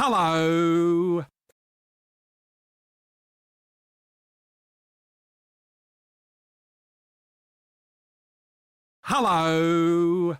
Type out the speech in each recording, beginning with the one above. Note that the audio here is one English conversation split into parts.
Hello. Hello.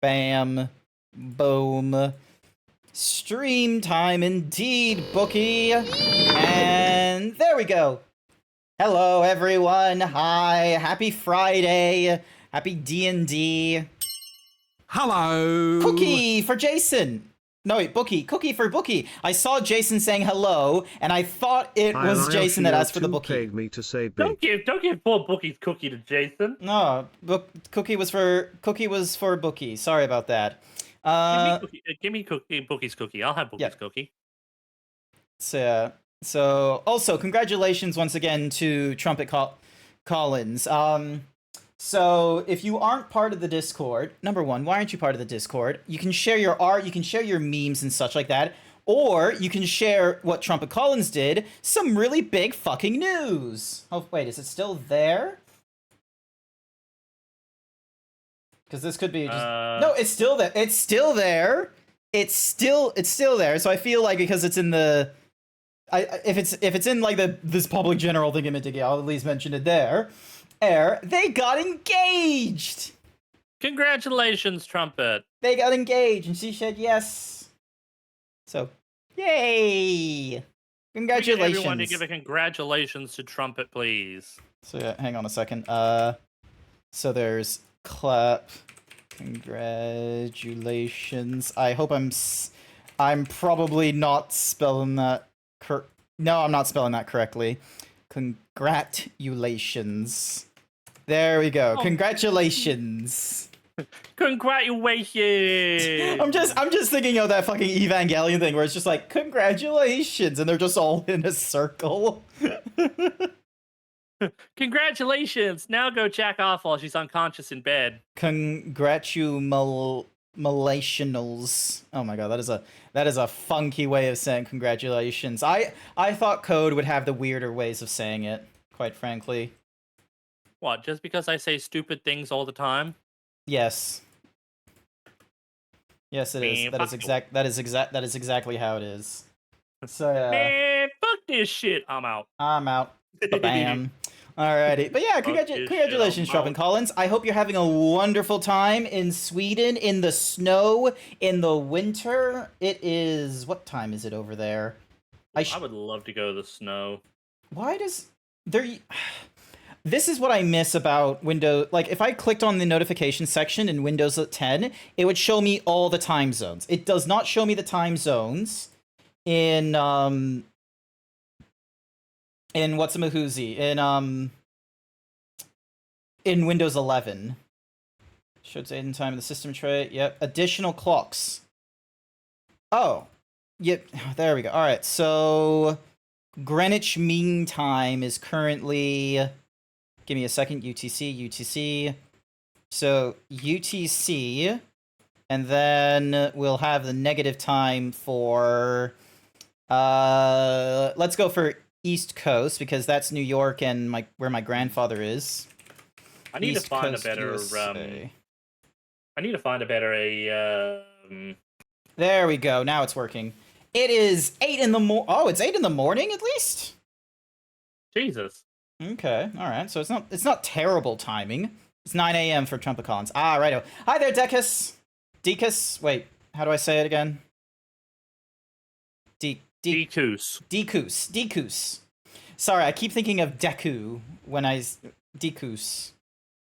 Bam. Boom. Stream time indeed, Bookie. And there we go. Hello, everyone. Hi. Happy Friday. Happy D&D. Hello. Cookie for Jason. No, wait, Bookie. Cookie for Bookie. I saw Jason saying hello, and I thought it was Jason that asked for the Bookie. Paid me to say Don't give poor Bookie's cookie to Jason. No, Cookie was for Bookie. Sorry about that. Give me Bookie's cookie. I'll have Bookie's cookie. So also congratulations once again to Trumpet Collins. So if you aren't part of the Discord, number one, why aren't you part of the Discord? You can share your art, you can share your memes and such like that, or you can share what Trumpet Collins did, some really big fucking news. Oh wait, is it still there? Because this could be just... No, it's still there. It's still there. It's still there. So I feel like because it's in the... if it's in like this public general thingamajiggy, I'll at least mention it there. They got engaged. Congratulations, Trumpet. They got engaged, and she said yes. So, yay! Can we get everyone to Congratulations. give a congratulations to Trumpet, please. So yeah, hang on a second. So there's clap. Congratulations. I hope I'm probably not spelling that No, I'm not spelling that correctly. Congratulations. There we go. Oh. Congratulations. Congratulations! I'm just thinking of that fucking Evangelion thing where it's just like congratulations and they're just all in a circle. Congratulations! Now go jack off while she's unconscious in bed. Congratulationals. Oh my god, that is a funky way of saying congratulations. I thought Code would have the weirder ways of saying it, quite frankly. What, just because I say stupid things all the time? Yes. Yes, it is. That is exactly how it is. So yeah. Man, fuck this shit. I'm out. I'm out. Bam. Alrighty. But yeah, congratulations, Robin Collins. I hope you're having a wonderful time in Sweden, in the snow, in the winter. It is... What time is it over there? I would love to go to the snow. Why does... This is what I miss about Windows. Like, if I clicked on the notification section in Windows 10, it would show me all the time zones. It does not show me the time zones in what's-a-mahoozy, in Windows 11. Shows date and time in the system tray. Yep. Additional clocks. Oh. Yep. There we go. All right. So Greenwich Mean Time is currently... Give me a second. UTC. So UTC, and then we'll have the negative time for... let's go for East Coast, because that's New York and where my grandfather is. I need to find a better... I need to find a better... There we go. Now it's working. It is 8 in the morning. Oh, it's 8 in the morning at least? Jesus. Okay, alright. So it's not terrible timing. It's 9 a.m. for Trumpet Collins. Ah, righto. Hi there, Decus. Decus? Wait, how do I say it again? Decus. Decus. Sorry, I keep thinking of Deku when Decus.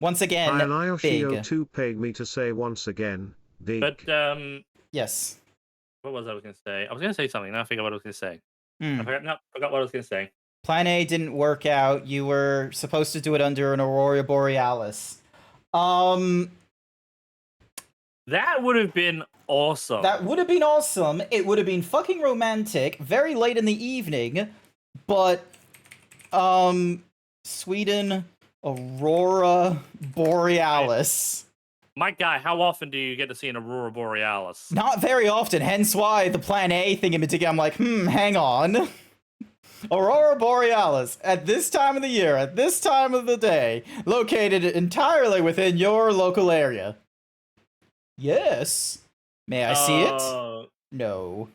Once again, big. Ioshio2 paid me to say once again, But, yes. What was I going to say? I was going to say something, now I forgot what I was going to say. Mm. I forgot what I was going to say. Plan A didn't work out. You were supposed to do it under an Aurora Borealis. That would have been awesome. That would have been awesome. It would have been fucking romantic, very late in the evening, but, Sweden, Aurora Borealis. My guy, how often do you get to see an Aurora Borealis? Not very often, hence why the Plan A thingamajiggy, I'm like, hang on. Aurora Borealis, at this time of the year, at this time of the day, located entirely within your local area. Yes. May I see it? No.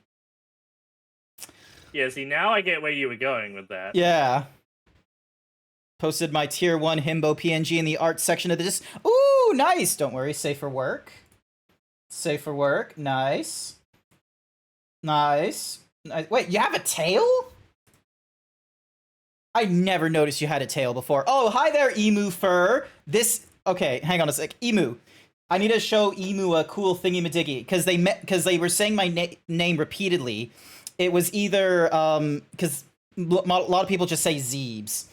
Yeah, see, now I get where you were going with that. Yeah. Posted my tier 1 himbo PNG in the art section of this. Ooh, nice. Don't worry, safe for work. Safe for work. Nice. Nice. Wait, you have a tail? I never noticed you had a tail before. Oh, hi there, Emu Fur. Okay, hang on a sec. Emu. I need to show Emu a cool thingy-majiggy, because they were saying my name repeatedly. It was either, because a lot of people just say Zeebs.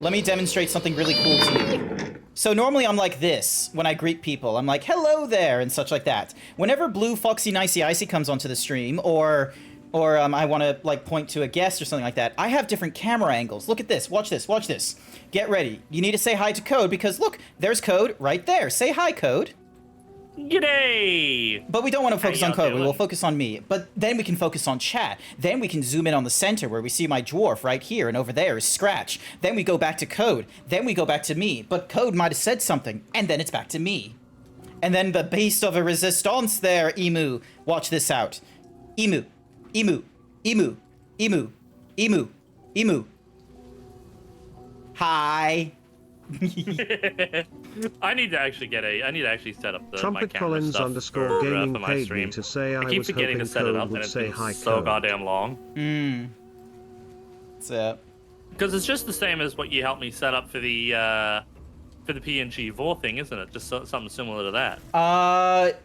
Let me demonstrate something really cool to you. So normally I'm like this when I greet people. I'm like, hello there, and such like that. Whenever Blue Foxy Nicey Icy comes onto the stream, or I want to, like, point to a guest or something like that, I have different camera angles. Look at this. Watch this. Watch this. Get ready. You need to say hi to Code, because, look, there's Code right there. Say hi, Code. G'day! But we don't want to focus on Code. doing? We will focus on me. But then we can focus on chat. Then we can zoom in on the center where we see my dwarf right here, and over there is Scratch. Then we go back to Code. Then we go back to me. But Code might have said something, and then it's back to me. And then the beast of a resistance there, Emu. Watch this out. Emu. Emu. Emu. Emu. Emu. Emu. Hi. I need to actually set up the my Trumpet camera Collins stuff underscore for gaming my paid me stream. to say I I keep was forgetting hoping to set it Code up, and would it's say been hi so Code. goddamn long. So. Because it's just the same as what you helped me set up for the PNG Vor thing, isn't it? Just something similar to that.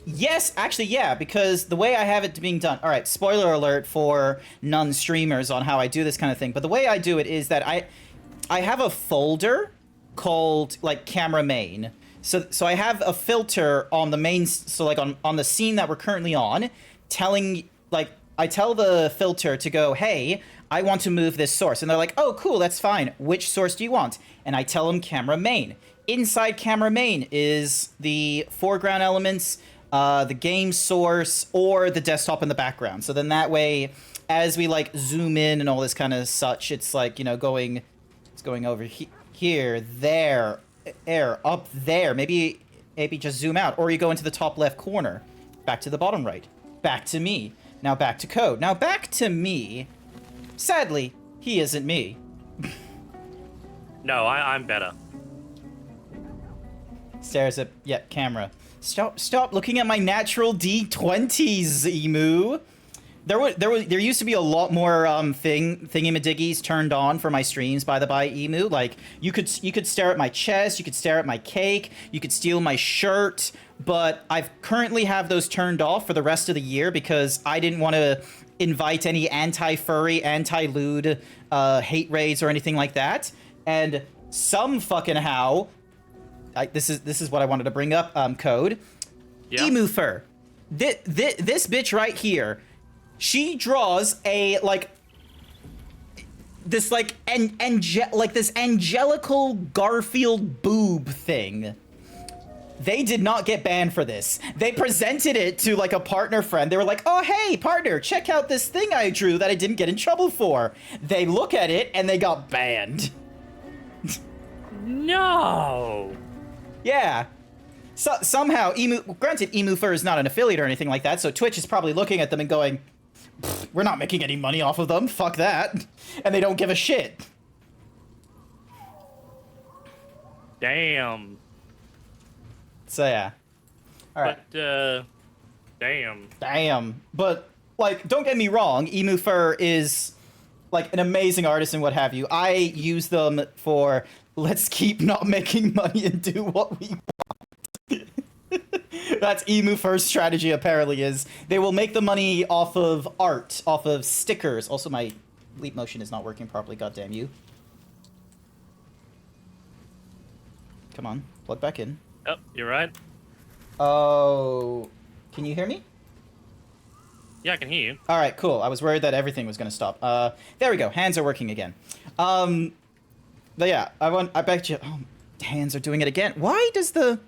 Yes, actually, yeah, because the way I have it being done... Alright, spoiler alert for non-streamers on how I do this kind of thing, but the way I do it is that I have a folder called, like, camera main. So I have a filter on the main... So, like, on the scene that we're currently on, telling... Like, I tell the filter to go, hey, I want to move this source. And they're like, oh, cool, that's fine. Which source do you want? And I tell them camera main. Inside camera main is the foreground elements... the game source, or the desktop in the background. So then that way, as we like zoom in and all this kind of such, it's like, you know, it's going over here, there, up there. Maybe just zoom out, or you go into the top left corner, back to the bottom right, back to me, now back to Code, now back to me. Sadly, he isn't me. No, I'm better. Stares at camera. Stop looking at my natural D20s, Emu. There used to be a lot more thingamadiggies turned on for my streams, by the by, Emu. Like you could stare at my chest, you could stare at my cake, you could steal my shirt, but I've currently have those turned off for the rest of the year because I didn't want to invite any anti-furry, anti-lewd hate raids or anything like that. And some fucking how this is what I wanted to bring up, Code. Yeah. Emu fur. This bitch right here, she draws a, like, this, like, this angelical Garfield boob thing. They did not get banned for this. They presented it to, like, a partner friend. They were like, oh, hey, partner, check out this thing I drew that I didn't get in trouble for. They look at it, and they got banned. No! Yeah. So, somehow, granted, Emu Fur is not an affiliate or anything like that, so Twitch is probably looking at them and going, we're not making any money off of them, fuck that. And they don't give a shit. Damn. So, yeah. Alright. But, damn. Damn. But, like, don't get me wrong, Emu Fur is, like, an amazing artist and what have you. I use them for... Let's keep not making money and do what we want. That's Emu First strategy, apparently, is they will make the money off of art, off of stickers. Also, my leap motion is not working properly, goddamn you. Come on, plug back in. Yep, you're right. Oh, can you hear me? Yeah, I can hear you. Alright, cool. I was worried that everything was gonna stop. There we go, hands are working again. But yeah, I bet you... Oh, hands are doing it again. Why does the...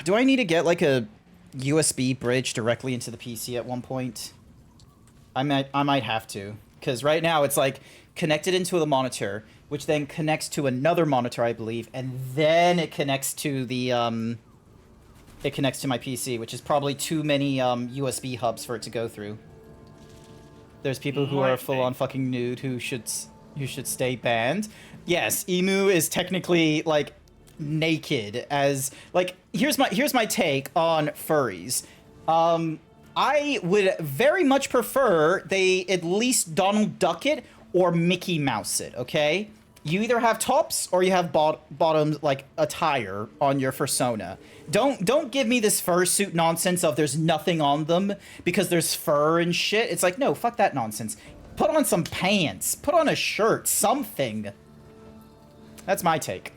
Do I need to get, like, a USB bridge directly into the PC at one point? I might have to. Because right now it's, like, connected into the monitor, which then connects to another monitor, I believe, and then it connects to the, It connects to my PC, which is probably too many, USB hubs for it to go through. There's people who are full-on fucking nude who should stay banned. Yes, Emu is technically, like, naked as, like, here's my take on furries. I would very much prefer they at least Donald Duck it or Mickey Mouse it, okay? You either have tops or you have bottoms, like, attire on your fursona. Don't give me this fursuit nonsense of there's nothing on them because there's fur and shit. It's like, no, fuck that nonsense. Put on some pants. Put on a shirt. Something. That's my take.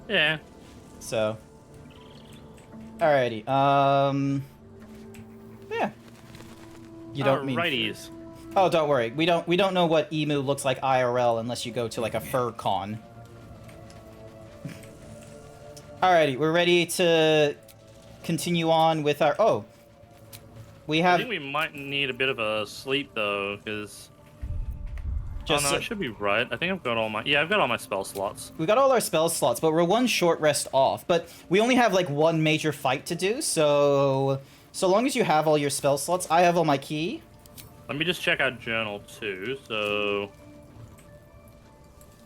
Yeah. So. Alrighty. Yeah. You don't mean... Righties. Oh, don't worry. We don't know what Emu looks like IRL unless you go to, like, a fur con. Alrighty, we're ready to continue on with our... Oh. We have... I think we might need a bit of a sleep, though, because... Oh, no, it should be right. I think I've got all my... Yeah, I've got all my spell slots. We got all our spell slots, but we're one short rest off. But we only have, like, one major fight to do, so... So long as you have all your spell slots, I have all my key. Let me just check out journal, too, so...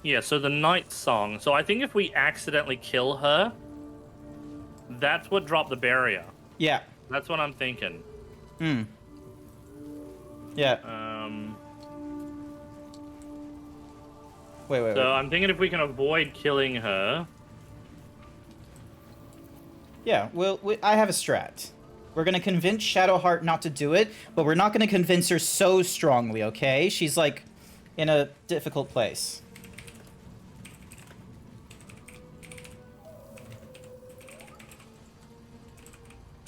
Yeah, so the night song. So I think if we accidentally kill her, that's what dropped the barrier. Yeah. That's what I'm thinking. Yeah. Wait. So I'm thinking if we can avoid killing her. Yeah, I have a strat. We're gonna convince Shadowheart not to do it, but we're not gonna convince her so strongly, okay? She's, like, in a difficult place.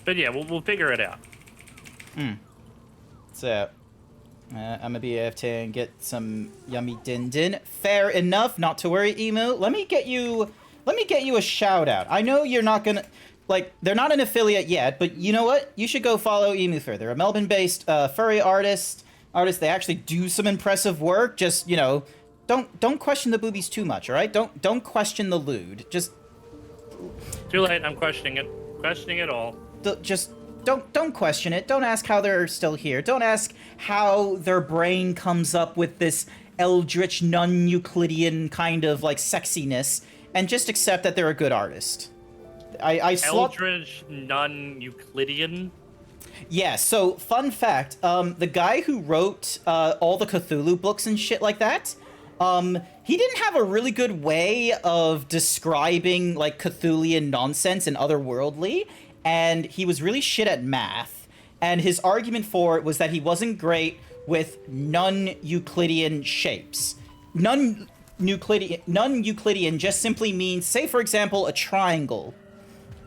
But yeah, we'll figure it out. So, I'm gonna be AFK and get some yummy din-din. Fair enough, not to worry, Emu. Let me get you a shout-out. I know you're not gonna... Like, they're not an affiliate yet, but you know what? You should go follow Emu further. A Melbourne-based furry artist. They actually do some impressive work. Just, you know, don't question the boobies too much, all right? Don't question the lewd. Just... Too late, I'm questioning it. Questioning it all. Just don't question it. Don't ask how they're still here. Don't ask how their brain comes up with this eldritch, non-Euclidean kind of, like, sexiness, and just accept that they're a good artist. Eldritch, non-Euclidean? Yeah, so, fun fact, the guy who wrote all the Cthulhu books and shit like that, he didn't have a really good way of describing, like, Cthulhian nonsense and otherworldly, and he was really shit at math, and his argument for it was that he wasn't great with non-Euclidean shapes. Non-Euclidean just simply means, say, for example, a triangle.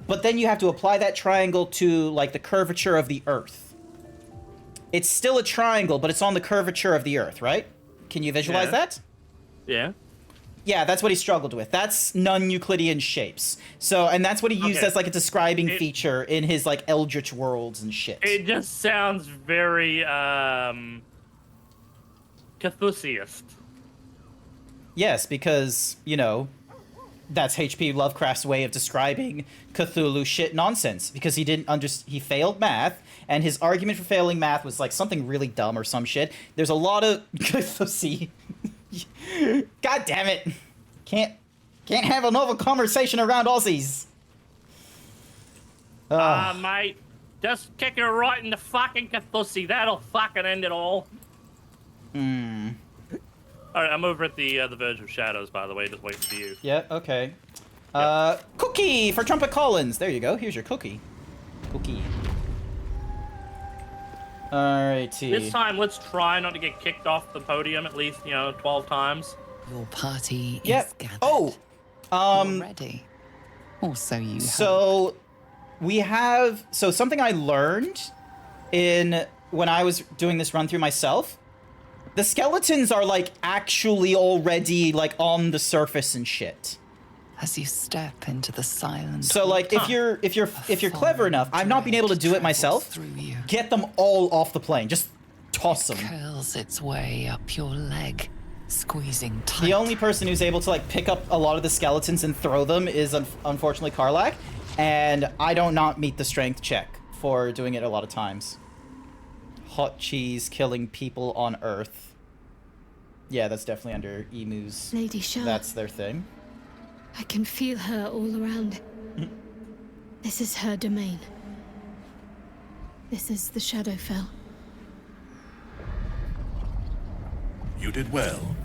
But then you have to apply that triangle to, like, the curvature of the Earth. It's still a triangle, but it's on the curvature of the Earth, right? Can you visualize that? Yeah. Yeah, that's what he struggled with. That's non-Euclidean shapes. So, and that's what he used as, like, a describing feature in his, like, eldritch worlds and shit. It just sounds very, Cthulhiist. Yes, because, you know, that's H.P. Lovecraft's way of describing Cthulhu shit nonsense, because he didn't he failed math, and his argument for failing math was like something really dumb or some shit. There's a lot of see. God damn it. Can't have a novel conversation around Aussies. Mate, just kick her right in the fucking Cthulhi. That'll fucking end it all. Alright, I'm over at the Verge of Shadows, by the way, just waiting for you. Yeah, okay. Yep. Cookie for Trumpet Collins. There you go. Here's your cookie. Cookie. Alrighty. This time, let's try not to get kicked off the podium at least, 12 times. Your party Yep. is gathered. Oh! You're ready. Or so you hope. So, we have... So, something I learned when I was doing this run-through myself, the skeletons are, like, actually already, like, on the surface and shit. As you step into the silent... So, like, if you're clever enough, I've not been able to do it myself, get them all off the plane. Just toss them. Curls its way up your leg, squeezing tight. The only person who's able to, like, pick up a lot of the skeletons and throw them is, unfortunately, Karlak, and I do not meet the strength check for doing it a lot of times. Hot cheese killing people on Earth. Yeah, that's definitely under Emu's. Lady Shah. That's their thing. I can feel her all around. This is her domain. This is the Shadowfell. You did well.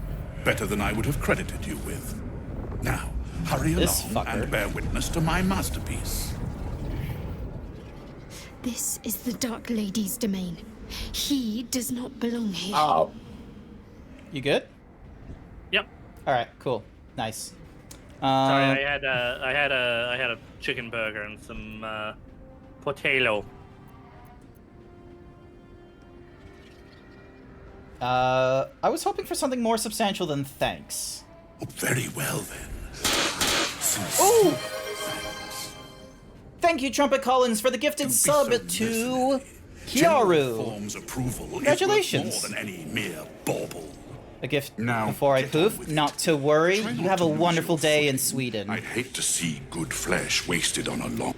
Better than I would have credited you with. Now, hurry This along fucker. and bear witness to my masterpiece. This is the Dark Lady's domain. He does not belong here. Oh. You good? Yep. All right. Cool. Nice. Sorry, I had a chicken burger and some potato. I was hoping for something more substantial than thanks. Oh, very well then. Ooh! Thank you, Trumpet Collins, for the gifted sub to Kiaru. Form's approval Congratulations. is worth more than any mere bauble. A gift Now, before I get on poof. with it. Not to worry. Try You not have to a lose wonderful your day in footing. Sweden. I'd hate to see good flesh wasted on a long...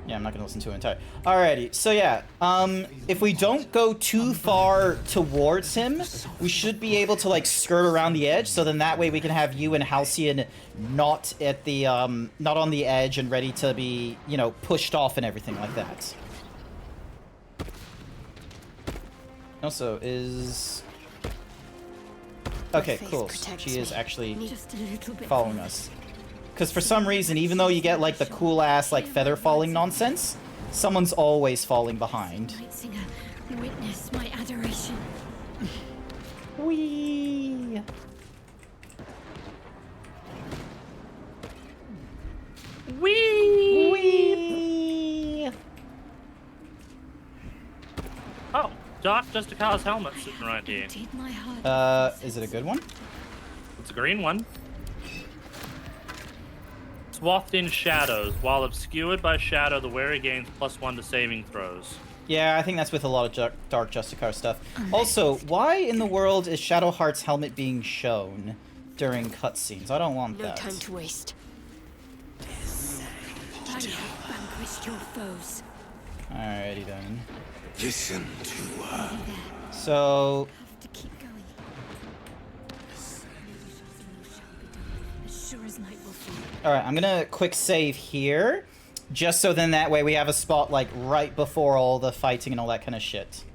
Yeah, I'm not gonna listen to it entire. Alrighty, so yeah, if we don't go too far towards him, we should be able to like skirt around the edge. So then that way we can have you and Halcyon not at the not on the edge and ready to be, you know, pushed off and everything like that. Also, is okay, cool. She is actually following us. Because for some reason, even though you get, like, the cool-ass, like, feather falling nonsense, someone's always falling behind. Night Singer, witness my adoration. Whee! Whee! Whee! Oh, Dark Justicar's helmet's sitting right here. Did my heart Is it a good one? It's a green one. Swathed in shadows. While obscured by shadow, the wearer gains +1 to saving throws. Yeah, I think that's with a lot of Dark Justicar stuff. Also, why in the world is Shadowheart's helmet being shown during cutscenes? I don't want no that. time to waste. I have vanquished your foes. Alrighty then. Listen to her. So, Have to keep going. As sure as night will fall. alright, I'm gonna quick save here. Just so then that way we have a spot, like, right before all the fighting and all that kind of shit.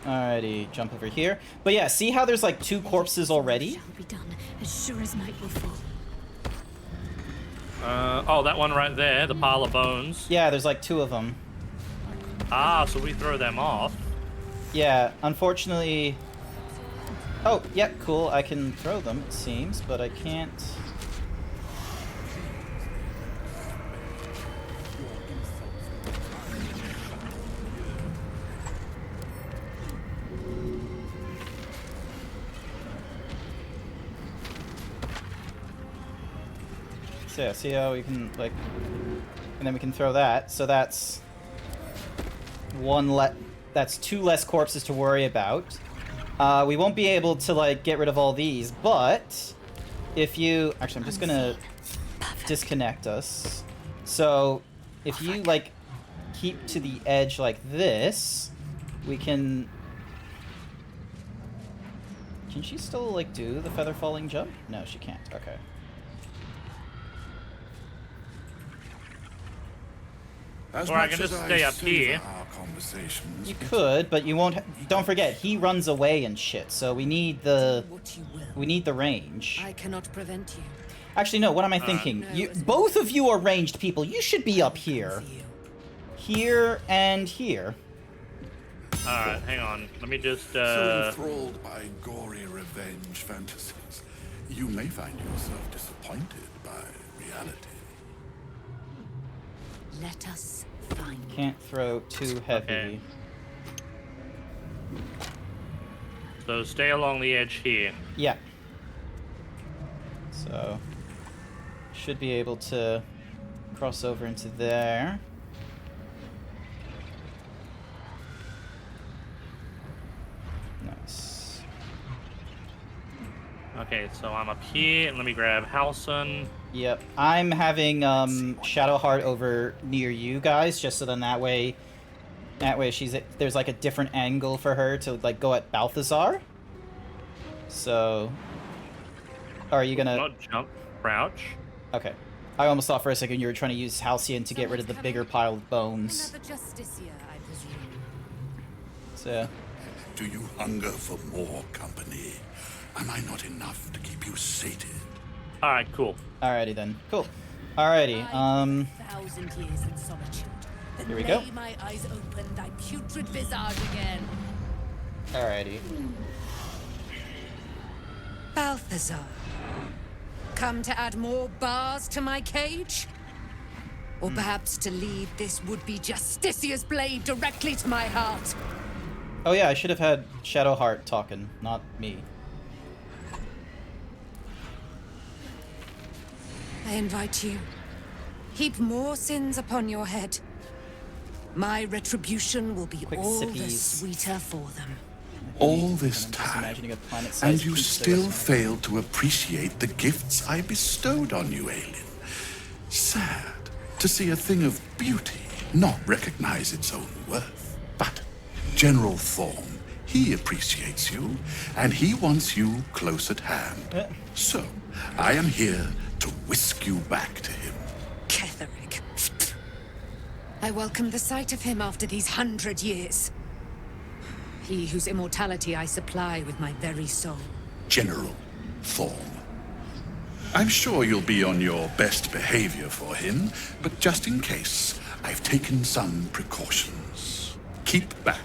Alrighty, jump over here. But yeah, see how there's, like, 2 corpses already? Shall be done as sure as night will fall. Oh, that one right there, the pile of bones. Yeah, there's, like, 2 of them. Ah, so we throw them off. Yeah, unfortunately... Oh, yeah, cool. I can throw them, it seems, but I can't... So yeah, see how we can, like... And then we can throw that, so that's... That's 2 less corpses to worry about. We won't be able to, like, get rid of all these, but... If you... Actually, I'm just gonna disconnect us. So, if you, like, keep to the edge like this, we can... Can she still, like, do the feather falling jump? No, she can't. Okay. As Or I much can as just stay up savor here. our conversations, You could, but you won't... Don't forget, he runs away and shit, so we need the... What you will. We need the range. I cannot prevent you. Actually, no, what am I thinking? You, both of you are ranged people. You should be up here. Here and here. Alright, hang on. Let me just, so enthralled by gory revenge fantasies, you may find yourself disappointed by reality. Let us find. Can't throw too heavy. Okay. So stay along the edge here. Yeah. So, should be able to cross over into there. Nice. Okay, so I'm up here, and let me grab Halson. Yep. I'm having Shadowheart over near you guys, just so then that way she's there's like a different angle for her to like go at Balthazar. So, are you gonna? Not jump, crouch. Okay. I almost thought for a second you were trying to use Halcyon to get rid of the bigger pile of bones. Another justiciar, I presume. So, Do you hunger for more company? Am I not enough to keep you sated? Alright, cool. alrighty then. Cool. Alrighty. 1,000 years in solitude. Then Here we go. lay my eyes open thy putrid visage again. Alrighty. Balthazar. Come to add more bars to my cage? Or perhaps to lead this would-be justiciar's blade directly to my heart? Oh yeah, I should have had Shadowheart talking, not me. I invite you. Heap more sins upon your head. My retribution will be Quick all the sippies. sweeter for them. All this I'm just time, imagining a planet-sized and you pizza still or something. failed to appreciate the gifts I bestowed on you, Aelin. Sad to see a thing of beauty not recognize its own worth. But General Thorm, he appreciates you, and he wants you close at hand. So, I am here to whisk you back to him. Ketherick. I welcome the sight of him after these 100 years. He whose immortality I supply with my very soul. General Thorm. I'm sure you'll be on your best behavior for him, but just in case, I've taken some precautions. Keep back.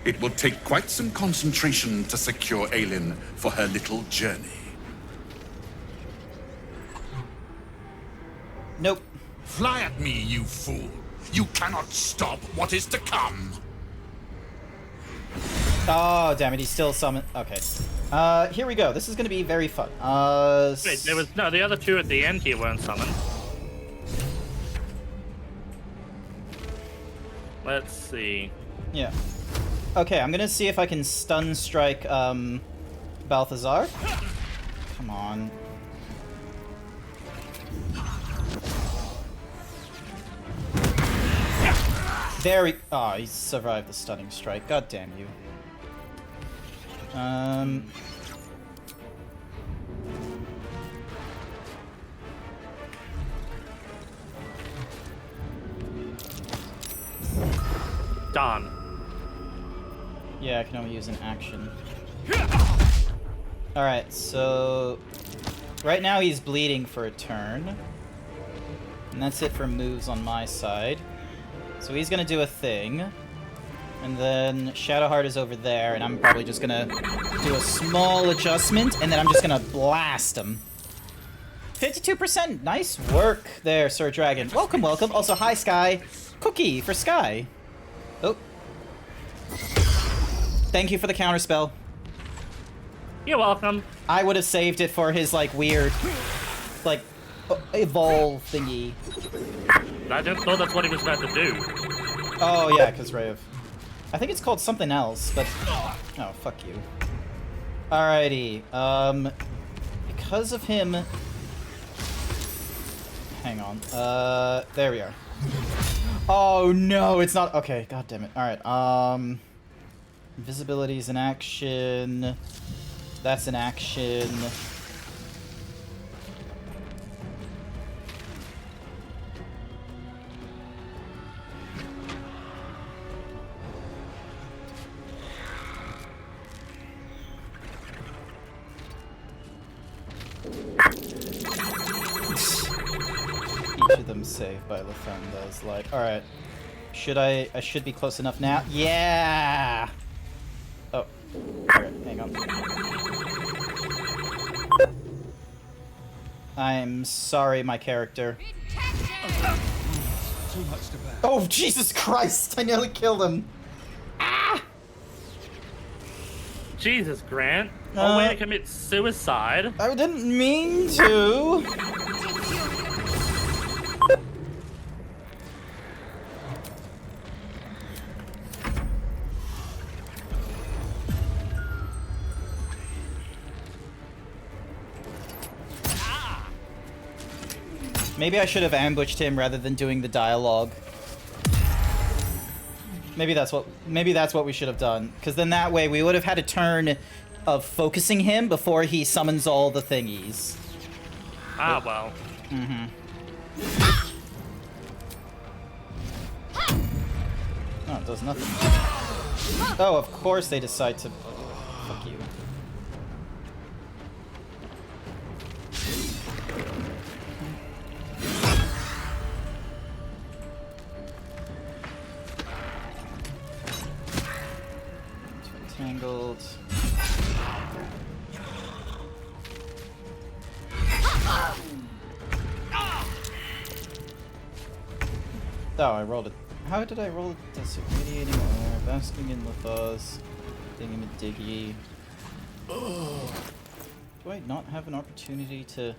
It will take quite some concentration to secure Aelin for her little journey. Nope. Fly at me, you fool. You cannot stop what is to come. Oh, damn it, he's still summoned. Okay. Here we go. This is gonna be very fun. Wait, there was no, the other two at the end here weren't summoned. Let's see. Yeah. Okay, I'm gonna see if I can stun strike, Balthazar. Come on. There we... Oh, he survived the stunning strike. God damn you. Done. Yeah, I can only use an action. Alright, so... Right now he's bleeding for a turn. And that's it for moves on my side. So he's gonna do a thing. And then Shadowheart is over there, and I'm probably just gonna do a small adjustment, and then I'm just gonna blast him. 52%! Nice work there, Sir Dragon. Welcome, welcome. Also, hi, Sky. Cookie for Sky. Oh. Thank you for the counterspell. You're welcome. I would have saved it for his, like, weird, like, evolve thingy. I just thought that's what he was about to do. Oh, yeah, because Ray of... I think it's called something else, but... Oh, fuck you. Alrighty, because of him... Hang on, there we are. Oh, no, it's not... Okay, god damn it. Alright, invisibility is an action. That's an action. Each of them saved by Lathanda's light. Alright. I should be close enough now. Yeah! Oh. Alright, hang on. I'm sorry, my character. Oh, Jesus Christ! I nearly killed him! Ah! Jesus, Grant. One way to commit suicide. I didn't mean to! Maybe I should have ambushed him rather than doing the dialogue. Maybe that's what we should have done. Because then that way we would have had a turn of focusing him before he summons all the thingies. Ah, well. Mm-hmm. Oh, it does nothing. Oh, of course they decide to... Fuck you. Tangled. Oh, I rolled it. How did I roll it? Desert radiating air, basking in Lithos, Dingy-Diggy. Do I not have an opportunity to...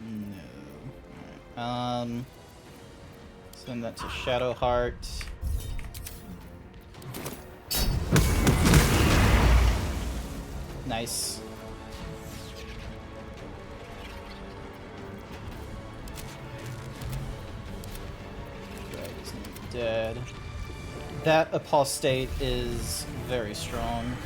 No. Alright. Send that to Shadowheart. Nice. dead. That apostate is very strong.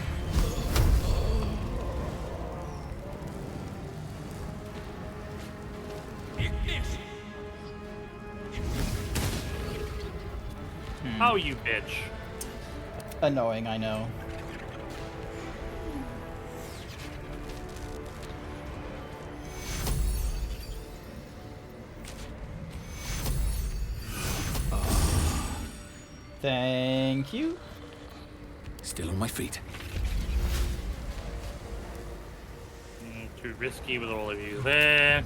Oh, you bitch. Annoying, I know. Thank you. Still on my feet. Too risky with all of you there.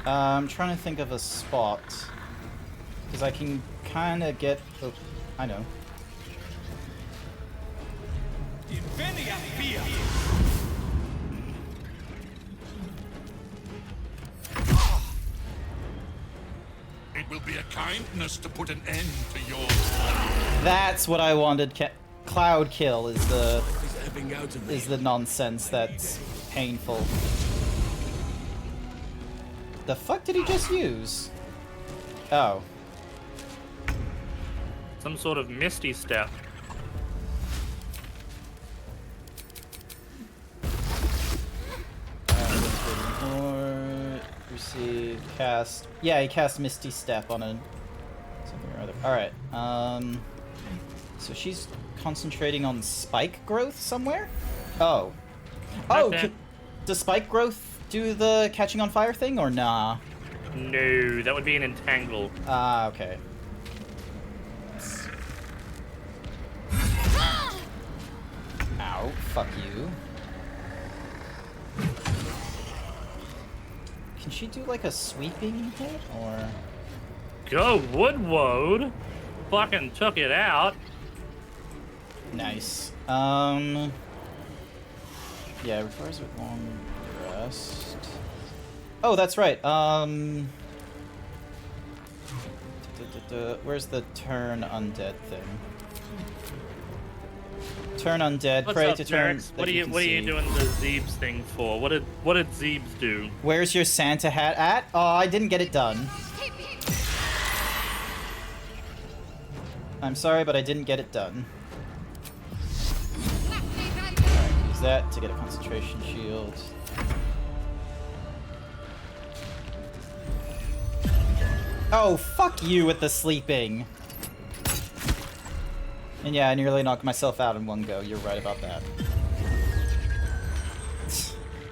I'm trying to think of a spot. Because I can kind of get... Oh, I know. It will be a kindness to put an end to your... That's what I wanted. Cloud kill is the nonsense that's painful. The fuck did he just use? Oh. Some sort of misty step. Receive, cast. Yeah, he cast Misty Step on a something or other. Alright, so she's concentrating on spike growth somewhere? Oh. Oh, Okay. does spike growth do the catching on fire thing, or nah? No, that would be an entangle. Ah, okay. Ow, fuck you. Can she do like a sweeping hit, or? Go Woodwode! Fucking took it out. Nice. Yeah, requires a long rest. Oh, that's right. Where's the turn undead thing? Turn undead, What's pray up, to turn. Jax? that What are you can see. doing the Zeebs thing for? What did Zeebs do? Where's your Santa hat at? Oh, I didn't get it done. I'm sorry, but I didn't get it done. Alright, use that to get a concentration shield. Oh, fuck you with the sleeping. And yeah, I nearly knocked myself out in one go. You're right about that.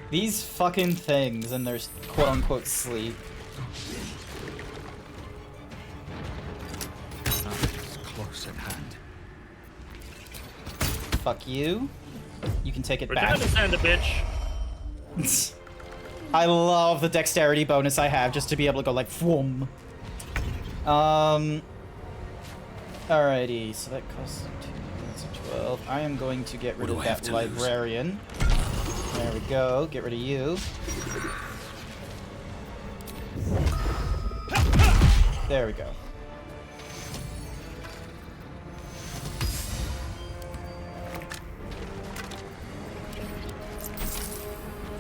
These fucking things and their quote-unquote sleep. It's close at hand. Fuck you. You can take it Return back. to sender, bitch. I love the dexterity bonus I have just to be able to go like whoom. Alrighty, so that costs 2, that's a 12. I am going to get rid What of do I have that to lose? librarian. There we go, get rid of you. There we go.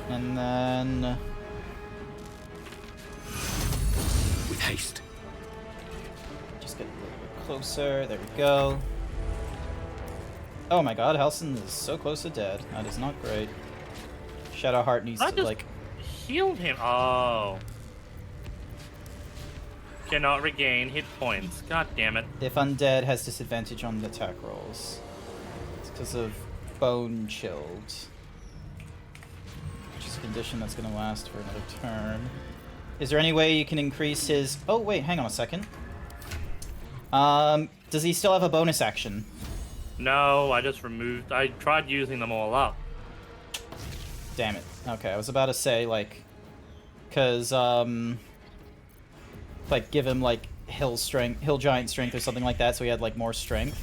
And then... With haste. just get a little bit closer, there we go. Oh my god, Halson is so close to dead. That is not great. Shadowheart needs I to, just like... healed him. Oh. Cannot regain hit points. God damn it. If undead has disadvantage on the attack rolls. It's because of bone chilled. Which is a condition that's going to last for another turn. Is there any way you can increase his... Oh, wait, hang on a second. Does he still have a bonus action? No, I just removed. I tried using them all up. Damn it. Okay, I was about to say, like... Because, like, give him, like, hill giant strength or something like that, so he had, like, more strength.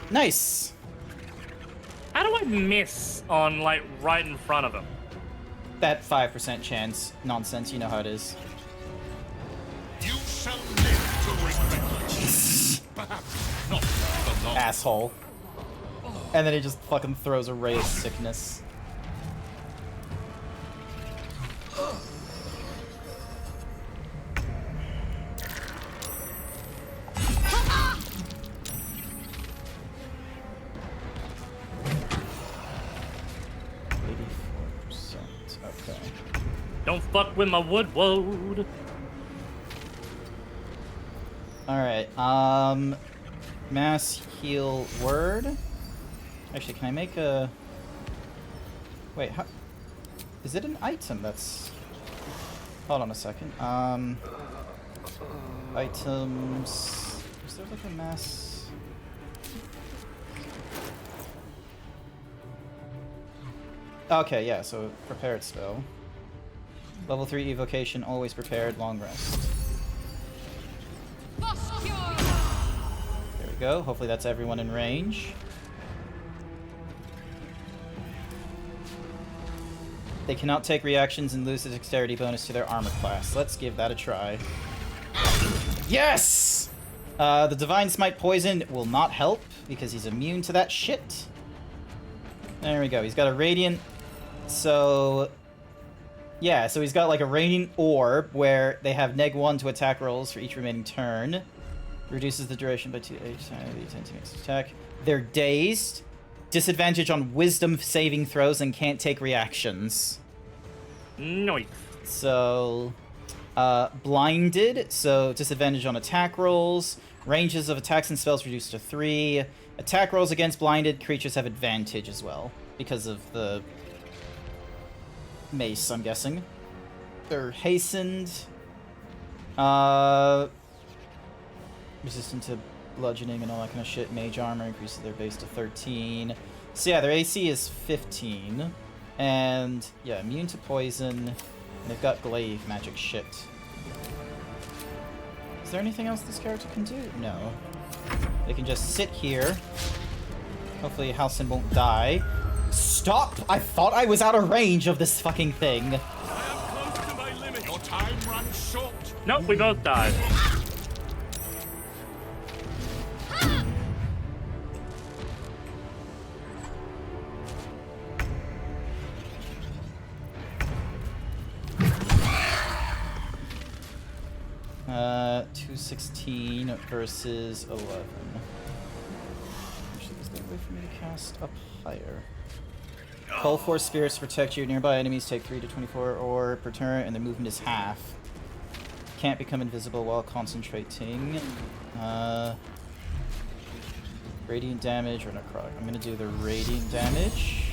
Nice! How do I miss on, like, right in front of him? That 5% chance nonsense, you know how it is. You shall live to regret it. Perhaps not for long. Asshole. And then he just fucking throws a ray of sickness. Okay. Don't fuck with my wood. Alright, mass heal word. Actually, can I make a... Wait, how... Is it an item that's... Hold on a second. Items... Is there like a mass... Okay, yeah, so prepared spell. Level 3 evocation, always prepared, long rest. There we go. Hopefully that's everyone in range. They cannot take reactions and lose the dexterity bonus to their armor class. Let's give that a try. Yes! The Divine Smite Poison will not help because he's immune to that shit. There we go. He's got a Radiant. So... Yeah, so he's got like a Radiant Orb where they have -1 to attack rolls for each remaining turn. Reduces the duration by 2 each time they attempt to make an attack. They're dazed. Disadvantage on Wisdom saving throws and can't take reactions. Nice. So, blinded. So disadvantage on attack rolls. Ranges of attacks and spells reduced to 3. Attack rolls against blinded creatures have advantage as well because of the mace, I'm guessing. They're hastened. Resistant to bludgeoning and all that kind of shit. Mage armor increases their base to 13. So yeah, their AC is 15. And yeah, immune to poison. And they've got glaive magic shit. Is there anything else this character can do? No. They can just sit here. Hopefully Halcyon won't die. Stop! I thought I was out of range of this fucking thing. I am close to my limit. Your time runs short. Nope, we both died. Uh, 216 versus 11. Actually, is there a way for me to cast up higher? Call for spirits to protect you. Nearby enemies take 3 to 24 or per turn, and their movement is half. Can't become invisible while concentrating. Radiant damage or necrotic. I'm gonna do the radiant damage.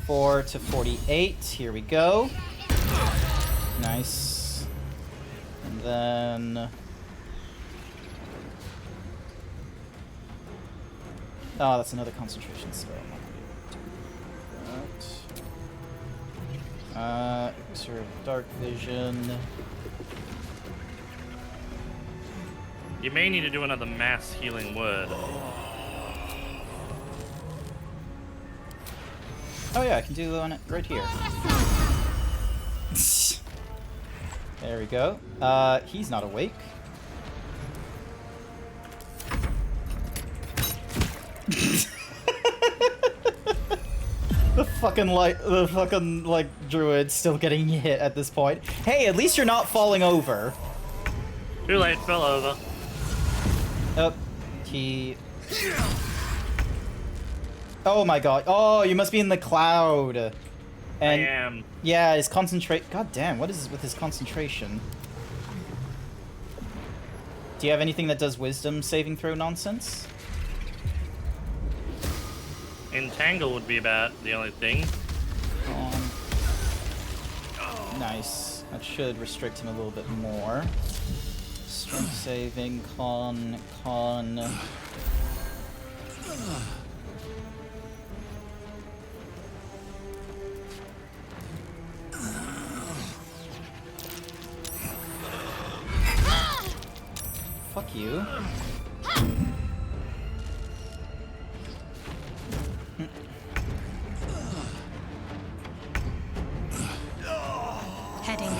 4 to 48. Here we go. Nice. And then... Oh, that's another concentration spell. I'm not gonna be able to do that. Elixir of Dark Vision. You may need to do another mass healing word. Oh yeah, I can do one right here. There we go. He's not awake. The fucking druid still getting hit at this point. Hey, at least you're not falling over. Too late, fell over. Oh, he... Oh my god. Oh, you must be in the cloud. And I am. Yeah, his concentrate. God damn, what is with his concentration? Do you have anything that does wisdom saving throw nonsense? Entangle would be about the only thing. Nice. That should restrict him a little bit more. Strength saving, con. Fuck you. Heading.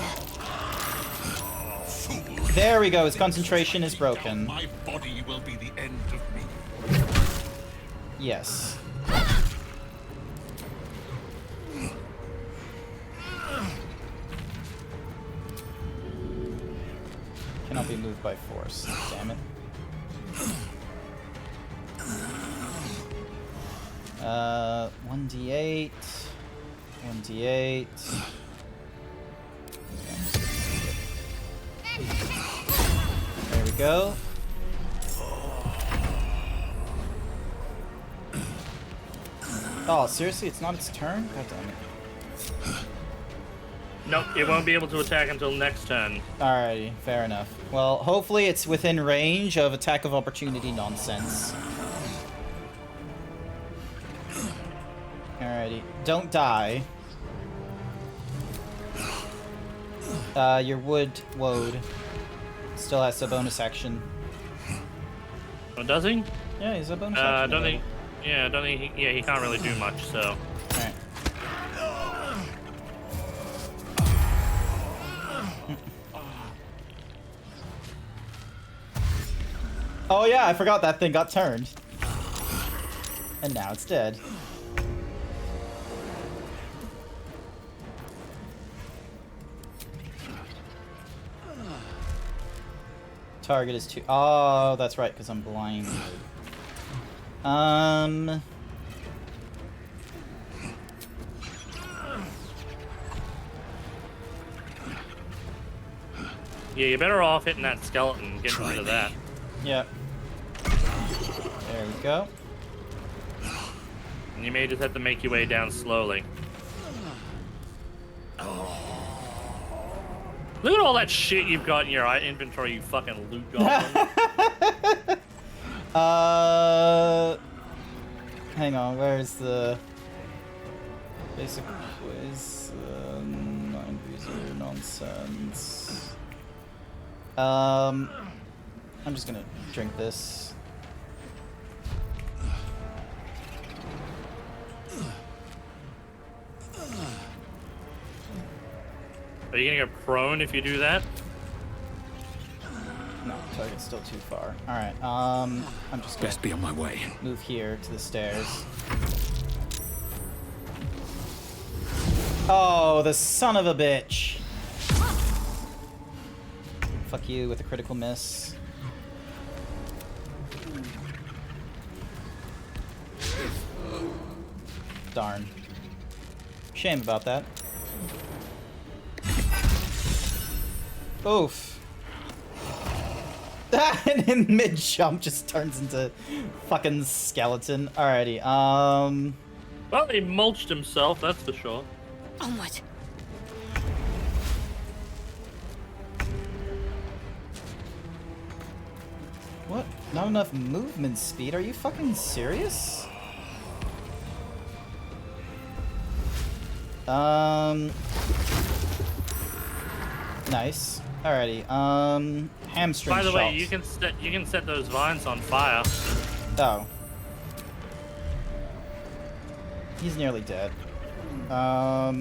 Fool. There we go. His concentration is broken. My body will be the end of me. Yes. Cannot be moved by force. Damn it. 1d8. 1d8. There we go. Oh, seriously? It's not its turn? God damn it. Nope, it won't be able to attack until next turn. Alrighty, fair enough. Well, hopefully it's within range of attack of opportunity nonsense. Alrighty, don't die. Your woad still has a bonus action. Oh, does he? Yeah, he's a bonus action. Don't think. Yeah, don't think. He can't really do much. So. Alright. Oh yeah, I forgot that thing got turned. And now it's dead. Target is 2. Oh, that's right, because I'm blind. Yeah, you're better off hitting that skeleton, getting rid of that. Yep. There we go. And you may just have to make your way down slowly. Look at all that shit you've got in your inventory, you fucking loot goblin. Hang on, where's the basic quiz? Mind user nonsense. I'm just gonna drink this. Are you gonna get prone if you do that? No, target's still too far. Alright, I'm just gonna Be on my way. move here to the stairs. Oh, the son of a bitch! Fuck you with a critical miss. Darn. Shame about that. Oof. And in mid-jump just turns into fucking skeleton. Alrighty, Well, he mulched himself, that's for sure. Onward. What? Not enough movement speed? Are you fucking serious? Nice. Alrighty, hamstring By the way, shots. you can set those vines on fire. Oh. He's nearly dead. What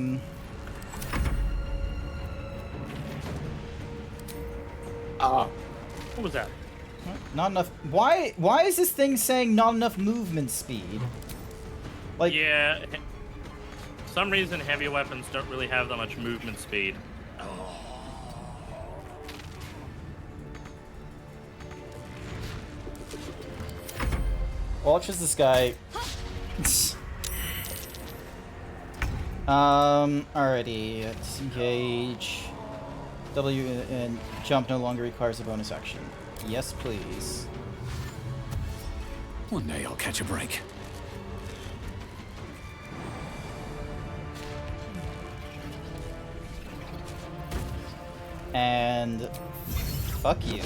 was that? Not enough. Why is this thing saying not enough movement speed? Like, Yeah. For some reason, heavy weapons don't really have that much movement speed. watch as this guy. Alrighty. Disengage. W and jump no longer requires a bonus action. Yes, please. One day I'll catch a break. And fuck you.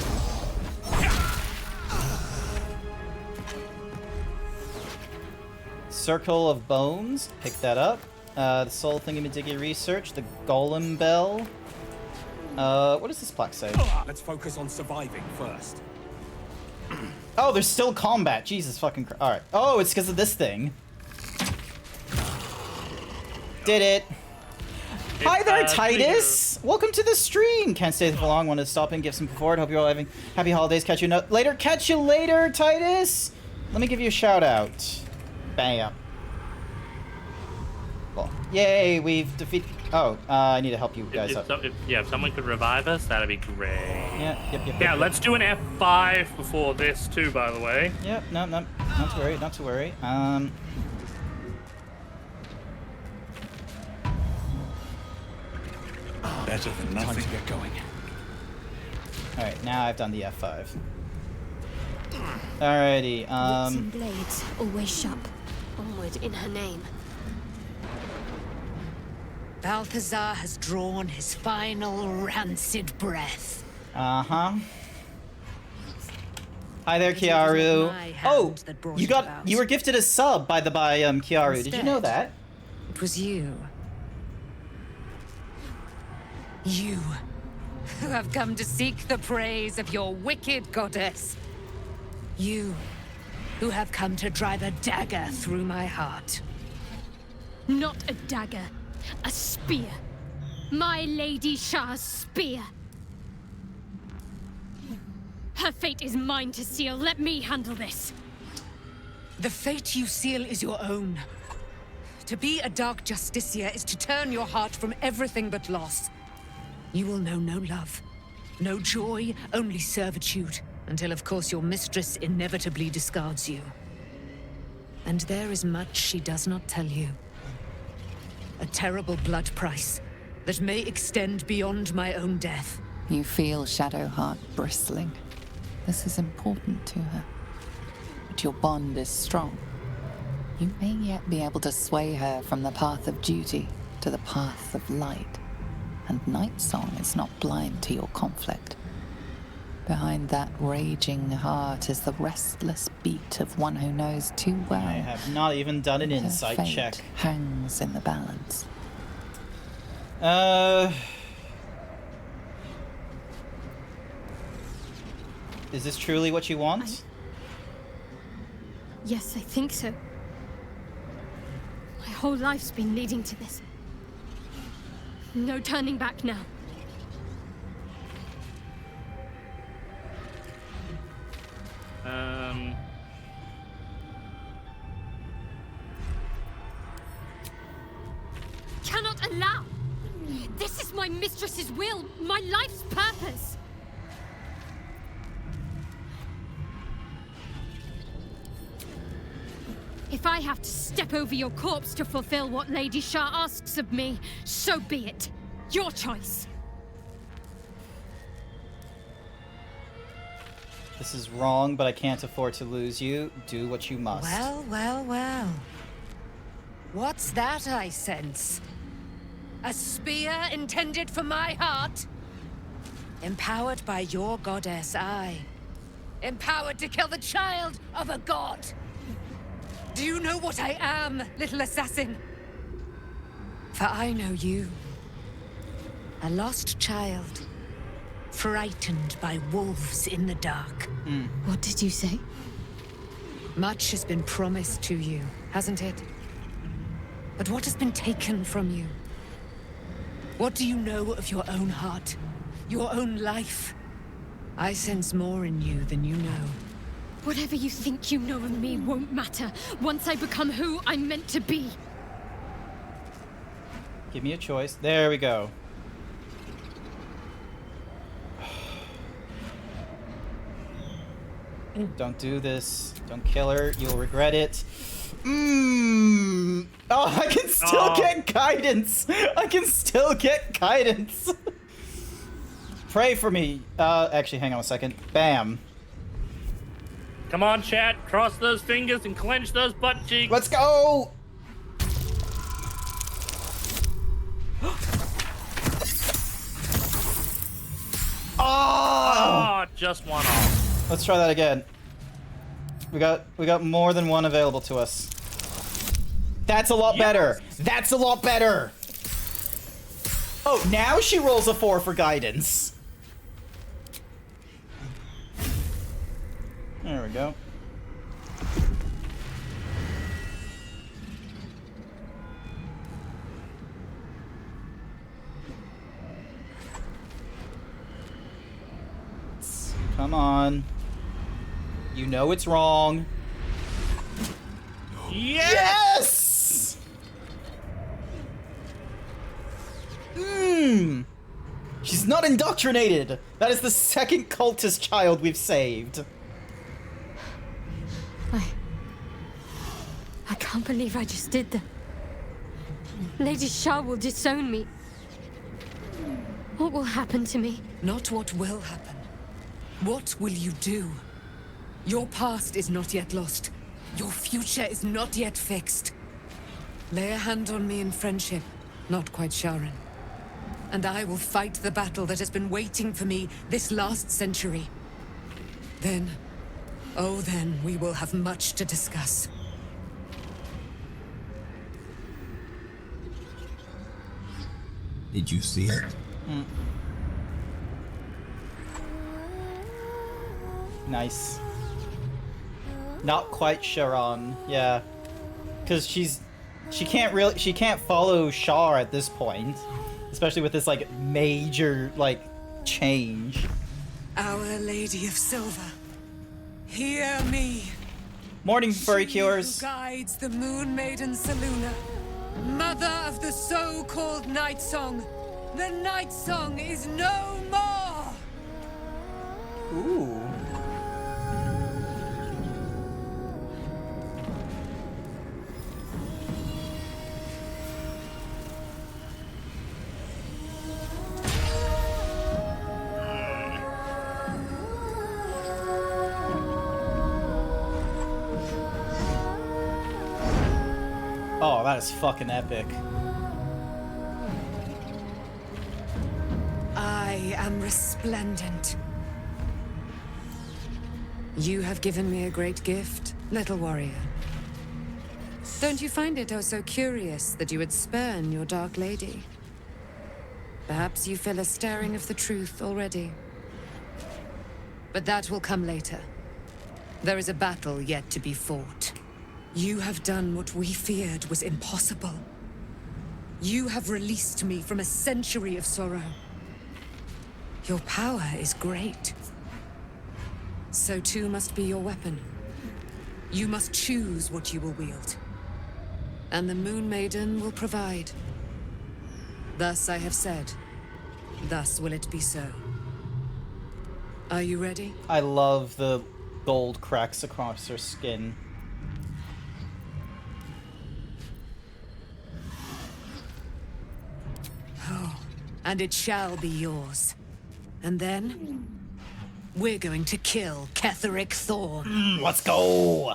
Circle of Bones, pick that up. The Soul Thingamajiggy Research, the Golem Bell. What does this plaque say? Let's focus on surviving first. Oh, there's still combat. Jesus fucking Christ. Alright. Oh, it's because of this thing. Did it. Hi there, It's, Titus! Welcome to the stream! Can't stay for long, wanted to stop and give some forward. Hope you're all having happy holidays. Catch you later. Catch you later, Titus! Let me give you a shout out. Bam. Well, yay, we've defeated... Oh, I need to help you guys up. If someone could revive us, that'd be great. Yeah, Yeah, let's do an F5 before this too, by the way. Yep, no, not to worry, not to worry. Better than Time nothing. to get going. Alright, now I've done the F5. Alrighty, Wits and blades, always sharp. Onward in her name. Balthazar has drawn his final rancid breath. Uh-huh. Hi there, It was Kiaru. my hand Oh, that brought you it got about. you were gifted a sub by Kiaru. Did you know Instead, that? It was you. You, who have come to seek the praise of your wicked goddess. You, who have come to drive a dagger through my heart. Not a dagger, a spear. My Lady Shah's spear. Her fate is mine to seal. Let me handle this. The fate you seal is your own. To be a Dark Justicia is to turn your heart from everything but loss. You will know no love, no joy, only servitude, until of course your mistress inevitably discards you. And there is much she does not tell you. A terrible blood price that may extend beyond my own death. You feel Shadowheart bristling. This is important to her. But your bond is strong. You may yet be able to sway her from the path of duty to the path of light. And Night Song is not blind to your conflict. Behind that raging heart is the restless beat of one who knows too well. I have not even done an her insight fate check. hangs in the balance. Is this truly what you want? Yes, I think so. My whole life's been leading to this. No turning back now. Cannot allow! This is my mistress's will, my life's purpose! If I have to step over your corpse to fulfill what Lady Shah asks of me, so be it. Your choice. This is wrong, but I can't afford to lose you. Do what you must. Well, well, well. What's that I sense? A spear intended for my heart? Empowered by your goddess, I. Empowered to kill the child of a god. Do you know what I am, little assassin? For I know you. A lost child. Frightened by wolves in the dark. What did you say? Much has been promised to you, hasn't it? But what has been taken from you? What do you know of your own heart? Your own life? I sense more in you than you know. Whatever you think you know of me won't matter once I become who I'm meant to be. Give me a choice. There we go. Don't do this. Don't kill her. You'll regret it. Oh, I can still get guidance. I can still get guidance. Pray for me. Actually, hang on a second. Bam. Come on, chat. Cross those fingers and clench those butt cheeks. Let's go. Oh, just one off. Let's try that again. We got more than one available to us. That's a lot better. That's a lot better. Oh, now she rolls a 4 for guidance. There we go. Come on. You know it's wrong. Yes! She's not indoctrinated! That is the second cultist child we've saved. I can't believe I just did that. Lady Shah will disown me. What will happen to me? Not what will happen. What will you do? Your past is not yet lost. Your future is not yet fixed. Lay a hand on me in friendship, not quite Sharon. And I will fight the battle that has been waiting for me this last century. Then, oh then, we will have much to discuss. Did you see it? Nice. Not quite Sharon, yeah. Cause she can't follow Shar at this point. Especially with this like major like change. Our Lady of Silver, hear me. Morning, Furry She Cures. who guides the Moon Maiden Seluna, mother of the so-called Night Song. The Night Song is no more! Ooh. Oh, that is fucking epic. I am resplendent. You have given me a great gift, little warrior. Don't you find it oh so curious that you would spurn your dark lady? Perhaps you feel a stirring of the truth already. But that will come later. There is a battle yet to be fought. You have done what we feared was impossible. You have released me from a century of sorrow. Your power is great. So too must be your weapon. You must choose what you will wield. And the Moon Maiden will provide. Thus I have said. Thus will it be so. Are you ready? I love the gold cracks across her skin. Oh, and it shall be yours. And then, we're going to kill Ketheric Thorn. Let's go!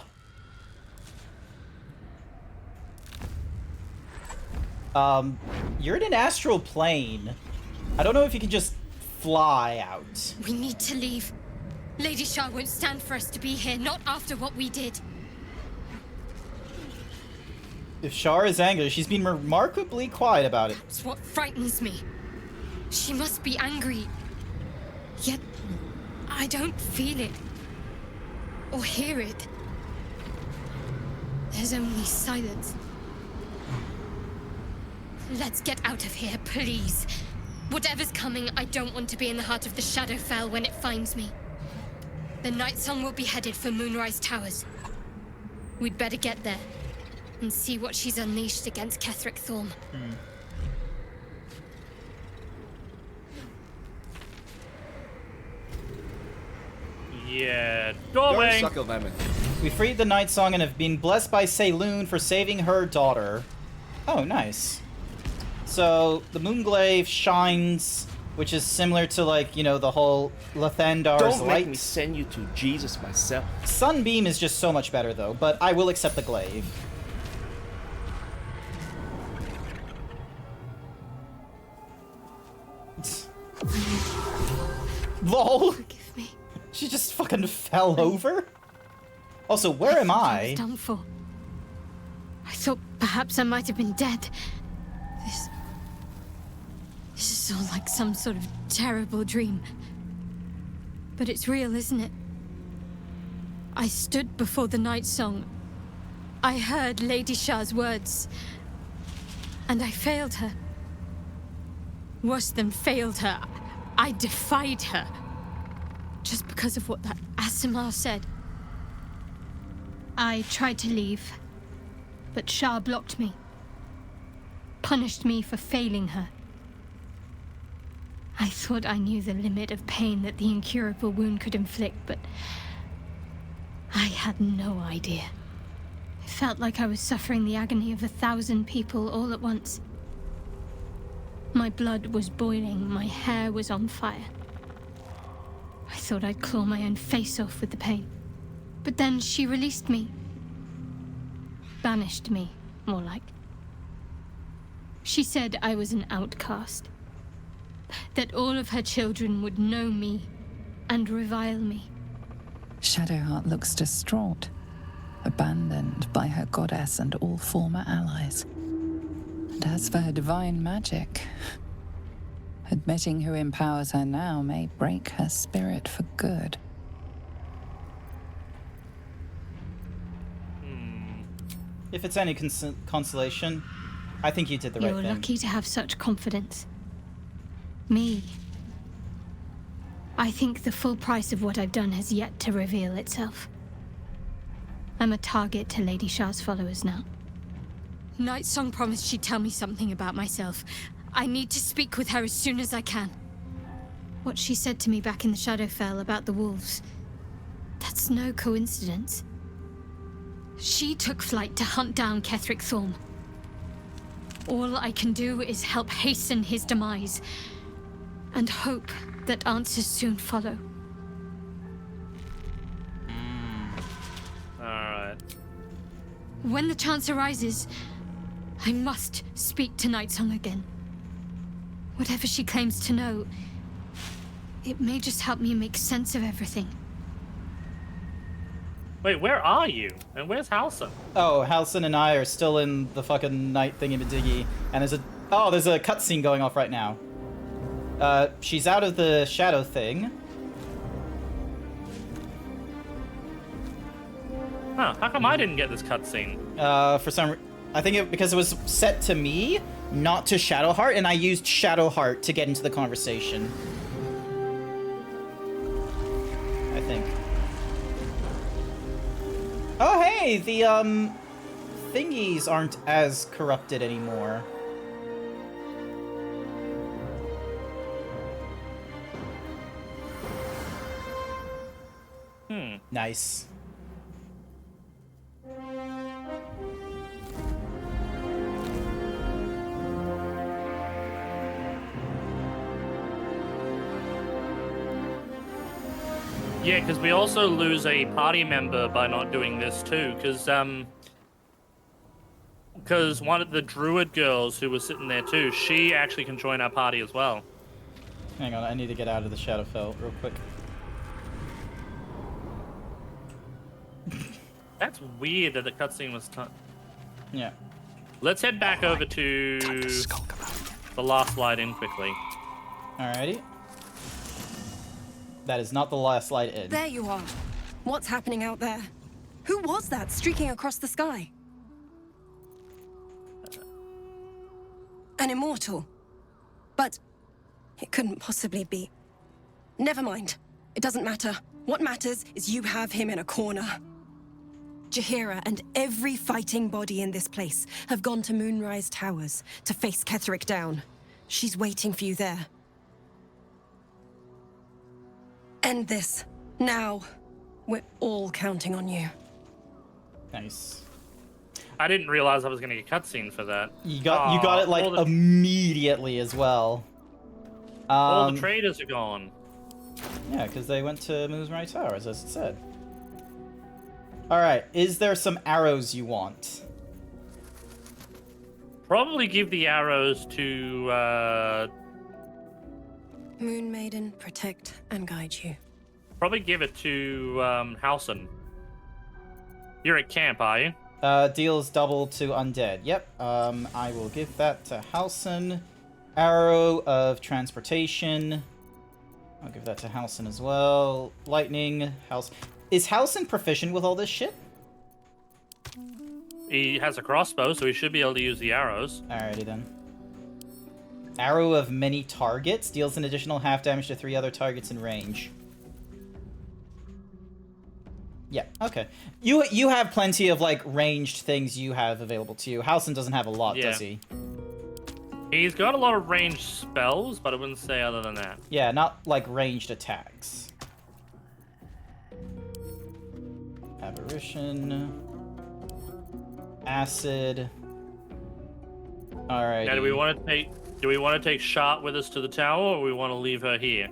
You're in an astral plane. I don't know if you can just fly out. We need to leave. Lady Shah won't stand for us to be here, not after what we did. If Shar is angry, she's been remarkably quiet about it. It's what frightens me. She must be angry. Yet, I don't feel it. Or hear it. There's only silence. Let's get out of here, please. Whatever's coming, I don't want to be in the heart of the Shadowfell when it finds me. The Night Song will be headed for Moonrise Towers. We'd better get there and see what she's unleashed against Ketheric Thorn. Yeah, doorway. Suck a lemon. We freed the Night Song and have been blessed by Saloon for saving her daughter. Oh, nice. So, the Moonglaive shines, which is similar to, like, you know, the whole Lathandar's Don't light. make me send you to Jesus myself. Sunbeam is just so much better, though, but I will accept the glaive. LOL! Forgive me. She just fucking fell over? Also, where am I I? was done for. I thought perhaps I might have been dead. This is all like some sort of terrible dream. But it's real, isn't it? I stood before the Night Song. I heard Lady Shah's words. And I failed her. Worse than failed her, I defied her. just because of what that Asimar said. I tried to leave, but Shah blocked me. Punished me for failing her. I thought I knew the limit of pain that the incurable wound could inflict, but I had no idea. I felt like I was suffering the agony of 1,000 people all at once. My blood was boiling, my hair was on fire. I thought I'd claw my own face off with the pain. But then she released me. Banished me, more like. She said I was an outcast. That all of her children would know me and revile me. Shadowheart looks distraught, abandoned by her goddess and all former allies. And as for her divine magic, admitting who empowers her now may break her spirit for good. If it's any consolation, I think you did the right thing. You're lucky to have such confidence. Me. I think the full price of what I've done has yet to reveal itself. I'm a target to Lady Shah's followers now. Night Song promised she'd tell me something about myself. I need to speak with her as soon as I can. What she said to me back in the Shadowfell about the wolves, that's no coincidence. She took flight to hunt down Ketheric Thorm. All I can do is help hasten his demise, and hope that answers soon follow. Alright. When the chance arises, I must speak to Nightsong again. Whatever she claims to know, it may just help me make sense of everything. Wait, where are you? And where's Halson? Oh, Halson and I are still in the fucking night thingy-majiggy, and there's a cutscene going off right now. She's out of the shadow thing. Huh, how come I didn't get this cutscene? I think because it was set to me, not to Shadowheart, and I used Shadowheart to get into the conversation. I think. Oh, hey, the, thingies aren't as corrupted anymore. Nice. Yeah, because we also lose a party member by not doing this too, because one of the druid girls who was sitting there too, she actually can join our party as well. Hang on, I need to get out of the Shadowfell real quick. That's weird that the cutscene was Yeah. Let's head back over to the last slide in quickly. Alrighty. That is not the last slide in. There you are. What's happening out there? Who was that streaking across the sky? An immortal. But it couldn't possibly be. Never mind. It doesn't matter. What matters is you have him in a corner. Jaheira and every fighting body in this place have gone to Moonrise Towers to face Ketheric down. She's waiting for you there. End this. Now. We're all counting on you. Nice. I didn't realize I was going to get a cutscene for that. You got it like immediately as well. All the traders are gone. Yeah, because they went to Moonrise Towers, as it said. Alright, is there some arrows you want? Probably give the arrows to, Moon Maiden, protect and guide you. Probably give it to, Halson. You're at camp, are you? Deals double to undead. Yep, I will give that to Halson. Arrow of transportation. I'll give that to Halson as well. Lightning, Halson. Is Halson proficient with all this shit? He has a crossbow, so he should be able to use the arrows. Alrighty then. Arrow of many targets deals an additional half damage to 3 other targets in range. Yeah, okay. You have plenty of, like, ranged things you have available to you. Halcyon doesn't have a lot, does he? He's got a lot of ranged spells, but I wouldn't say other than that. Yeah, not, like, ranged attacks. Aberration. Acid. Alright. Now, do we want to take Shot with us to the tower, or we want to leave her here?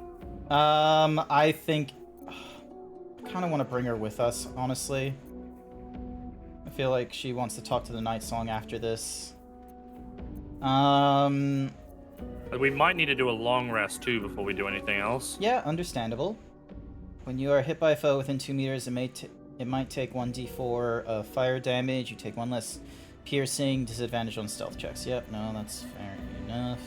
I think... I kind of want to bring her with us, honestly. I feel like she wants to talk to the Night Song after this. We might need to do a long rest, too, before we do anything else. Yeah, understandable. When you are hit by a foe within 2 meters, it might take 1d4 of fire damage. You take 1 less piercing, disadvantage on stealth checks. Yep, no, that's fair enough.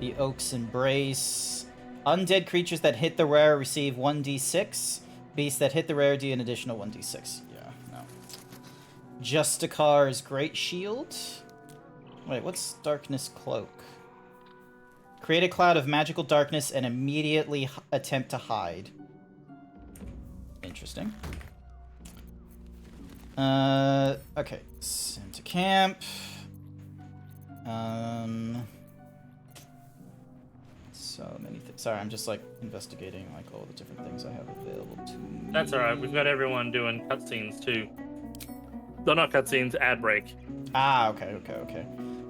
The Oak's Embrace. Undead creatures that hit the rare receive 1d6. Beasts that hit the rare do an additional 1d6. Yeah, no. Justicar's Great Shield. Wait, what's Darkness Cloak? Create a cloud of magical darkness and immediately attempt to hide. Interesting. Okay. Send to camp. So many things. Sorry, I'm just, like, investigating, like, all the different things I have available to me. That's alright. We've got everyone doing cutscenes, too. No, not cutscenes, ad break. Ah, okay.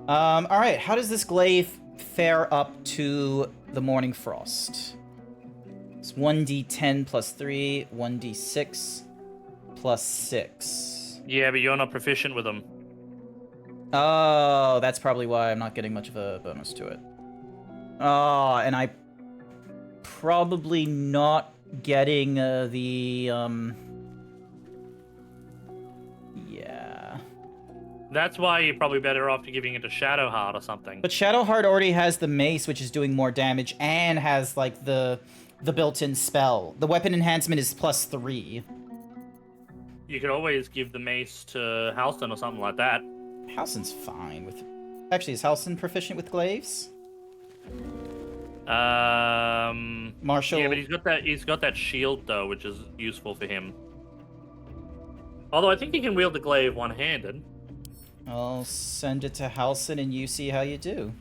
Alright, how does this glaive fare up to the Morning Frost? It's 1d10 plus 3, 1d6 plus 6. Yeah, but you're not proficient with them. Oh, that's probably why I'm not getting much of a bonus to it. Oh, and I probably not getting yeah. That's why you're probably better off to giving it to Shadowheart or something. But Shadowheart already has the mace, which is doing more damage, and has, like, the built-in spell. The weapon enhancement is +3. You could always give the mace to Halston or something like that. Halston's fine with... Actually, is Halston proficient with glaives? Marshall... Yeah, but he's got that shield, though, which is useful for him. Although I think he can wield the glaive one-handed. I'll send it to Halston and you see how you do.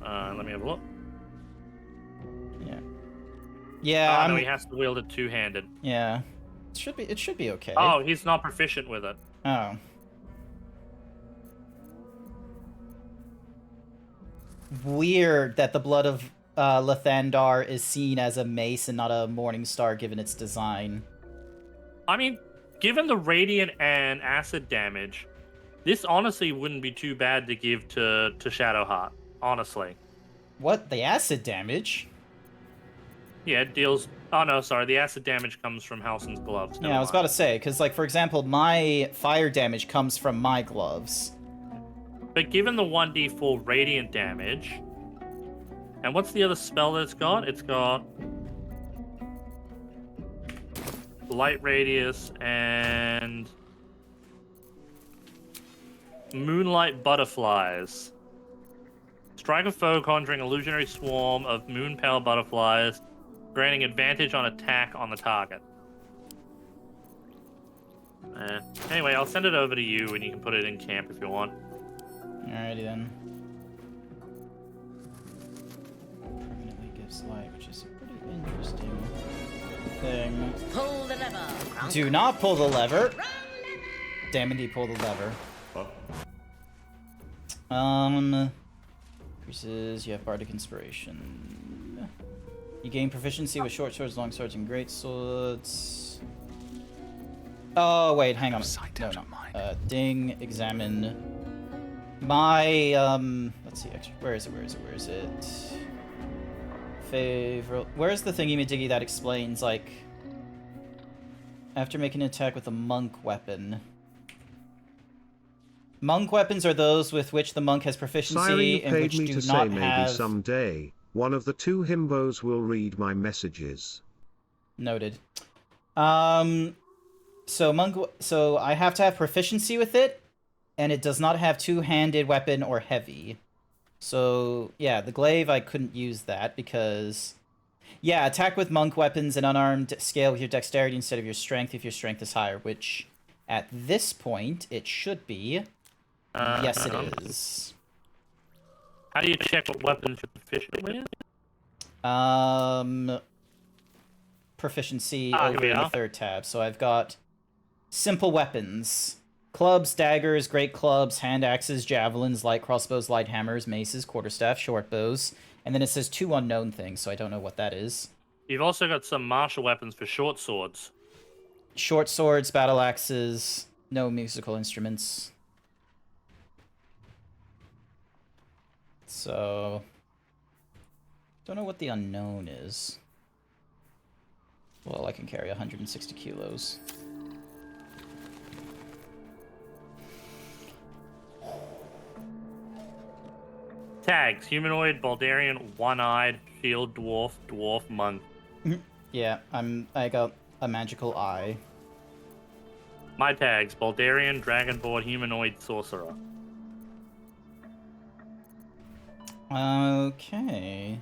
Let me have a look. Yeah. Yeah, no, he has to wield it two-handed. Yeah. It should be okay. Oh, he's not proficient with it. Oh. Weird that the blood of Lathandar is seen as a mace and not a morning star given its design. I mean, given the radiant and acid damage, this honestly wouldn't be too bad to give to Shadowheart, honestly. What? The acid damage? Yeah, it deals... Oh, no, sorry. The acid damage comes from Halson's gloves. Yeah, I was about to say, because, like, for example, my fire damage comes from my gloves. But given the 1d4 radiant damage... And what's the other spell that it's got? It's got... Light Radius and... Moonlight Butterflies. Strike a foe conjuring illusionary swarm of moon-pale butterflies, granting advantage on attack on the target. Anyway, I'll send it over to you and you can put it in camp if you want. Alrighty then. Permanently gives light, which is a pretty interesting thing. Pull the lever. Do not pull the lever. Damn it, pull the lever. Increases, you have Bardic Inspiration. You gain proficiency with short swords, long swords, and great swords. Oh, wait, hang on. No. Ding, examine. My, let's see, actually, where is it? Favorite. Where's the thingy-majiggy that explains, like, after making an attack with a monk weapon? Monk weapons are those with which the monk has proficiency and which do not have... Maybe someday, one of the two himbos will read my messages. Noted. So I have to have proficiency with it, and it does not have two-handed weapon or heavy. So, yeah, the glaive, I couldn't use that because... Yeah, attack with monk weapons and unarmed. Scale with your dexterity instead of your strength if your strength is higher, which at this point it should be. Yes, it is. How do you check what weapons you're proficient with? Proficiency Here over we in the are. third tab. So I've got simple weapons. Clubs, daggers, great clubs, hand axes, javelins, light crossbows, light hammers, maces, quarterstaff, short bows. And then it says 2 unknown things, so I don't know what that is. You've also got some martial weapons for short swords. Short swords, battle axes, no musical instruments. So, don't know what the unknown is. Well, I can carry 160 kilos. Tags: humanoid, Baldarian, one-eyed, shield, dwarf, dwarf, monk. Yeah, I got a magical eye. My tags: Baldarian, dragonborn, humanoid, sorcerer. Okay.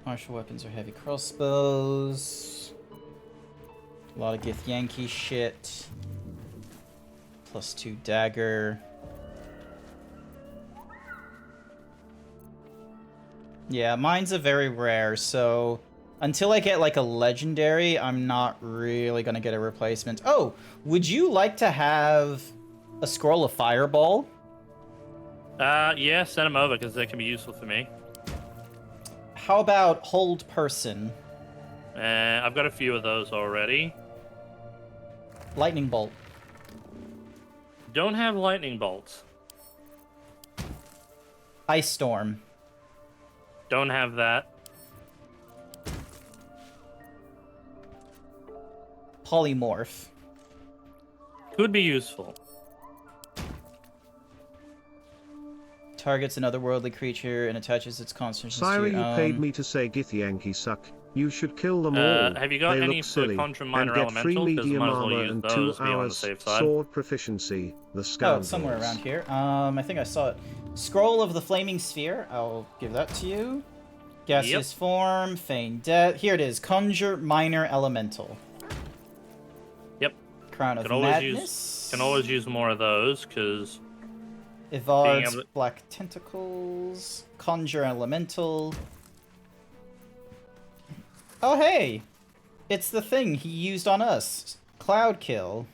Martial weapons are heavy crossbows. A lot of Githyanki shit. +2 dagger. Yeah, mine's a very rare, so until I get like a legendary, I'm not really gonna get a replacement. Oh, would you like to have a scroll of fireball? Yeah, send them over because they can be useful for me. How about hold person? I've got a few of those already. Lightning bolt. Don't have lightning bolts. Ice storm. Don't have that. Polymorph. Could be useful. Targets an otherworldly creature and attaches its consciousness to Sire, your you own. paid me to say Githyanki suck. You should kill them all. Have you got they any look for silly. Contra And Minor get free Elemental? 'Cause medium might as well armor use and those, 2 be on the hours safe side. sword proficiency. The Oh, scoundrels. it's somewhere around here. I think I saw it. Scroll of the Flaming Sphere. I'll give that to you. Gaseous form, feign death. Here it is. Conjure Minor Elemental. Yep. Crown of Can always Madness. can always use more of those because Evard's able to- Black Tentacles. Conjure Elemental. Oh, hey! It's the thing he used on us. Cloud Kill.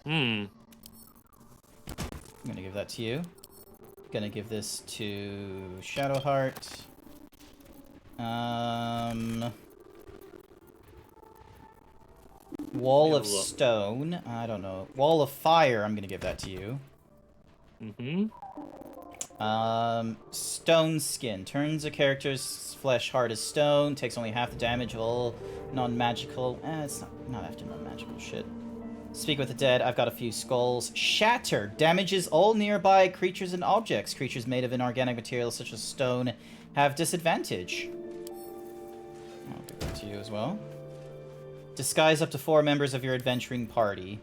I'm gonna give that to you. Gonna give this to Shadowheart. Wall of look. Stone. I don't know. Wall of Fire. I'm gonna give that to you. Stone Skin. Turns a character's flesh hard as stone. Takes only half the damage of all non-magical. It's not after non-magical shit. Speak with the dead. I've got a few skulls. Shatter. Damages all nearby creatures and objects. Creatures made of inorganic materials such as stone have disadvantage. I'll give that to you as well. Disguise up to 4 members of your adventuring party.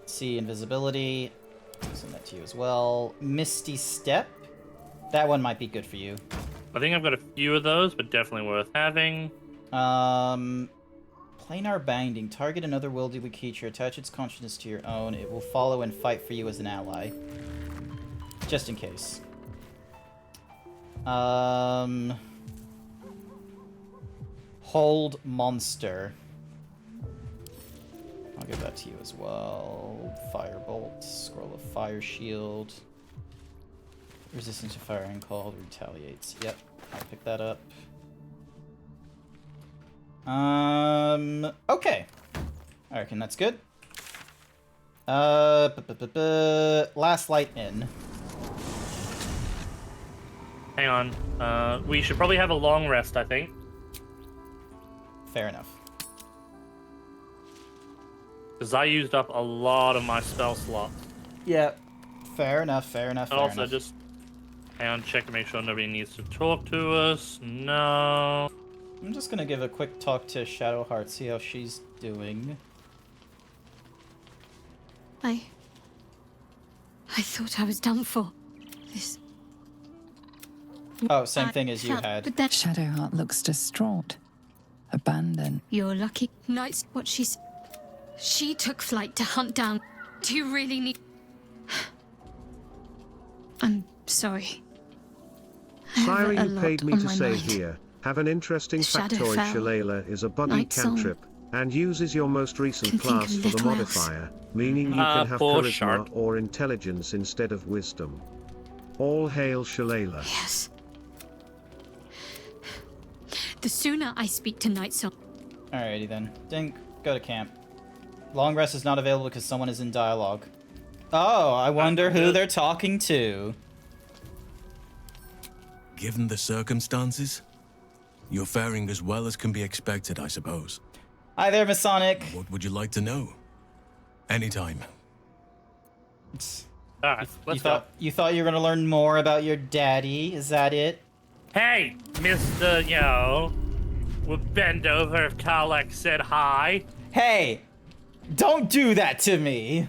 See invisibility. I'll send that to you as well. Misty Step. That one might be good for you. I think I've got a few of those, but definitely worth having. Planar Binding. Target another worldly creature. Attach its consciousness to your own. It will follow and fight for you as an ally. Just in case. Hold Monster. I'll give that to you as well. Firebolt. Scroll of Fire Shield. Resistance to fire and cold retaliates. Yep, I'll pick that up. Okay. I reckon that's good. Last light in. Hang on. We should probably have a long rest, I think. Fair enough. Because I used up a lot of my spell slots. Yeah. Fair enough, fair enough, fair Also, enough. just hang on, check to make sure nobody needs to talk to us. No. I'm just gonna give a quick talk to Shadowheart, see how she's doing. I thought I was done for. This Oh, same thing as you felt, had. But then Shadowheart looks distraught, abandoned. you're lucky. Knight's what she's. She took flight to hunt down. Do you really need? I'm sorry. Syra, a you lot paid me on to my say mind. here. Have an interesting factoid. Shadowfell, Shillelagh is a buddy Night Song. cantrip and uses your most recent Can think class of for the little else. modifier, meaning you can have poor charisma shark. or intelligence instead of wisdom. All hail Shillelagh. Yes. The sooner I speak to Night Song. Alrighty then. Dink, go to camp. Long rest is not available because someone is in dialogue. Oh, I wonder who they're talking to. Given the circumstances, you're faring as well as can be expected, I suppose. Hi there, Masonic. What would you like to know? Anytime. Alright, let's go. You thought you were gonna learn more about your daddy? Is that it? Hey, Mr. Yo. We'll bend over if Karlak said hi. Hey, don't do that to me.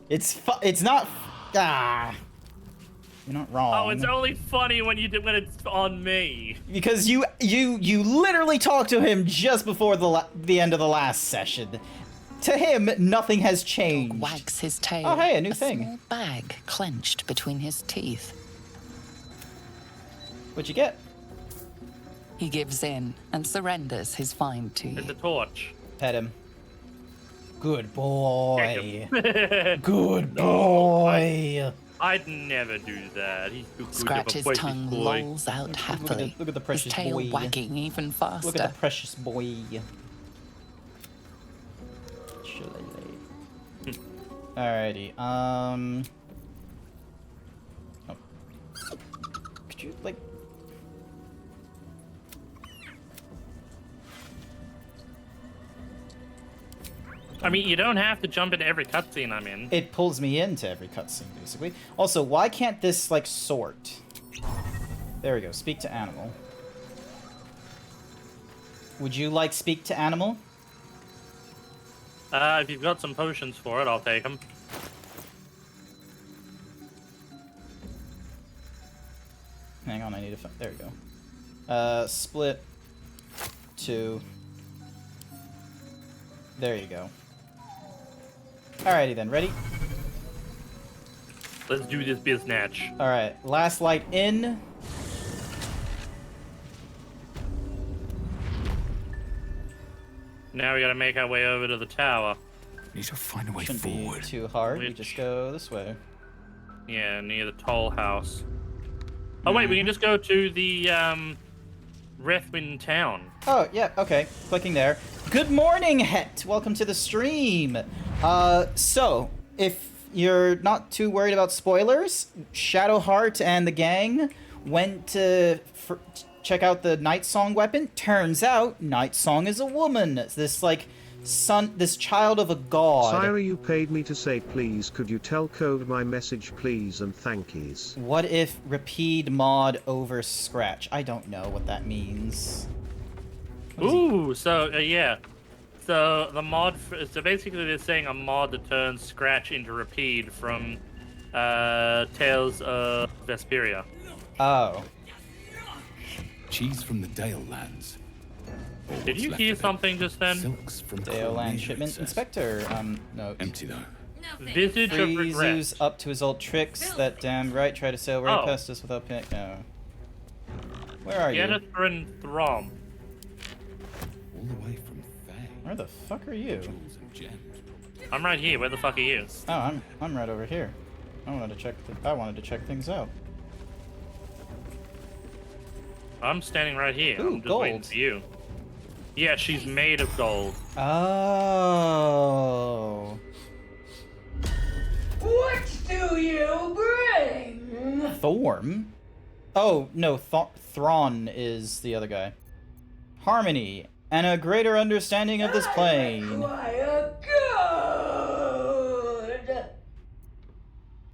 It's not. You're not wrong. Oh, it's only funny when when it's on me. Because you literally talked to him just before the end of the last session. To him, nothing has changed. Wags his tail. Oh, hey, a new small thing. bag clenched between his teeth. What'd you get? He gives in and surrenders his find to It's you. a torch. Pet him. Good boy. Good Good boy. I'd never do that. He's too good Scratch of a his precious tongue boy. lolls out happily. Look at the his precious tail boy. wagging even faster. Look at the precious boy. Alrighty. Oh. Could you like? I mean, you don't have to jump into every cutscene I'm in. It pulls me into every cutscene, basically. Also, why can't this, like, sort? There we go. Speak to animal. Would you like speak to animal? If you've got some potions for it, I'll take them. Hang on, I need to there we go. Split. 2. There you go. Alrighty then, ready? Let's do this biznatch. Alright, last light in. Now we gotta make our way over to the tower. Need to find a way Shouldn't forward. be too hard, we Which- just go this way. Yeah, near the toll house. Oh wait, we can just go to the Rethwin town. Oh, yeah, okay. Clicking there. Good morning, Het! Welcome to the stream! So, if you're not too worried about spoilers, Shadowheart and the gang went to check out the Night Song weapon. Turns out, Night Song is a woman. This, like, this child of a god. Syra, you paid me to say please could you tell code my message please and thankies. What if repeat mod over scratch? I don't know what that means. Ooh, so yeah. So the mod, so basically they're saying a mod that turns Scratch into Repeat from Tales of Vesperia. Oh. She's from the Dale lands. Did you hear something just then? Silks from Dale Land Cornelia, shipment it says. inspector. No. Empty though. Visage of Regret. Freezu's up to his old tricks. That damn right. Try to sail right Oh. past us without panic. No. Where are you? Jennifer and Throm. All the way from Faye. Where the fuck are you? Jewels and gems. I'm right here. Where the fuck are you? Oh, I'm right over here. I wanted to check things out. I'm standing right here. Ooh, I'm just waiting gold. for you. Yeah, she's made of gold. Oh. What do you bring? Thorm? Oh, no, Thrawn is the other guy. Harmony, and a greater understanding of this plane. Quiet good.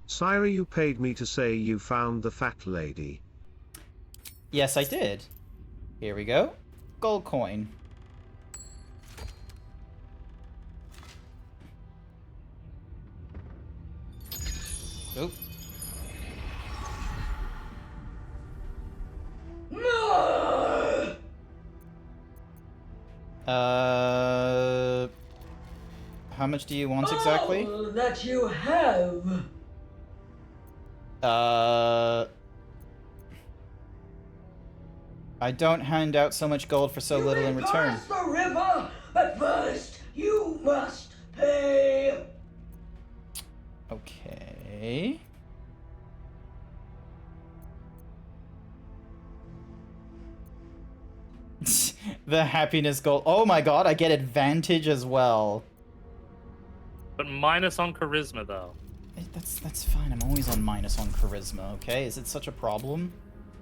Syra, you paid me to say you found the fat lady. Yes, I did. Here we go. Gold coin. Oop. How much do you want exactly? All that you have. I don't hand out so much gold for so little in return. Cross the river, but first you must pay. Okay. The happiness gold. Oh my god, I get advantage as well. But minus on charisma, though. That's fine. I'm always on minus on charisma, okay? Is it such a problem?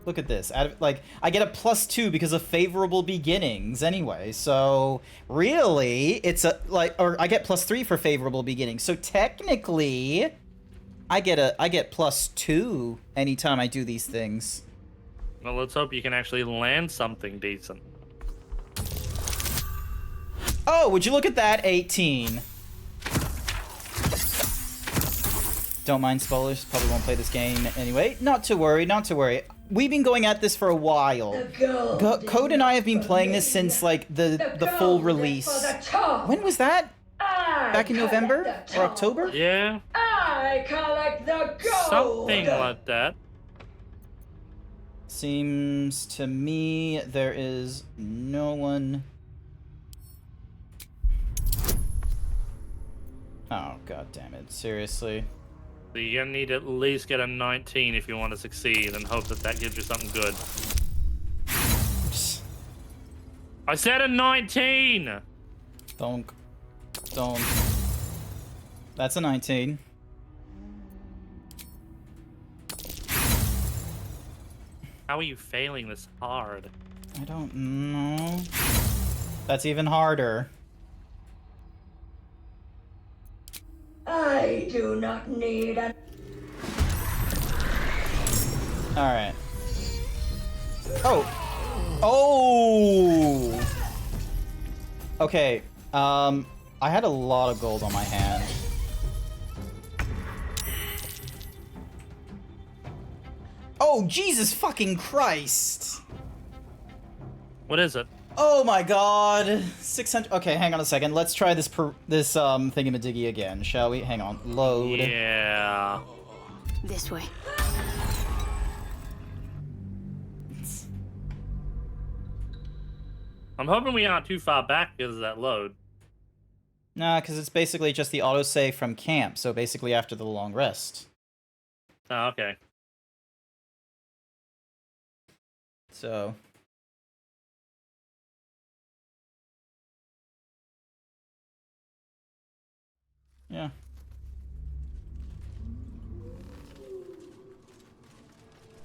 Look at this. Like, I get a +2 because of favorable beginnings anyway. So, really, it's a, like, or I get +3 for favorable beginnings. So, technically, I get +2 anytime I do these things. Well, let's hope you can actually land something decent. Oh, would you look at that? 18. Don't mind spoilers. Probably won't play this game anyway. Not to worry, not to worry. We've been going at this for a while. Code and I have been playing this since, like, the full release. When was that? Back in November? Or October? Yeah. I collect the gold. Something like that. Seems to me there is no one... Oh, god damn it. Seriously. So you're gonna need to at least get a 19 if you want to succeed, and hope that that gives you something good. I said a 19! Don't. That's a 19. How are you failing this hard? I don't know. That's even harder. I do not need an... Alright. Oh! Oh! Okay, I had a lot of gold on my hand. Oh, Jesus fucking Christ! What is it? Oh my god. 600. Okay, hang on a second. Let's try this thingamadiggy again, shall we? Hang on. Load. Yeah. This way. I'm hoping we aren't too far back because of that load. Nah, because it's basically just the autosave from camp, so basically after the long rest. Oh, okay. So... yeah.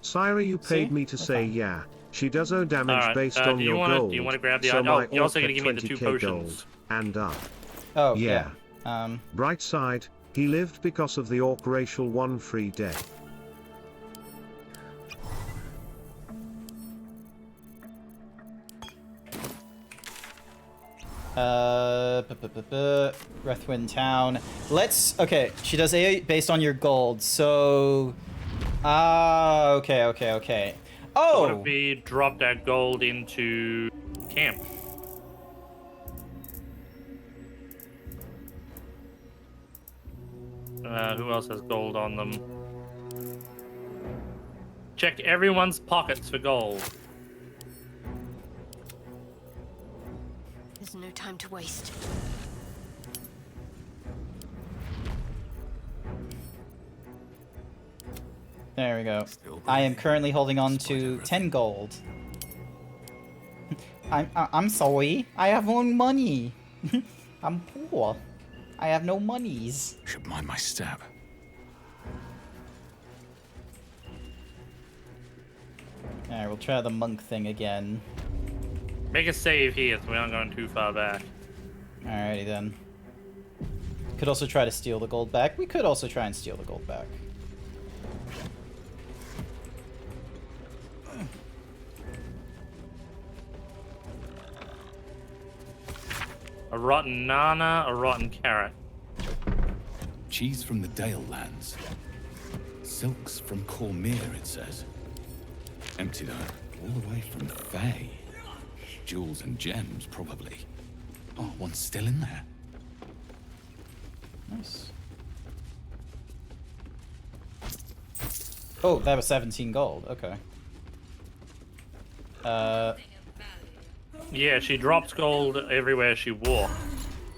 Syra, you paid me to say yeah. She does owe damage based on your gold. Do you want to grab the so item? my You're also orc going to give me the 2 20k potions. gold and up. Oh, yeah. Yeah. Bright side, he lived because of the orc racial 1 free day. Breathwind Town. Let's... okay, she does A based on your gold, so... okay. Oh! What if we drop that gold into camp? Who else has gold on them? Check everyone's pockets for gold. There's no time to waste. There we go. I am currently holding on to 10 gold. I'm sorry. I have no money. I'm poor. I have no monies. Should mind my step. Alright, we'll try the monk thing again. Make a save here so we aren't going too far back. Alrighty then. Could also try to steal the gold back. We could also try and steal the gold back. A rotten nana, a rotten carrot. Cheese from the Dale lands. Silks from Cormyr, it says. Emptied out all the way from Fae. Jewels and gems, probably. Oh, one's still in there. Nice. Oh, that was 17 gold. Okay. Yeah, she drops gold everywhere she walks.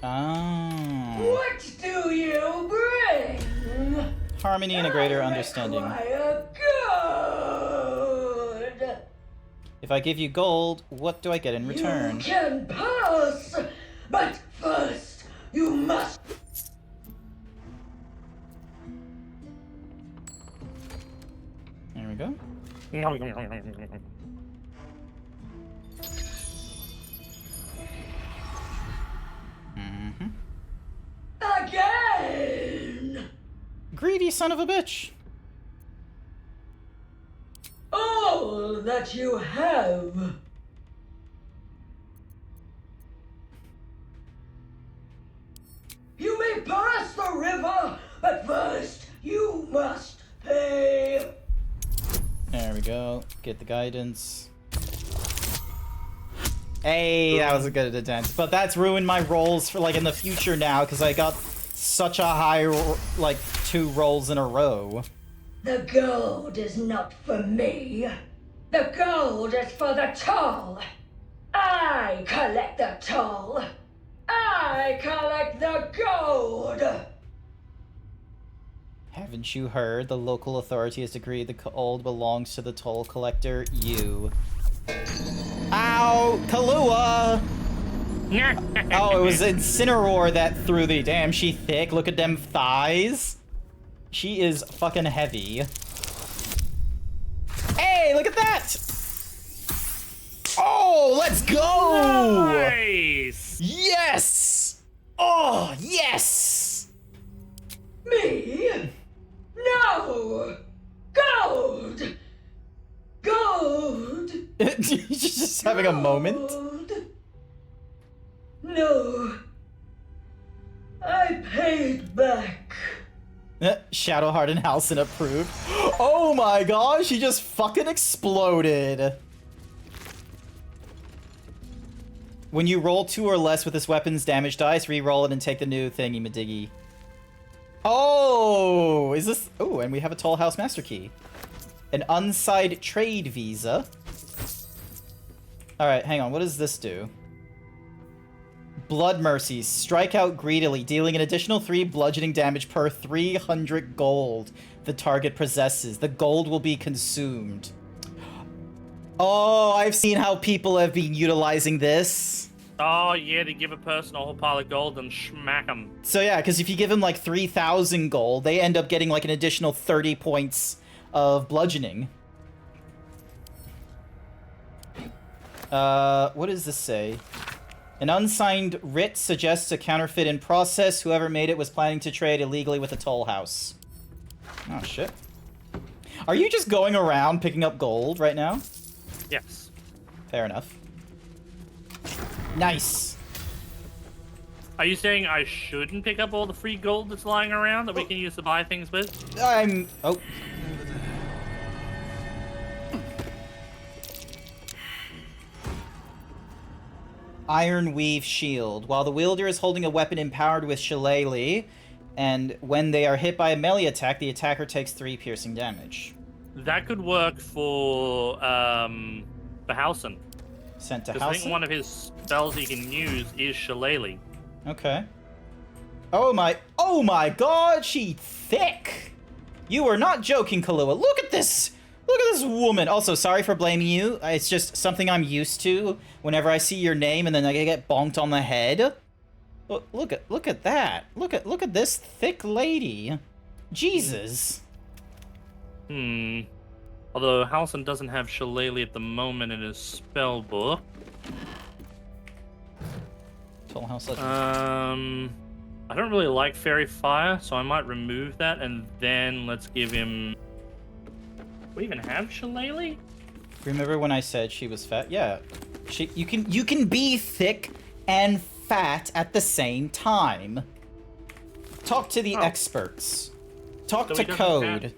Oh. What do you bring? Harmony and a greater understanding. Good. If I give you gold, what do I get in return? You can pass, but first you must. There we go. Again! Greedy son of a bitch! All that you have. You may pass the river, but first you must pay. There we go. Get the guidance. Hey, that was a good attempt. But that's ruined my rolls for like in the future now because I got such a high, like 2 rolls in a row. The gold is not for me. The gold is for the toll. I collect the toll. I collect the gold. Haven't you heard? The local authority has decreed the gold belongs to the toll collector, you. Ow! Kahlua! Oh, it was Incineroar that threw the... Damn, she thick. Look at them thighs. She is fucking heavy. Hey, look at that! Oh, let's go! Nice! Yes! Oh, yes! Me? No! Gold! Gold! She's just having a moment. No. I paid back. Shadowheart and Halcyon approved. Oh my gosh, he just fucking exploded. When you roll 2 or less with this weapon's damage dice, re-roll it and take the new thingy-madiggy. Oh, is this... Oh, and we have a Toll House Master Key. An unsigned trade visa. Alright, hang on, what does this do? Blood Mercies. Strike out greedily, dealing an additional 3 bludgeoning damage per 300 gold the target possesses. The gold will be consumed. Oh, I've seen how people have been utilizing this. Oh, yeah, to give a person a whole pile of gold and smack them. So yeah, because if you give them like 3,000 gold, they end up getting like an additional 30 points of bludgeoning. What does this say? An unsigned writ suggests a counterfeit in process. Whoever made it was planning to trade illegally with a toll house. Oh, shit. Are you just going around picking up gold right now? Yes. Fair enough. Nice. Are you saying I shouldn't pick up all the free gold that's lying around that we can use to buy things with? Oh. Iron Weave Shield. While the wielder is holding a weapon empowered with Shillelagh, and when they are hit by a melee attack, the attacker takes 3 piercing damage. That could work for the Halcyon. Sent to Halcyon? I think Halcyon? one of his spells he can use is Shillelagh. Okay. Oh my god, she thick! You are not joking, Kahlua. Look at this! Look at this woman! Also, sorry for blaming you. It's just something I'm used to whenever I see your name and then I get bonked on the head. Look at that. Look at this thick lady. Jesus. Although Halcyon doesn't have Shillelagh at the moment in his spell book. Toll House Legend. I don't really like Fairy Fire, so I might remove that and then let's give him... Do we even have Shillelagh? Remember when I said she was fat? Yeah. You can be thick and fat at the same time. Talk to the experts. Talk to Code.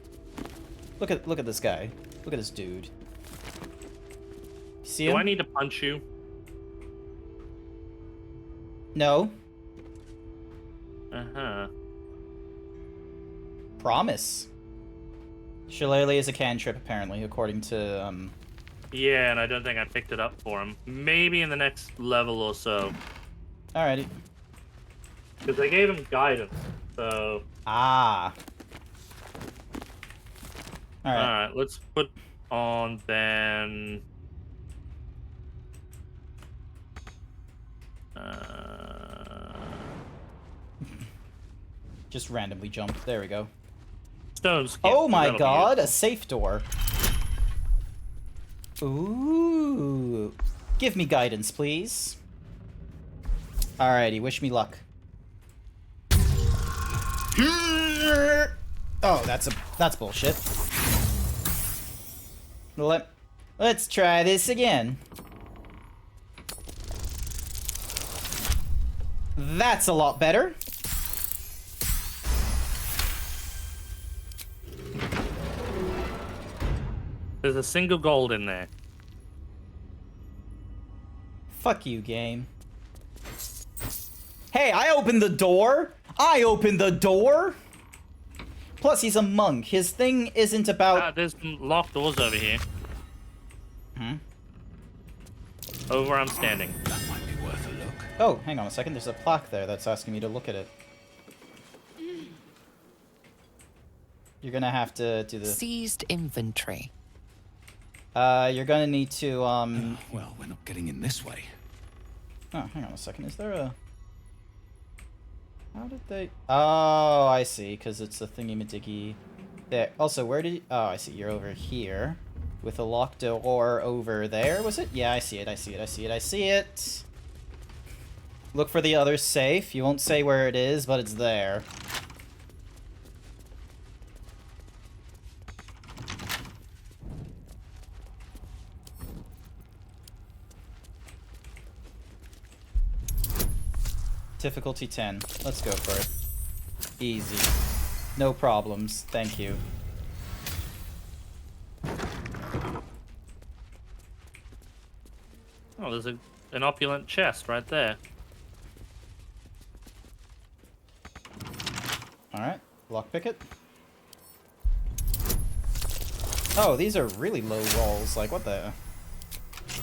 Look at this guy. Look at this dude. See him? Do I need to punch you? No. Uh-huh. Promise. Shillelagh is a cantrip, apparently, according to, Yeah, and I don't think I picked it up for him. Maybe in the next level or so. Alrighty. Because I gave him guidance, so... Ah. Alright, let's put on then... Just randomly jumped. There we go. Stone skin. Oh my god, a safe door. Ooh. Give me guidance, please. Alrighty, wish me luck. Oh, that's bullshit. Let's try this again. That's a lot better. There's a single gold in there. Fuck you, game. Hey, I opened the door! I opened the door! Plus, he's a monk. His thing isn't about... There's some locked doors over here. Hmm? Over where I'm standing. That might be worth a look. Oh, hang on a second. There's a plaque there that's asking me to look at it. You're gonna have to do the... Seized inventory. You're gonna need to, Well, we're not getting in this way. Oh, hang on a second. Is there a... How did they... Oh, I see, because it's a thingy-majiggy. There. Also, where did... Oh, I see. You're over here. With a locked door over there, was it? Yeah, I see it, I see it, I see it, I see it. Look for the other safe. You won't say where it is, but it's there. Difficulty 10. Let's go for it. Easy. No problems. Thank you. Oh, there's an opulent chest right there. Alright. Lockpick it. Oh, these are really low rolls. Like, what the...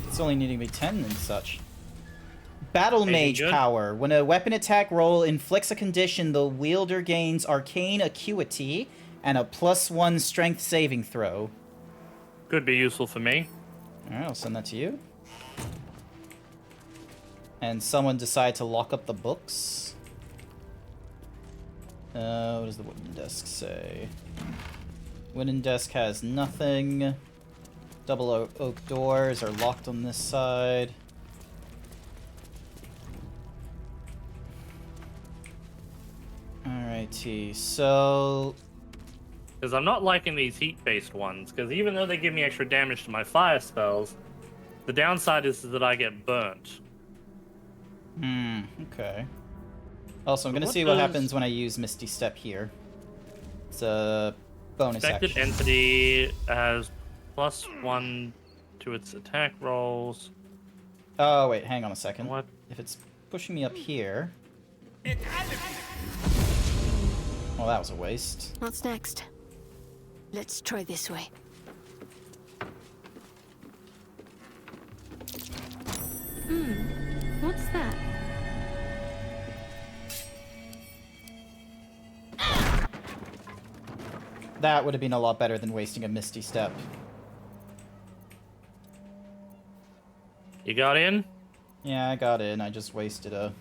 It's only needing to be 10 and such. Battle Mage power. When a weapon attack roll inflicts a condition, the wielder gains arcane acuity and a +1 strength saving throw. Could be useful for me. Alright, I'll send that to you. And someone decide to lock up the books. What does the wooden desk say? Wooden desk has nothing. Double oak doors are locked on this side. Alrighty, so... Because I'm not liking these heat-based ones, because even though they give me extra damage to my fire spells, the downside is that I get burnt. Okay. Also, I'm gonna see what happens when I use Misty Step here. It's a bonus Affected action. entity has +1 to its attack rolls. Oh, wait, hang on a second. What? If it's pushing me up here... Well, that was a waste. What's next? Let's try this way. What's that? That would have been a lot better than wasting a Misty Step. You got in? Yeah, I got in. I just wasted a...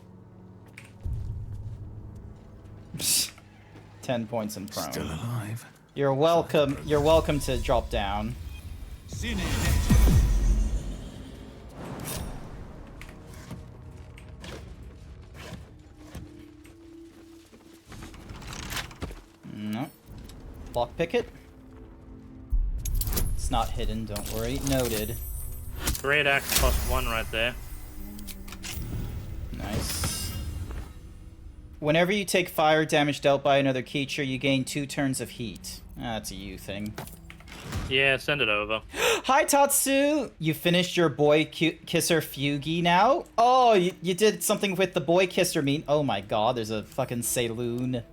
10 points in prone. Still alive. You're welcome. You're welcome to drop down. No. Lockpick it. It's not hidden, don't worry. Noted. Great axe +1 right there. Nice. Whenever you take fire damage dealt by another creature, you gain 2 turns of heat. That's a you thing. Yeah, send it over. Hi, Tatsu! You finished your boy kisser fugi now? Oh, you did something with the boy kisser mean. Oh my god, there's a fucking saloon.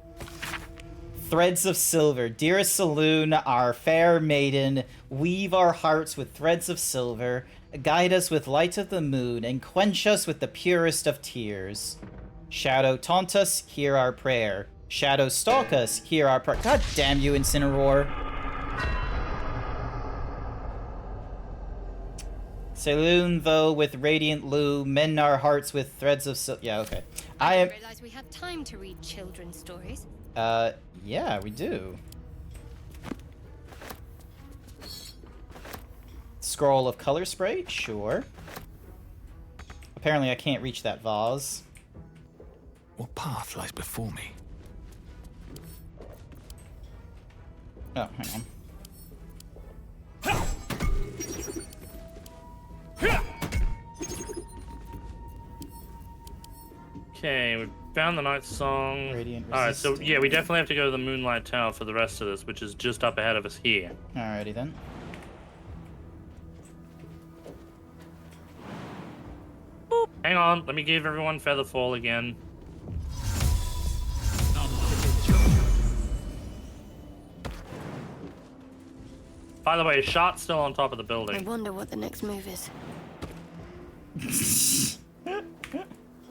Threads of silver. Dearest saloon, our fair maiden, weave our hearts with threads of silver, guide us with light of the moon, and quench us with the purest of tears. Shadow taunt us, hear our prayer. Shadow stalk us, hear our prayer. God damn you, Incineroar. Saloon, though, with radiant loo, mend our hearts with threads of silver. Yeah, okay. I didn't realize we had time to read children's stories. Yeah, we do. Scroll of color spray? Sure. Apparently I can't reach that vase. What path lies before me? Oh, hang on. Okay, we found the night song. Radiant Alright, so yeah, we definitely have to go to the Moonlight Tower for the rest of this, which is just up ahead of us here. Alrighty then. Boop. Hang on, let me give everyone Featherfall again. By the way, Shot's still on top of the I building. wonder what the next move is.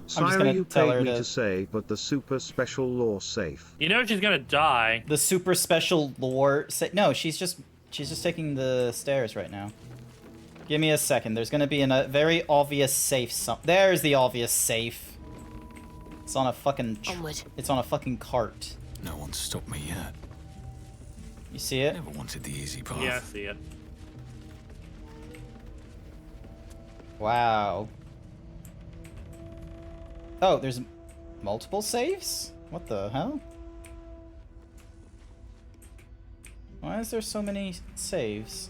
Syra, you paid me to say, but the super special lore safe. You know she's gonna die. The super special lore no, she's just taking the stairs right now. Give me a second. There's gonna be a very obvious safe there's the obvious safe. It's on a fucking Onward. It's on a fucking cart. No one's stopped me yet. You see it? Never wanted the easy path. Yeah, I see it. Wow. Oh, there's multiple saves? What the hell? Why is there so many saves?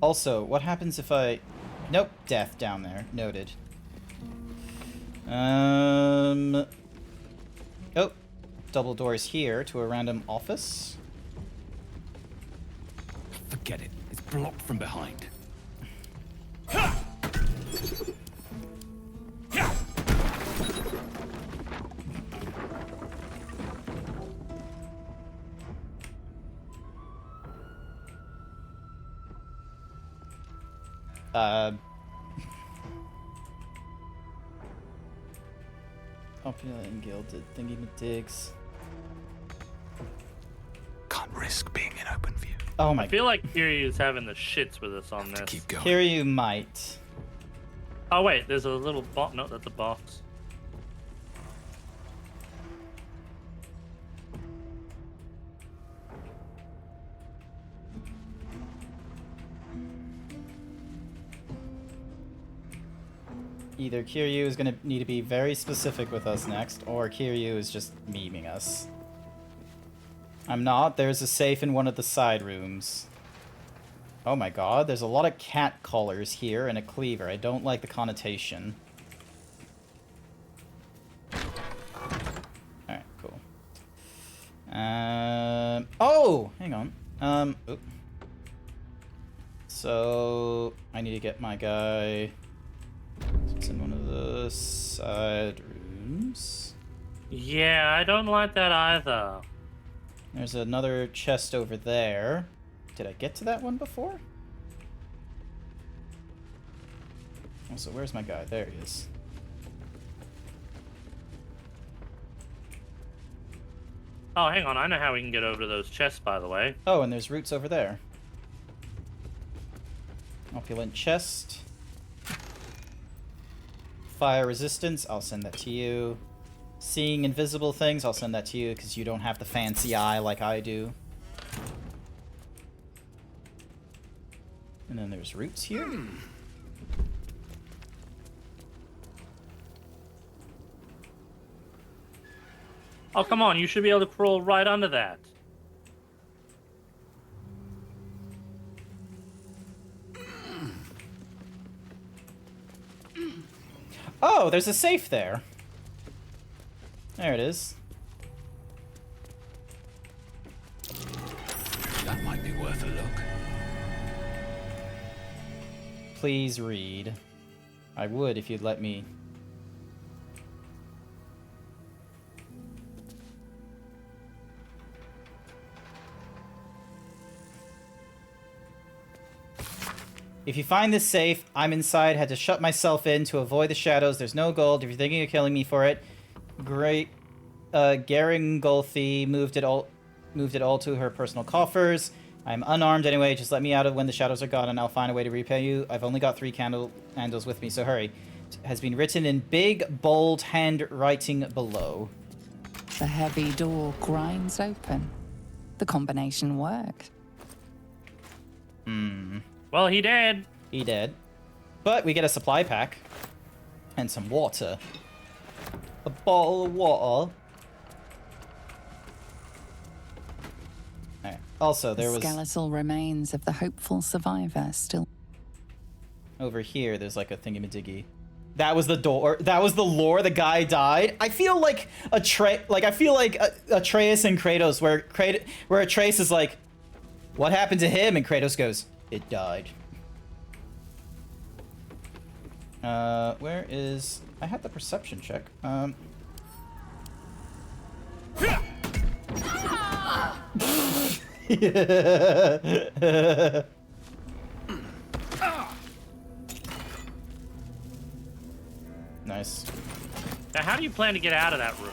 Also, what happens if I... Nope, death down there. Noted. Oh, double doors here to a random office. Forget it. It's blocked from behind. Popular and gilded thingy-ma-digs. Can't risk being in open view. Oh my... I feel like Kiryu's having the shits with us on this. Keep going. Kiryu might. Oh wait, there's a little box. No, that's a box. Either Kiryu is gonna need to be very specific with us next, or Kiryu is just memeing us. I'm not. There's a safe in one of the side rooms. Oh my god, there's a lot of cat collars here and a cleaver. I don't like the connotation. Alright, cool. Oh! Hang on. Oop. So, I need to get my guy... It's in one of the side rooms. Yeah, I don't like that either. There's another chest over there. Did I get to that one before? Also, where's my guy? There he is. Oh, hang on. I know how we can get over to those chests, by the way. Oh, and there's roots over there. Opulent chest. Fire resistance, I'll send that to you. Seeing invisible things, I'll send that to you because you don't have the fancy eye like I do. And then there's roots here. Oh, come on. You should be able to crawl right under that. Oh, there's a safe there. There it is. That might be worth a look. please read? I would if you'd let me. If you find this safe, I'm inside. Had to shut myself in to avoid the shadows. There's no gold. If you're thinking of killing me for it, great. Garingolfi moved it all to her personal coffers. I'm unarmed anyway. Just let me out of when the shadows are gone, and I'll find a way to repay you. I've only got 3 candles with me, so hurry. It has been written in big, bold handwriting below. The heavy door grinds open. The combination worked. Well, he did. He did. But we get a supply pack. And some water. A bottle of water. Alright. Also, there was... skeletal remains of the hopeful survivor still... Over here, there's like a thingy-majiggy. That was the door. That was the lore. The guy died. I feel like I feel like Atreus and Kratos, where Atreus is like, "What happened to him?" and Kratos goes, "It died." Where is... I had the perception check. Nice. Now, how do you plan to get out of that room?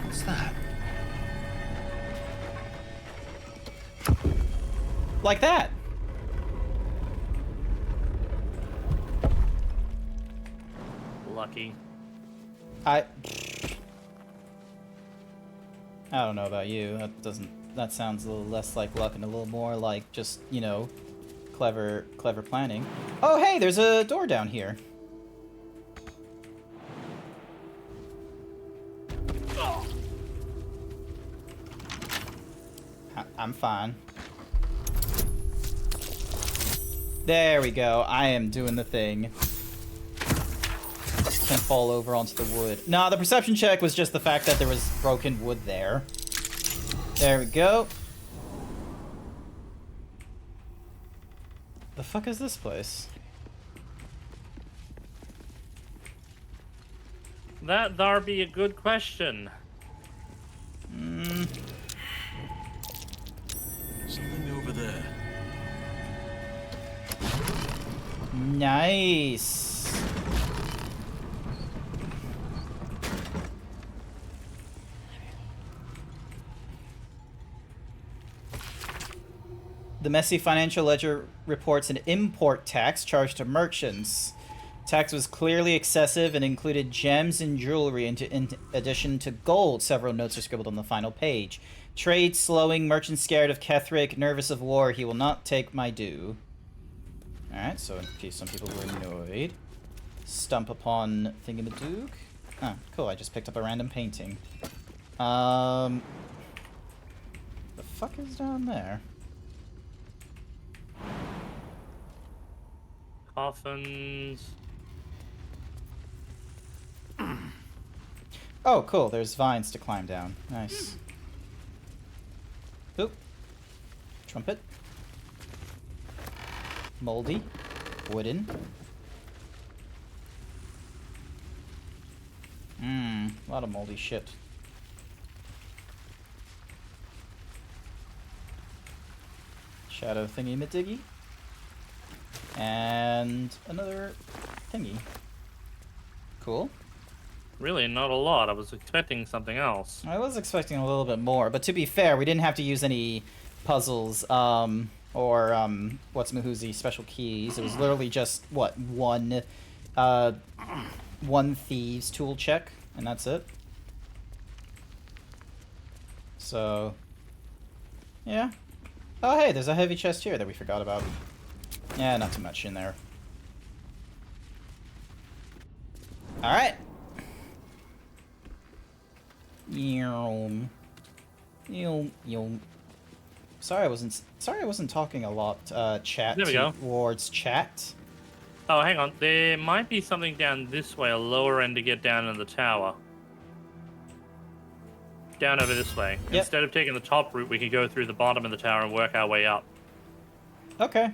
What's that? Like that. Lucky. I don't know about you. That sounds a little less like luck and a little more like just, you know, clever planning. Oh, hey, there's a door down here. I'm fine. There we go. I am doing the thing. Can fall over onto the wood. Nah, the perception check was just the fact that there was broken wood there. There we go. The fuck is this place? That there be a good question. Something over there. Nice. The messy financial ledger reports an import tax charged to merchants. Tax was clearly excessive and included gems and jewelry in addition to gold. Several notes are scribbled on the final page. Trade slowing, merchant scared of Ketheric, nervous of war. He will not take my due. Alright, so in case some people were annoyed. Stump upon Thingamadoog. Oh, cool, I just picked up a random painting. The fuck is down there? Coffins. Oh, cool, there's vines to climb down. Nice. Oop. Trumpet. Moldy. Wooden. A lot of moldy shit. Shadow thingy-madiggy. And another thingy. Cool. Really, not a lot. I was expecting something else. I was expecting a little bit more, but to be fair, we didn't have to use any puzzles, or what's Mahuzi special keys. It was literally just, what, one thieves tool check, and that's it. So, yeah. Oh, hey, there's a heavy chest here that we forgot about. Yeah, not too much in there. Alright. You'll. Sorry, I wasn't talking a lot. Chat. There we go. Towards chat. Oh, hang on. There might be something down this way, a lower end to get down in the tower. Down over this way. Yep. Instead of taking the top route, we could go through the bottom of the tower and work our way up. Okay.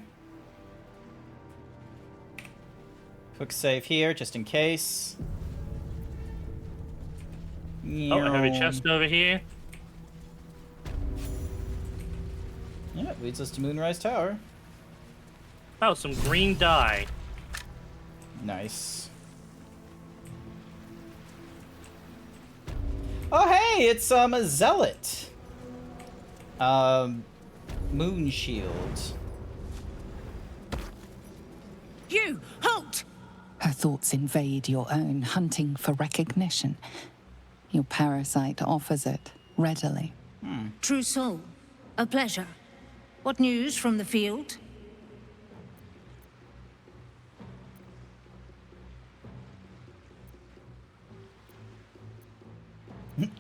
Quick save here, just in case. Oh, a heavy chest over here. Yeah, it leads us to Moonrise Tower. Oh, some green dye. Nice. Oh, hey, it's a zealot. Moon shield. You, halt! Her thoughts invade your own, hunting for recognition. Your parasite offers it readily. True soul, a pleasure. What news from the field?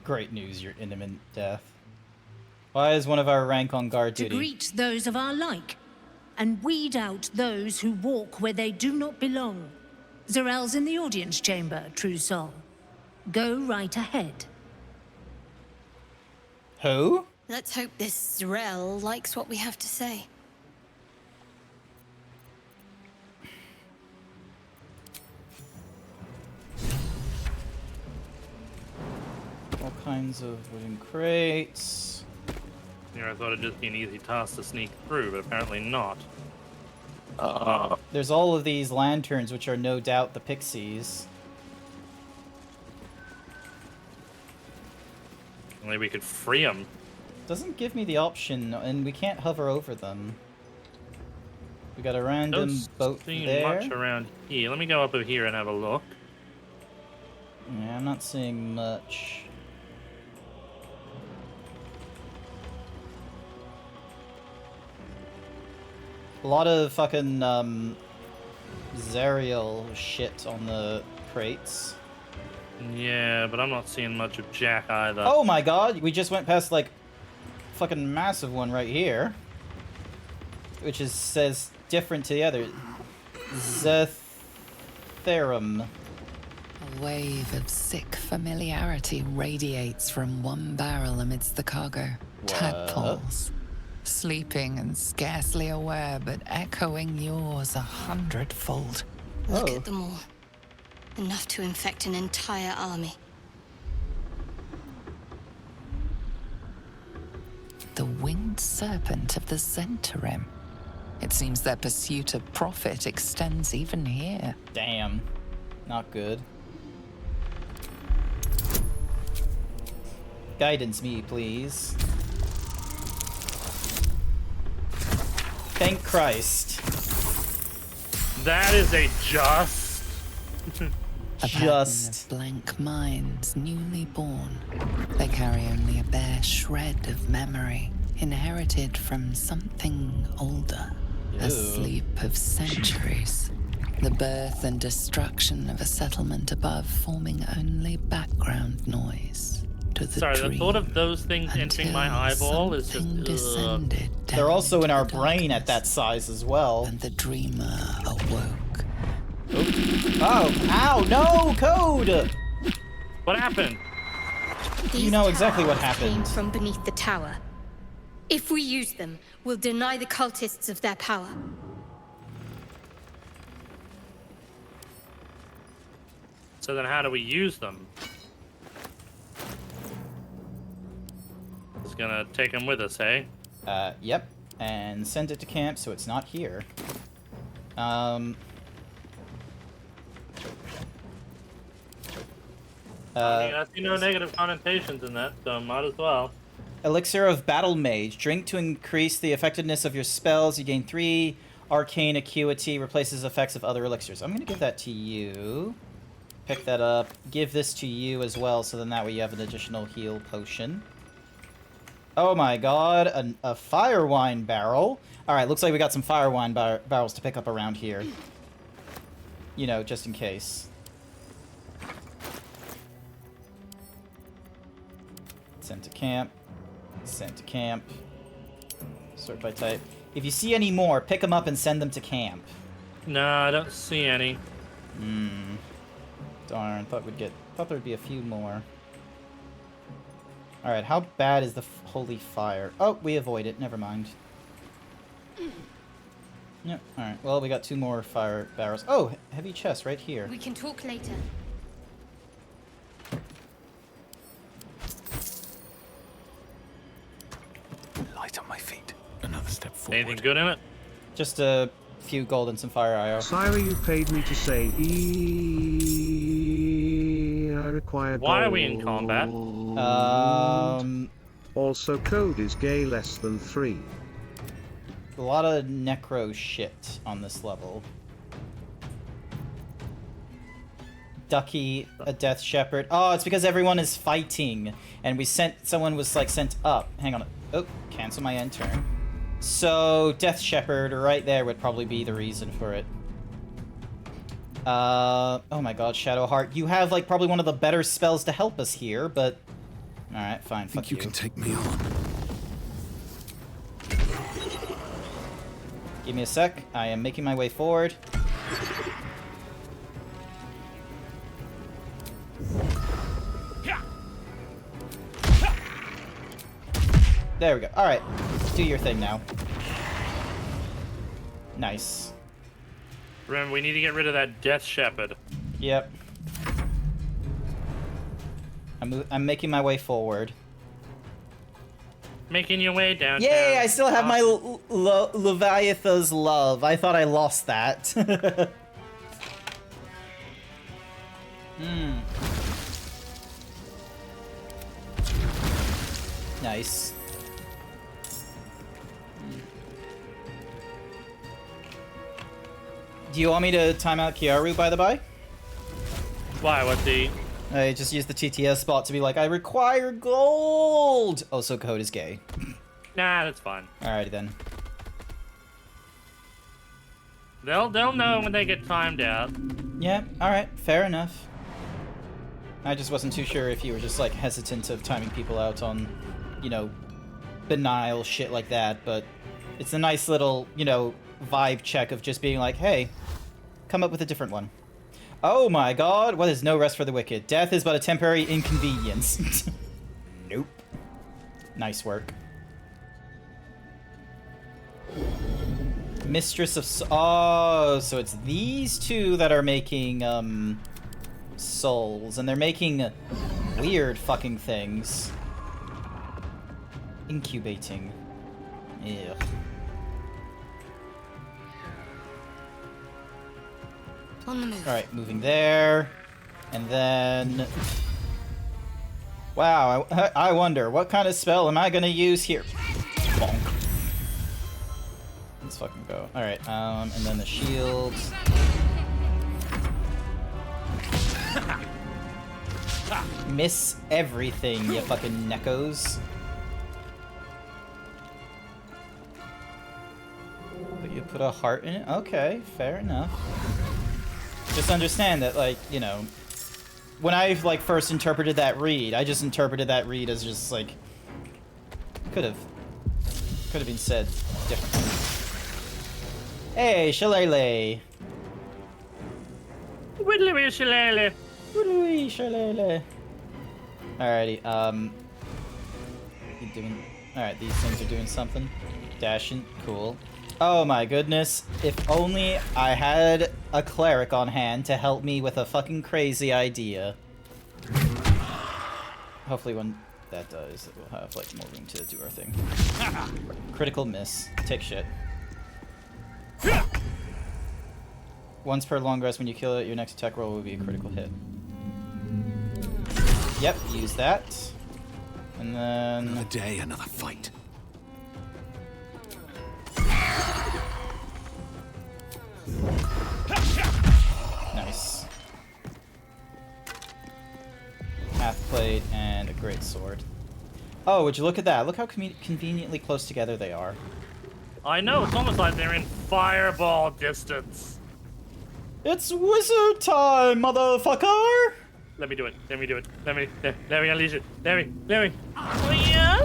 Great news, your imminent death. Why is one of our rank on guard To duty? greet those of our like, and weed out those who walk where they do not belong. Zarel's in the audience chamber, true soul. Go right ahead. Who? Let's hope this Zarel likes what we have to say. All kinds of wooden crates. Yeah, I thought it'd just be an easy task to sneak through, but apparently not. There's all of these lanterns, which are no doubt the pixies. Only we could free them. Doesn't give me the option, and we can't hover over them. We got a random boat Don't see there. much around here. Let me go up over here and have a look. Yeah, I'm not seeing much. A lot of fucking Zariel shit on the crates. Yeah, but I'm not seeing much of Jack either. Oh my god, we just went past like fucking massive one right here. Which says different to the other. Zetherum. A wave of sick familiarity radiates from one barrel amidst the cargo. Tadpoles. Sleeping and scarcely aware, but echoing yours 100-fold. Look at them all. Enough to infect an entire army. The winged serpent of the Zentarim. It seems their pursuit of profit extends even here. Damn. Not good. Guidance me, please. Thank Christ. That is a just. A pattern of blank minds, newly born. They carry only a bare shred of memory, inherited from something older. A sleep of centuries. The birth and destruction of a settlement above forming only background noise to the Sorry, dream. the thought of those things entering my eyeball is just. They're also in our brain at that size as well. And the dreamer awoke. Oh, ow, no, code! What happened? You know exactly what happened. Came from beneath the tower. If we use them, we'll deny the cultists of their power. So then how do we use them? It's gonna take them with us, hey? Yep. And send it to camp so it's not here. I see no negative connotations in that, so might as well. Elixir of Battle Mage. Drink to increase the effectiveness of your spells. You gain 3 arcane acuity. Replaces effects of other elixirs. I'm going to give that to you. Pick that up. Give this to you as well, so then that way you have an additional heal potion. Oh my god, a fire wine barrel. Alright, looks like we got some fire wine barrels to pick up around here. You know, just in case. Sent to camp. Sent to camp. Sort by type. If you see any more, pick them up and send them to camp. No, I don't see any. Darn, thought there'd be a few more. Alright, how bad is the holy fire? Oh, we avoid it. Never mind. Yep, alright. Well, we got 2 more fire barrels. Oh, heavy chest right here. We can talk later. Light on my feet. Another step forward. Anything good in it? Just a few gold and some fire IO. Syra, you paid me to say I require gold. Why are we in combat? Also, code is gay less than 3. A lot of necro shit on this level. Ducky, a death shepherd. Oh, it's because everyone is fighting, and someone was like sent up. Hang on. Oh, cancel my end turn. So death shepherd right there would probably be the reason for it. Oh my god, Shadowheart. You have like probably one of the better spells to help us here, but all right, fine. Fuck you. You can take me on. Give me a sec. I am making my way forward. There we go. Alright. Do your thing now. Nice. Remember, we need to get rid of that Death Shepherd. Yep. I'm making my way forward. Making your way downtown. Yay! I still have my Leviathan's love. I thought I lost that. Nice. Do you want me to time out Kiaru, by the by? Why? What's the... I just used the TTS spot to be like, I require gold! Oh, so code is gay. Nah, that's fine. Alrighty then. They'll know when they get timed out. Yeah, alright, fair enough. I just wasn't too sure if you were just like hesitant of timing people out on, you know, banal shit like that, but it's a nice little, you know, vibe check of just being like, hey, come up with a different one. Oh my god, what is no rest for the wicked? Death is but a temporary inconvenience. Nope. Nice work. Mistress of... Oh, so it's these two that are making, souls, and they're making weird fucking things. Incubating. Ew. On the move. Alright, moving there. And then... Wow, I wonder, what kind of spell am I gonna use here? Bonk. Let's fucking go. Alright, and then the shield. Miss everything, you fucking neckos. But you put a heart in it? Okay, fair enough. Just understand that, like, you know, when I, like, first interpreted that read, I just interpreted that read as just, like, could have been said differently. Hey, Shillelagh! Whittly Shillelagh! Whittly Shillelagh! Alrighty, you doing... Alright, these things are doing something. Dashing, cool. Oh my goodness, if only I had a cleric on hand to help me with a fucking crazy idea. Hopefully when that does, we'll have like more room to do our thing. Critical miss. Take shit. Once per long rest, when you kill it, your next attack roll will be a critical hit. Yep, use that. And then... Another day, another fight. Nice. Half plate and a great sword. Oh, would you look at that? Look how conveniently close together they are. I know, it's almost like they're in fireball distance. It's wizard time, motherfucker! Let me do it. Let me do it. Let me unleash it. Let me. Oh, yeah?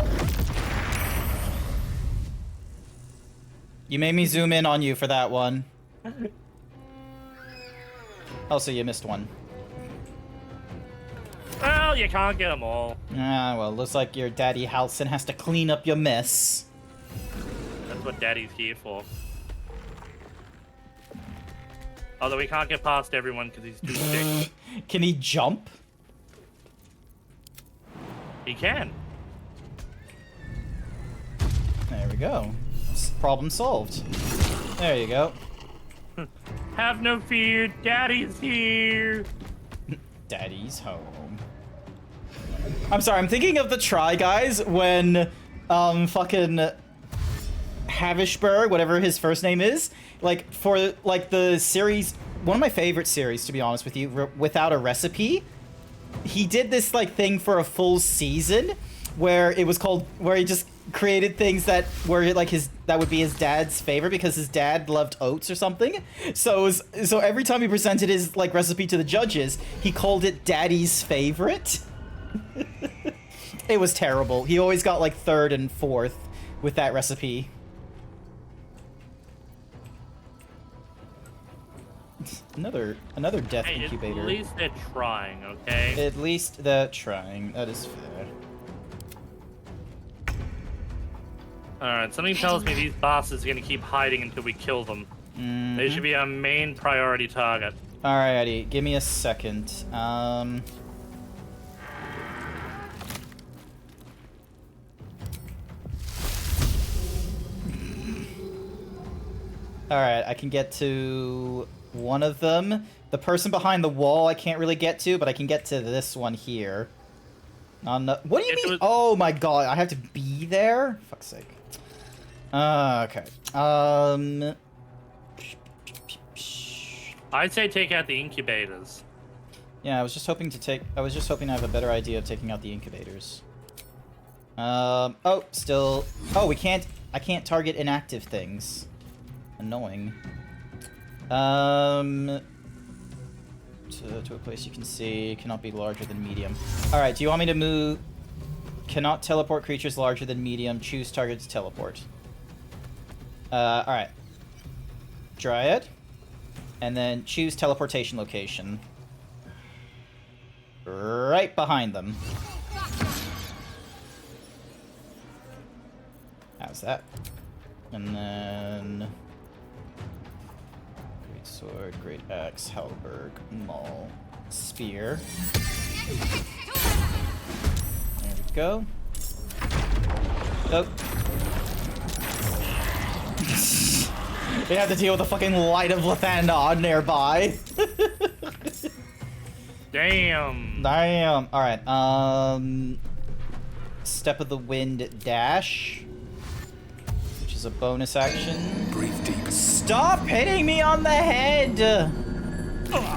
You made me zoom in on you for that one. Also, you missed one. Well, you can't get them all. Ah, well, looks like your daddy Halson has to clean up your mess. That's what Daddy's here for. Although we can't get past everyone because he's too thick. Can he jump? He can. There we go. Problem solved. There you go. Have no fear, Daddy's here. Daddy's home. I'm sorry, I'm thinking of the Try Guys when, fucking Havishberg, whatever his first name is, like, for, like, the series, one of my favorite series, to be honest with you, Without a Recipe, he did this, like, thing for a full season where it was called, where he just created things that were, like, that would be his dad's favorite because his dad loved oats or something. So every time he presented his, like, recipe to the judges, he called it Daddy's Favorite. It was terrible. He always got, like, 3rd and 4th with that recipe. Another death incubator. At least they're trying, okay? At least they're trying. That is fair. Alright, something tells me these bosses are gonna keep hiding until we kill them. They should be our main priority target. Alrighty, give me a second. Alright, I can get to one of them. The person behind the wall I can't really get to, but I can get to this one here. No, what do you mean? Oh my god, I have to be there? Fuck's sake. Okay. I'd say take out the incubators. Yeah, I was just hoping to have a better idea of taking out the incubators. Oh, I can't target inactive things. Annoying. To a place you can see, cannot be larger than medium. Alright, do you want me to move? Cannot teleport creatures larger than medium. Choose target to teleport. Alright. Dryad. And then choose teleportation location. Right behind them. How's that? And then... Great sword, great axe, halberd, maul, spear. There we go. Oh. They have to deal with the fucking light of Lathandon nearby. Damn. Damn. Alright, Step of the Wind dash. Which is a bonus action. Breathe deep. Stop hitting me on the head!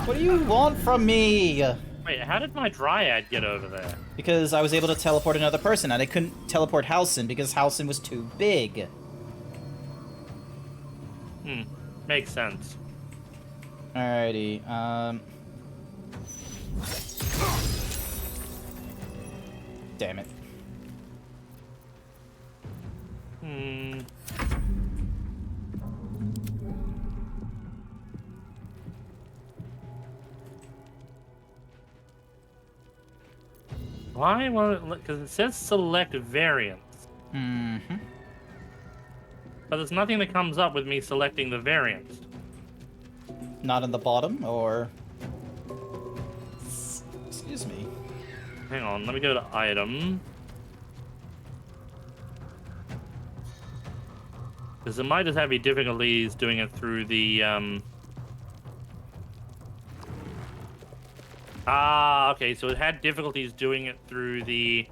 What do you want from me? Wait, how did my Dryad get over there? Because I was able to teleport another person, and I couldn't teleport Halson because Halson was too big. Makes sense. Alrighty, damn it. Why won't it? Because it says select variants. But there's nothing that comes up with me selecting the variants. Not in the bottom, or... Excuse me. Hang on, let me go to item. Because it might just have me difficulties doing it through the, okay, so it had difficulties doing it through the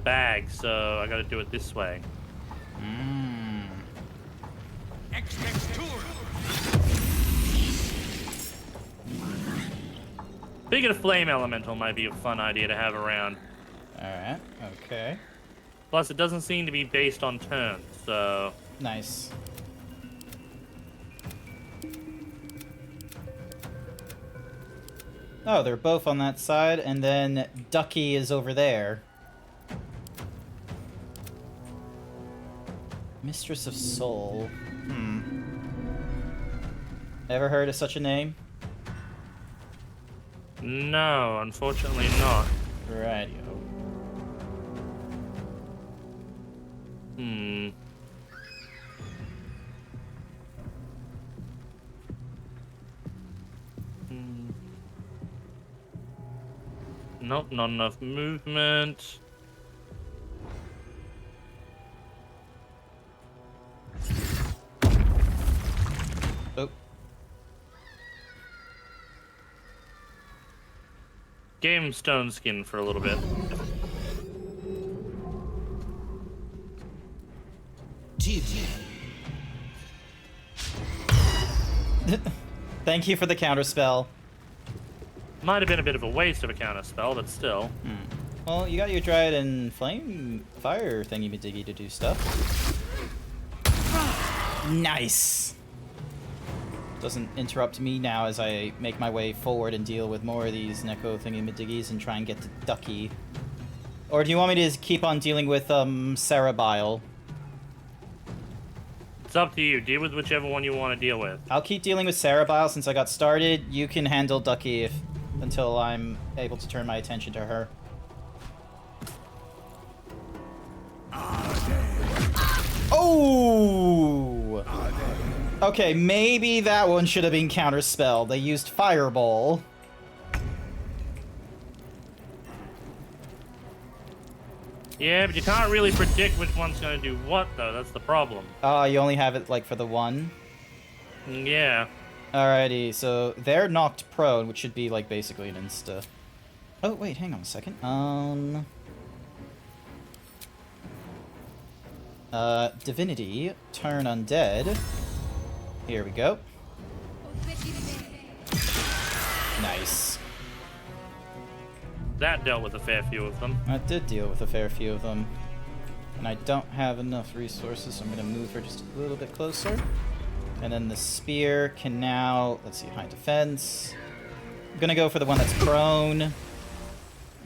bag, so I gotta do it this way. Speaking of flame elemental might be a fun idea to have around. Alright, okay. Plus, it doesn't seem to be based on turns, so... Nice. Oh, they're both on that side, and then Ducky is over there. Mistress of Soul. Ever heard of such a name? No, unfortunately not. Radio. Nope, not enough movement. Oh. Game stone skin for a little bit. Thank you for the counterspell. Might have been a bit of a waste of a counter spell, but still. Well, you got your Dryad and Flame Fire thingy-majiggy to do stuff. Nice! Doesn't interrupt me now as I make my way forward and deal with more of these Neko thingy-majiggies and try and get to Ducky. Or do you want me to keep on dealing with, Cerebile? It's up to you. Deal with whichever one you want to deal with. I'll keep dealing with Cerebile since I got started. You can handle Ducky until I'm able to turn my attention to her. Oh! Okay, maybe that one should have been counterspell. They used Fireball. Yeah, but you can't really predict which one's going to do what, though. That's the problem. You only have it, like, for the one? Yeah. Alrighty, so they're knocked prone, which should be, like, basically an insta. Oh, wait, hang on a second. Divinity, turn undead. Here we go. Nice. That dealt with a fair few of them. I did deal with a fair few of them. And I don't have enough resources, so I'm going to move her just a little bit closer. And then the spear can now, let's see, high defense. I'm going to go for the one that's prone.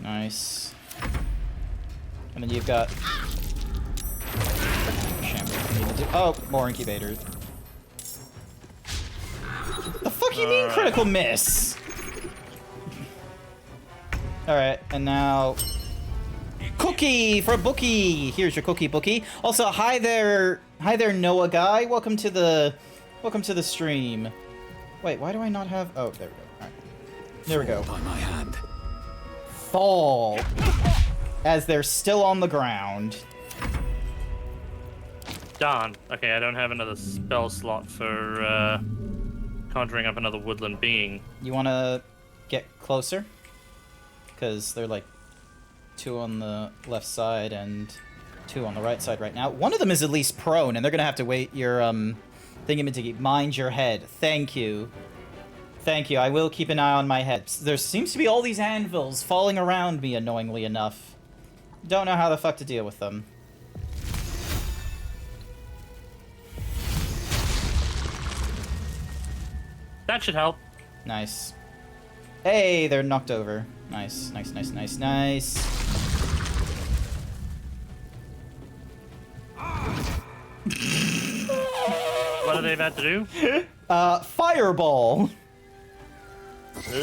Nice. And then you've got... Oh, more incubators. The fuck you mean critical miss? Alright, and now... Cookie for Bookie! Here's your cookie, Bookie. Also, hi there, Noah guy. Welcome to the stream. Wait, why do I not have... Oh, there we go. Alright. There we go. By my hand. Fall. As they're still on the ground. Darn. Okay, I don't have another spell slot for conjuring up another woodland being. You want to get closer? Because they're like 2 on the left side and 2 on the right side right now. One of them is at least prone, and they're going to have to wait your thingy-majiggy. Mind your head. Thank you. Thank you. I will keep an eye on my head. There seems to be all these anvils falling around me, annoyingly enough. Don't know how the fuck to deal with them. That should help. Nice. Hey, they're knocked over. Nice, nice, nice, nice, nice. What are they about to do? Fireball.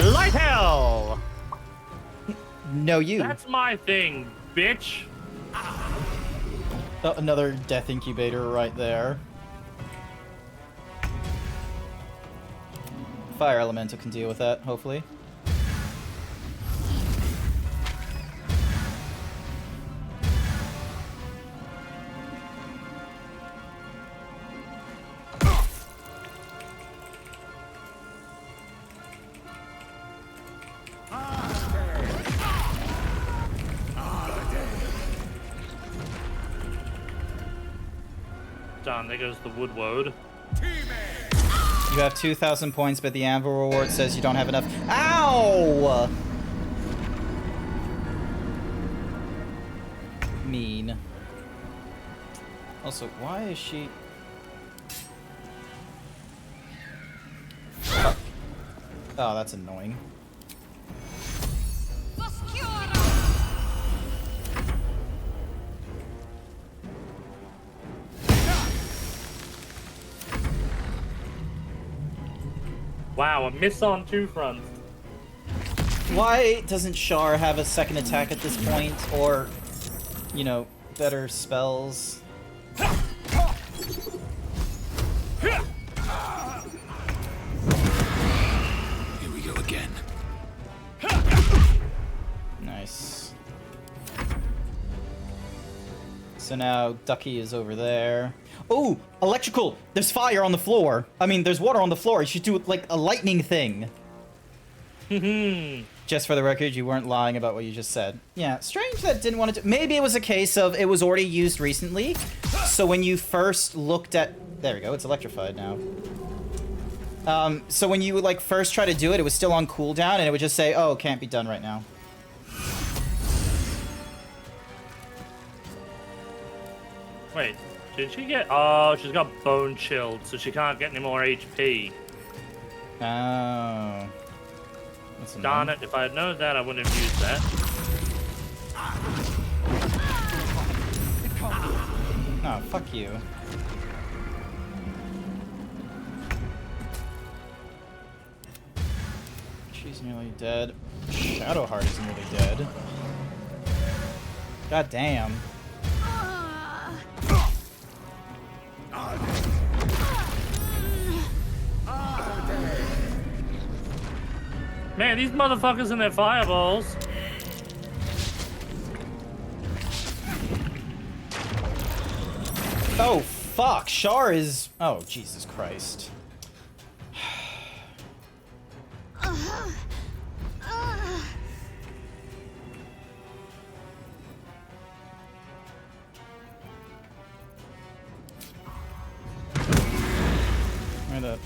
Light hell! No, you. That's my thing, bitch. Oh, another death incubator right there. Fire elemental can deal with that, hopefully. Done. There goes the wood woad. You have 2,000 points, but the anvil reward says you don't have enough. Ow! Mean. Also, why is she... Fuck. Oh, that's annoying. Wow, a miss on two fronts. Why doesn't Shar have a second attack at this point, or, you know, better spells? Here we go again. Nice. So now Ducky is over there. Oh, electrical! There's fire on the floor. I mean, there's water on the floor. You should do like a lightning thing. Just for the record, you weren't lying about what you just said. Yeah, strange that didn't want to do... Maybe it was a case of it was already used recently. So when you first looked at... There we go, it's electrified now. So when you would like first try to do it, it was still on cooldown and it would just say, oh, can't be done right now. Wait, did she get... Oh, she's got bone chilled, so she can't get any more HP. Oh. Darn it, if I had known that, I wouldn't have used that. Oh, fuck you. She's nearly dead. Shadowheart is nearly dead. God damn. Man, these motherfuckers and their fireballs. Oh, fuck. Shar is... Oh, Jesus Christ. Where the...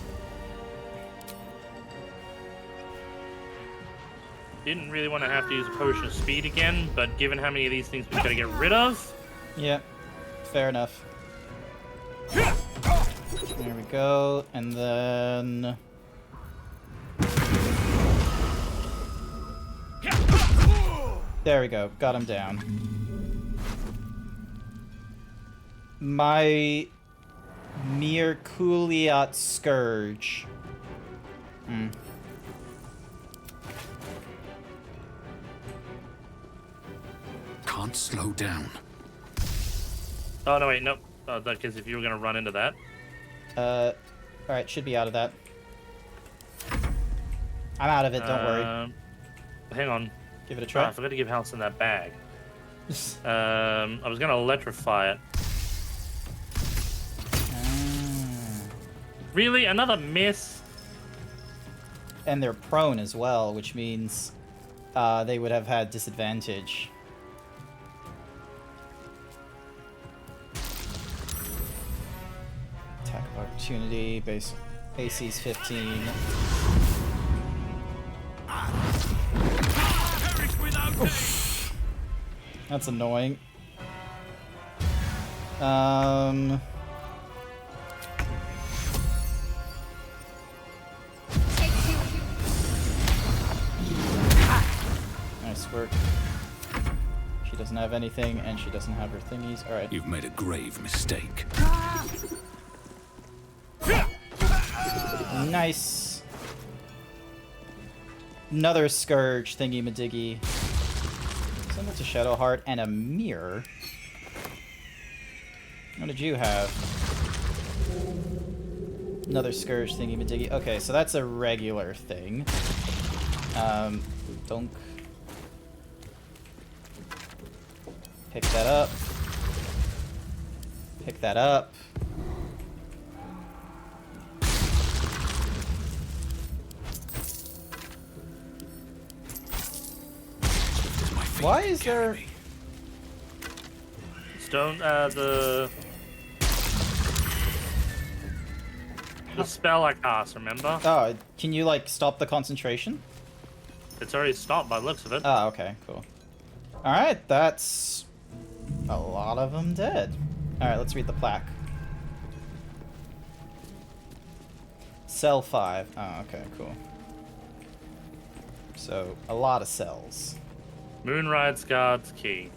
Didn't really want to have to use a potion of speed again, but given how many of these things we've got to get rid of... Yeah, fair enough. There we go, and then... There we go, got him down. My Mirkuliat Scourge. Can't slow down. Oh, no, wait, nope. Oh, because if you were going to run into that. Alright, should be out of that. I'm out of it, don't worry. Hang on. Give it a try. Oh, I forgot to give Halcyon that bag. I was going to electrify it. Really? Another miss? And they're prone as well, which means they would have had disadvantage. Attack of opportunity, base AC's 15. Oof. That's annoying. Nice work. She doesn't have anything, and she doesn't have her thingies. All right. You've made a grave mistake. Nice. Another Scourge thingy-madiggy. Send it to Shadowheart and a mirror. What did you have? Another Scourge thingy-madiggy. Okay, so that's a regular thing. Donk. Pick that up. Pick that up. Why is there... Stone, the spell I cast, remember? Oh, can you, like, stop the concentration? It's already stopped by the looks of it. Oh, okay, cool. Alright, that's a lot of them dead. Alright, let's read the plaque. Cell 5. Oh, okay, cool. So, a lot of cells. Moonride's Guard's Key.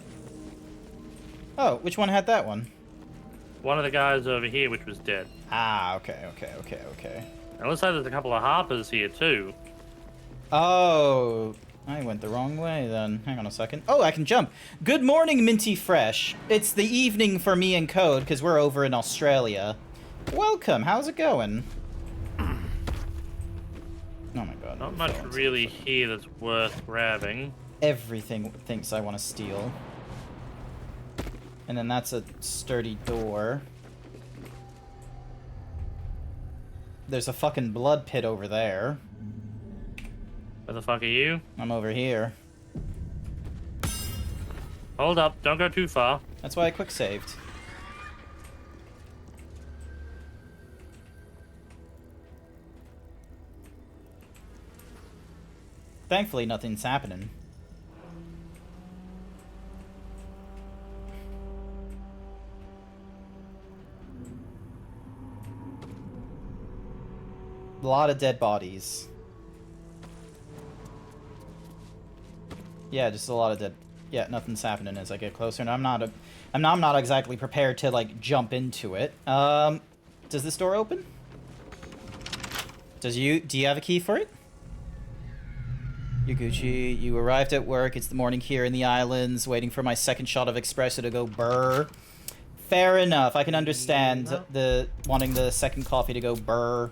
Oh, which one had that one? One of the guys over here, which was dead. Ah, okay. It looks like there's a couple of harpers here too. Oh, I went the wrong way then. Hang on a second. Oh, I can jump. Good morning, Minty Fresh. It's the evening for me and Code because we're over in Australia. Welcome. How's it going? Oh my god. Not much really here that's worth grabbing. Everything thinks I want to steal. And then that's a sturdy door. There's a fucking blood pit over there. Where the fuck are you? I'm over here. Hold up, don't go too far. That's why I quick saved. Thankfully, nothing's happening. A lot of dead bodies. Yeah, just a lot of dead. Yeah, nothing's happening as I get closer, and I'm not exactly prepared to like jump into it. Does this door open? Do you have a key for it? Yaguchi, you arrived at work. It's the morning here in the islands, waiting for my second shot of espresso to go burr. Fair enough. I can understand the wanting the second coffee to go burr.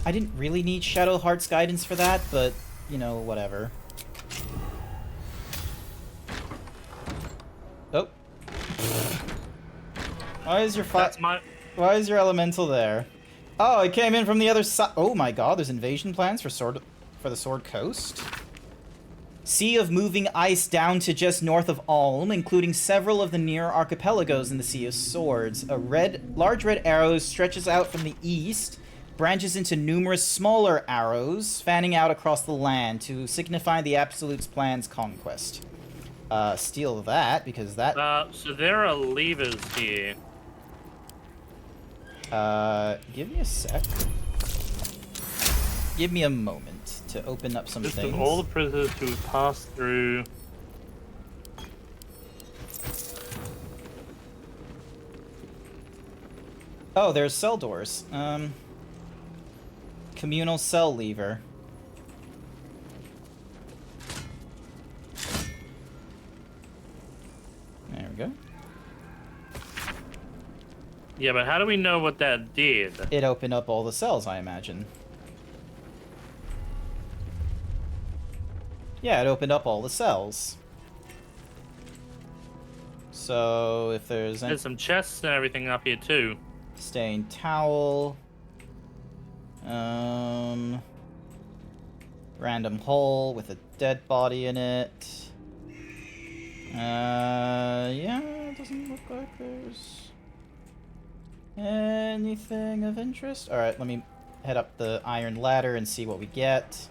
I didn't really need Shadow Heart's guidance for that, but, you know, whatever. Oh. Why is your elemental there? Oh, it came in from the other side. Oh my god, there's invasion plans for the Sword Coast? Sea of moving ice down to just north of Ulm, including several of the near archipelagos in the Sea of Swords. A large red arrow stretches out from the east, branches into numerous smaller arrows, fanning out across the land to signify the Absolute's plan's conquest. Steal that, because that... So there are levers here. Give me a sec. Give me a moment to open up some List things. of all the prisoners who have passed through... Oh, there's cell doors. Communal cell lever. There we go. Yeah, but how do we know what that did? It opened up all the cells, I imagine. Yeah, it opened up all the cells. So, if there's... There's some chests and everything up here, too. Stained towel. Random hole with a dead body in it. Yeah, it doesn't look like there's anything of interest. Alright, let me head up the iron ladder and see what we get.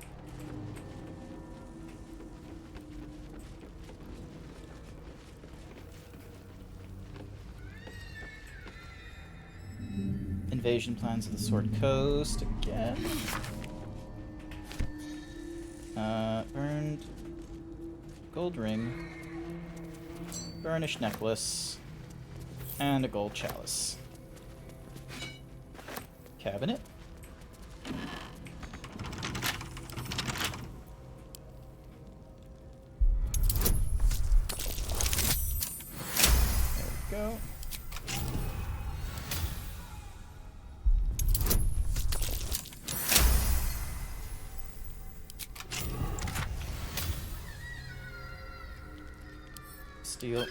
Invasion plans of the Sword Coast again. Burned gold ring, burnished necklace, and a gold chalice. Cabinet. There we go. Steel.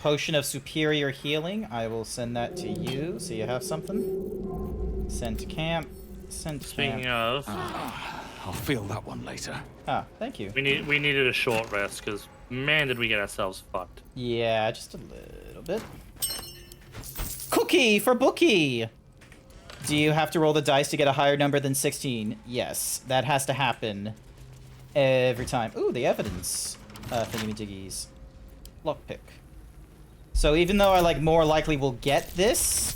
Potion of superior healing. I will send that to you, so you have something. Send to camp. Send to Speaking camp. of, I'll feel that one later. Ah, thank you. we needed a short rest because man, did we get ourselves fucked. Yeah, just a little bit. Cookie for Bookie. Do you have to roll the dice to get a higher number than 16? Yes, that has to happen every time. Ooh, the evidence. Thingy-majiggies. Lockpick. So even though I like more likely will get this,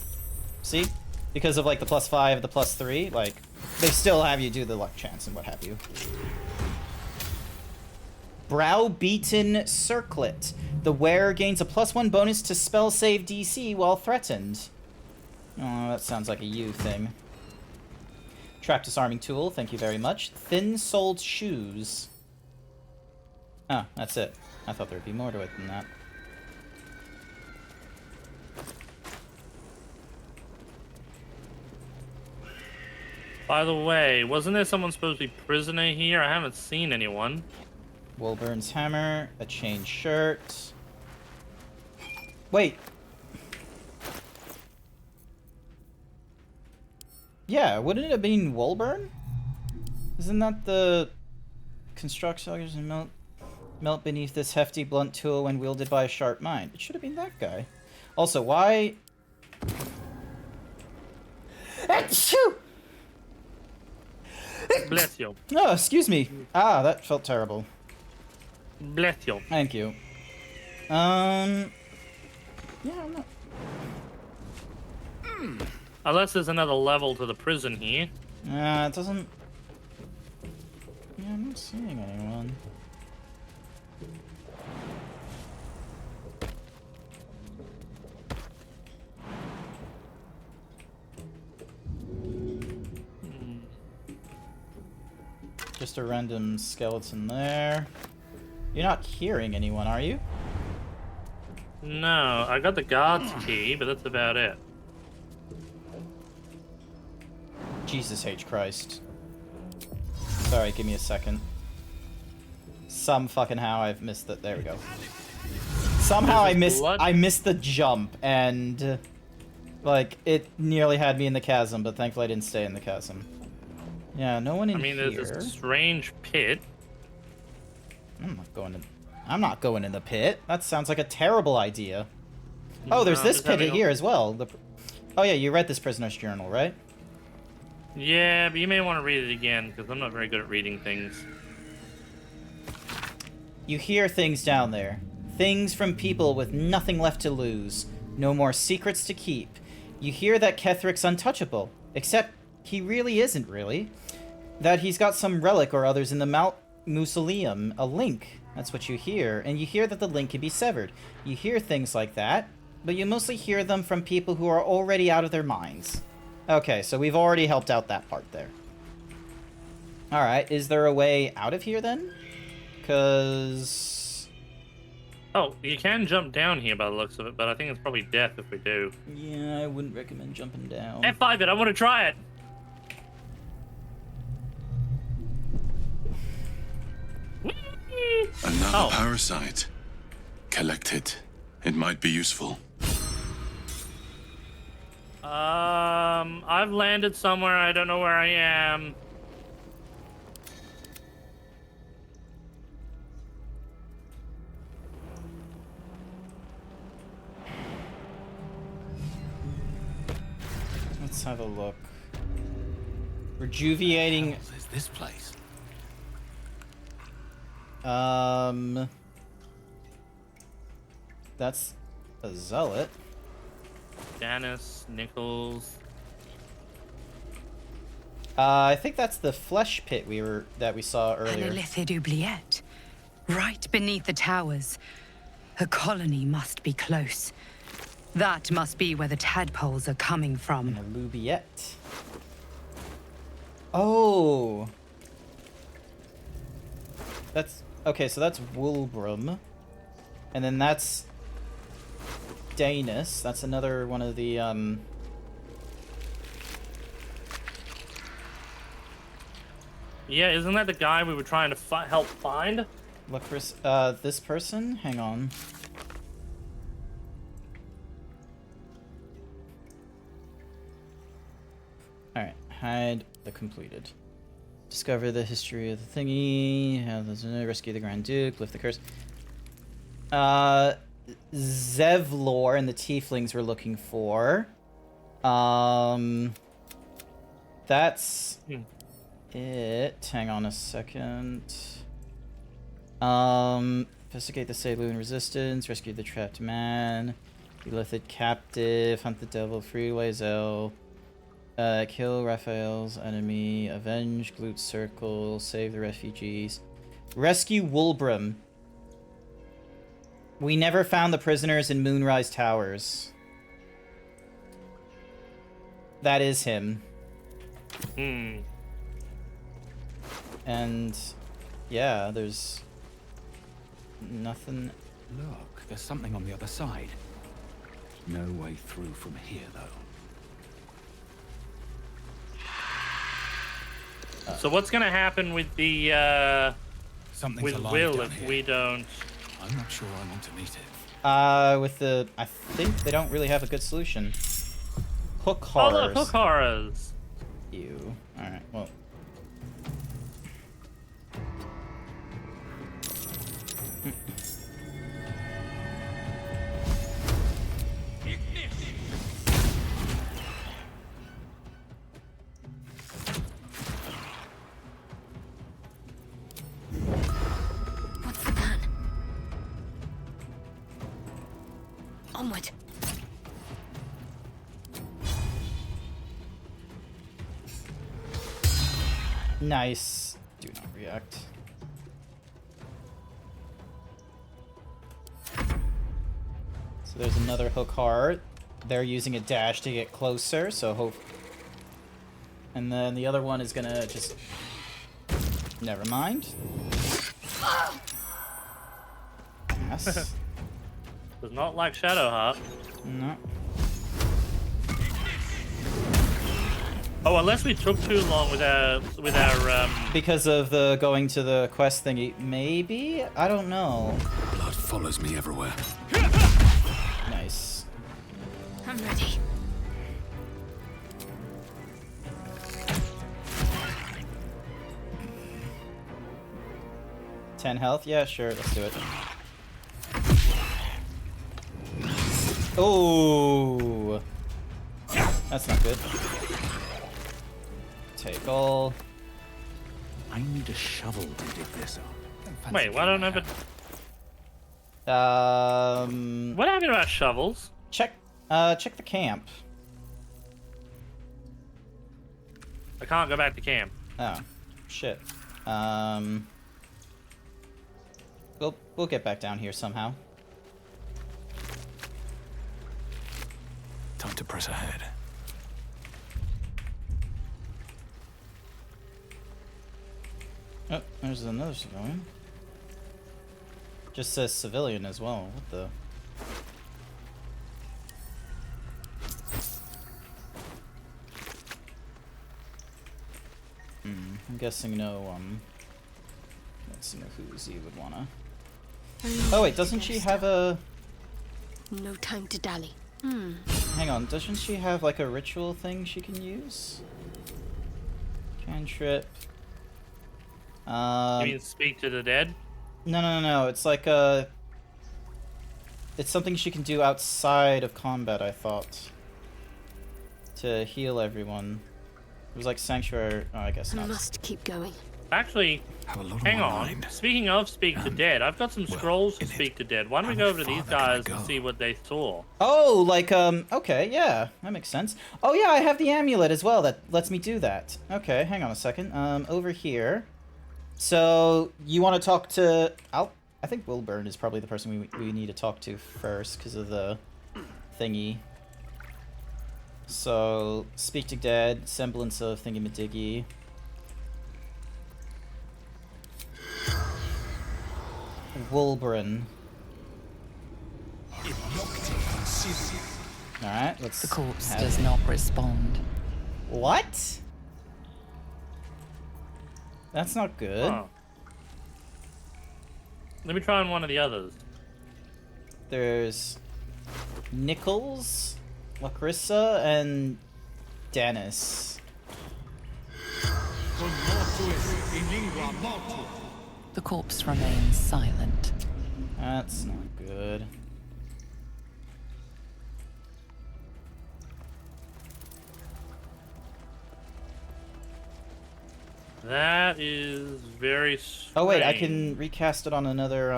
see, because of like the +5, the +3, like they still have you do the luck chance and what have you. Browbeaten Circlet. The wearer gains a +1 bonus to spell save DC while threatened. Oh, that sounds like a you thing. Trap disarming tool, thank you very much. Thin-soled shoes. Oh, that's it. I thought there'd be more to it than that. By the way, wasn't there someone supposed to be prisoner here? I haven't seen anyone. Wilburn's hammer, a chain shirt. Wait. Yeah, wouldn't it have been Wilburn? Isn't that the construct soldiers and melt beneath this hefty blunt tool when wielded by a sharp mind? It should have been that guy. Also, why? Achoo! Bless you. Oh, excuse me. Ah, that felt terrible. Bless you. Thank you. Yeah, I'm not... Unless there's another level to the prison here. It doesn't... Yeah, I'm not seeing anyone. Just a random skeleton there. You're not hearing anyone, are you? No, I got the guard's key, but that's about it. Jesus H. Christ. Sorry, give me a second. Some fucking how I've missed that. There we go. Somehow I missed the jump, and like it nearly had me in the chasm, but thankfully I didn't stay in the chasm. Yeah, no one in here. There's this strange pit. I'm not going in the pit. That sounds like a terrible idea. Oh, there's this pit here as well. Oh yeah, you read this prisoner's journal, right? Yeah, but you may want to read it again, because I'm not very good at reading things. You hear things down there. Things from people with nothing left to lose. No more secrets to keep. You hear that Kethric's untouchable. Except he really isn't, really. That he's got some relic or others in the mausoleum. A link. That's what you hear. And you hear that the link can be severed. You hear things like that, but you mostly hear them from people who are already out of their minds. Okay, so we've already helped out that part there. Alright, is there a way out of here then? Because... Oh, you can jump down here by the looks of it, but I think it's probably death if we do. Yeah, I wouldn't recommend jumping down. F5 it, I want to try it! Another parasite. Collect it. It might be useful. I've landed somewhere. I don't know where I am. Let's have a look. Rejuvenating. What is this place? That's a zealot. Janice, Nichols. I think that's the flesh pit that we saw earlier. An illithid oubliette. Right beneath the towers. Her colony must be close. That must be where the tadpoles are coming from. An oubliette. Oh. That's... Okay, so that's Wulbrum. And then that's... Danis. That's another one of the, Yeah, isn't that the guy we were trying to help find? Look for, this person? Hang on. Alright, hide the completed. Discover the history of the thingy, rescue the Grand Duke, lift the curse. Zevlor and the Tieflings we're looking for. That's it. Hang on a second. Investigate the Saloon Resistance, rescue the trapped man, Illithid captive, hunt the devil, free Lae'zel, kill Raphael's enemy, avenge Gloot Circle, save the refugees, rescue Wulbrum. We never found the prisoners in Moonrise Towers. That is him. Hmm. And yeah, there's nothing. Look, there's something on the other side. No way through from here, though. So what's gonna happen with the Something's with alive Will down if here. we don't? I'm not sure I want to meet it. With the, I think they don't really have a good solution. Hook Oh horrors. look, hook horrors. Ew. All right. Well. What's the plan? Onward. Nice. Do not react. So there's another hook heart. They're using a dash to get closer, so hope. And then the other one is gonna just. Never mind. Yes. Does not like Shadowheart. No. Oh, unless we took too long with our Because of the going to the quest thingy, maybe? I don't know. Blood follows me everywhere. Nice. I'm ready. Ten health? Yeah, sure, let's do it. Oh, that's not good. Take all. I need a shovel to dig this up. Wait, why don't I have it? What happened about shovels? Check the camp. I can't go back to camp. Oh, shit. We'll get back down here somehow. Time to press ahead. Oh, there's another civilian. Just says civilian as well. What the? I'm guessing no, let's see who's you would wanna. Oh wait, doesn't she have a... No time to dally. Hang on, doesn't she have like a ritual thing she can use? Cantrip. You mean speak to the dead? No. It's like a... It's something she can do outside of combat, I thought. To heal everyone. It was like Sanctuary... Oh, I guess not. I must keep going. Actually, hang on. Speaking of speak to dead, I've got some scrolls to speak to dead. Why don't we go over to these guys and see what they saw? Oh, like, okay, yeah, that makes sense. Oh, yeah, I have the amulet as well that lets me do that. Okay, hang on a second. Over here. So, you want to talk to... I think Wilburn is probably the person we need to talk to first because of the thingy. So, speak to dead, semblance of thingy-majiggy. Wilburn. Alright, let's... The corpse does not respond. What? That's not good. Huh. Let me try on one of the others. There's Nichols, Lacrissa, and Dennis. The corpse remains silent. That's not good. That is very strange. Oh wait, I can recast it on another,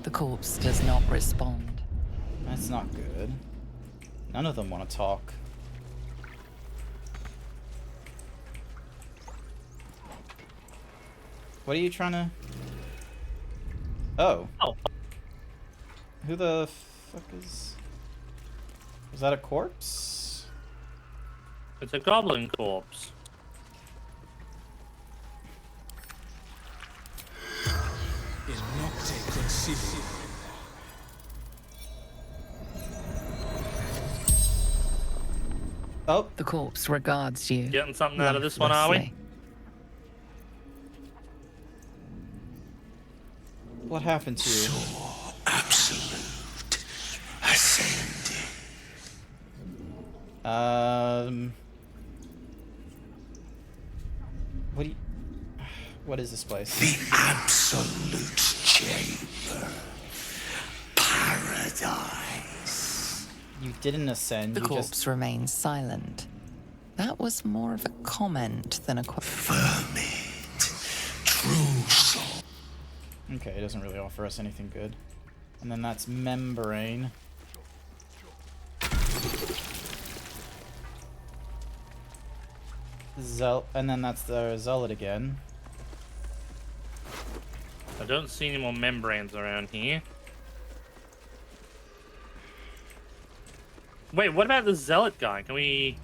The corpse does not respond. That's not good. None of them want to talk. What are you trying to... Oh. Oh. Who the fuck is... Is that a corpse? It's a goblin corpse. Oh. The corpse regards you. Getting something out of this one, are we? What happened to you? Absolute ascending. What do you... What is this place? The absolute chamber. Paradise. You didn't ascend. The you corpse just... remains silent. That was more of a comment than a question. True soul. Okay, it doesn't really offer us anything good. And then that's membrane. And then that's the zealot again. I don't see any more membranes around here. Wait, what about the zealot guy? Can we...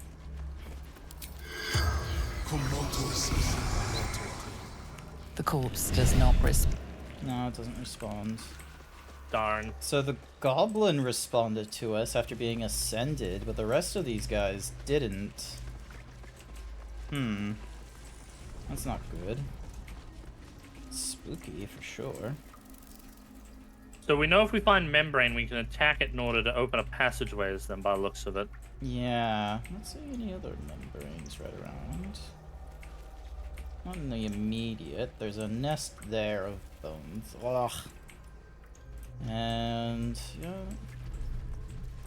The corpse does not respond. No, it doesn't respond. Darn. So the goblin responded to us after being ascended, but the rest of these guys didn't. That's not good. Spooky for sure. So we know if we find membrane, we can attack it in order to open up passageways, then, by the looks of it. Yeah. Let's see any other membranes right around. Not in the immediate. There's a nest there of bones. Ugh. And yeah,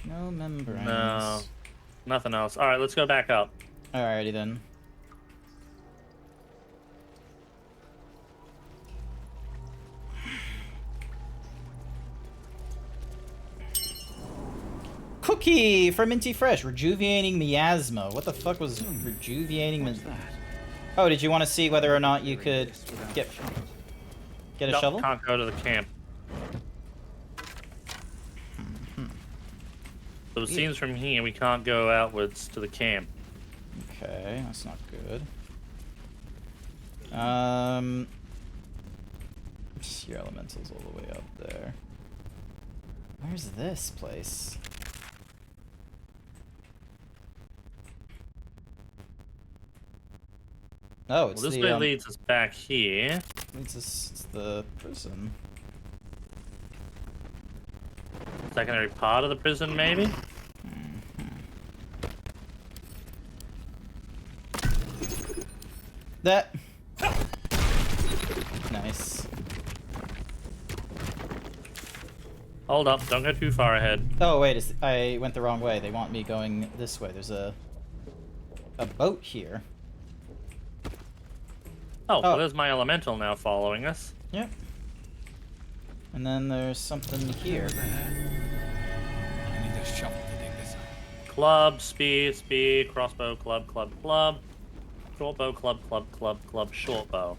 no membranes. No, nothing else. All right, let's go back up. Alrighty then. Cookie for Minty Fresh, rejuvenating miasma. What the fuck was rejuvenating miasma? Oh, did you want to see whether or not you could get a shovel? Can't go to the camp. So it seems from here we can't go outwards to the camp. Okay, that's not good. Your elemental's all the way up there. Where's this place? Oh, it's well, this the, way leads us back here. Leads us, it's the prison. Secondary part of the prison, maybe? That. Nice. Hold up, don't go too far ahead. Oh wait, I went the wrong way. They want me going this way. There's a boat here. Oh, well, there's my elemental now following us. Yep. And then there's something here. I need a shovel to dig this up. Club, spear, spear, crossbow, club, club, club. Short bow, club, club, club, club, short bow.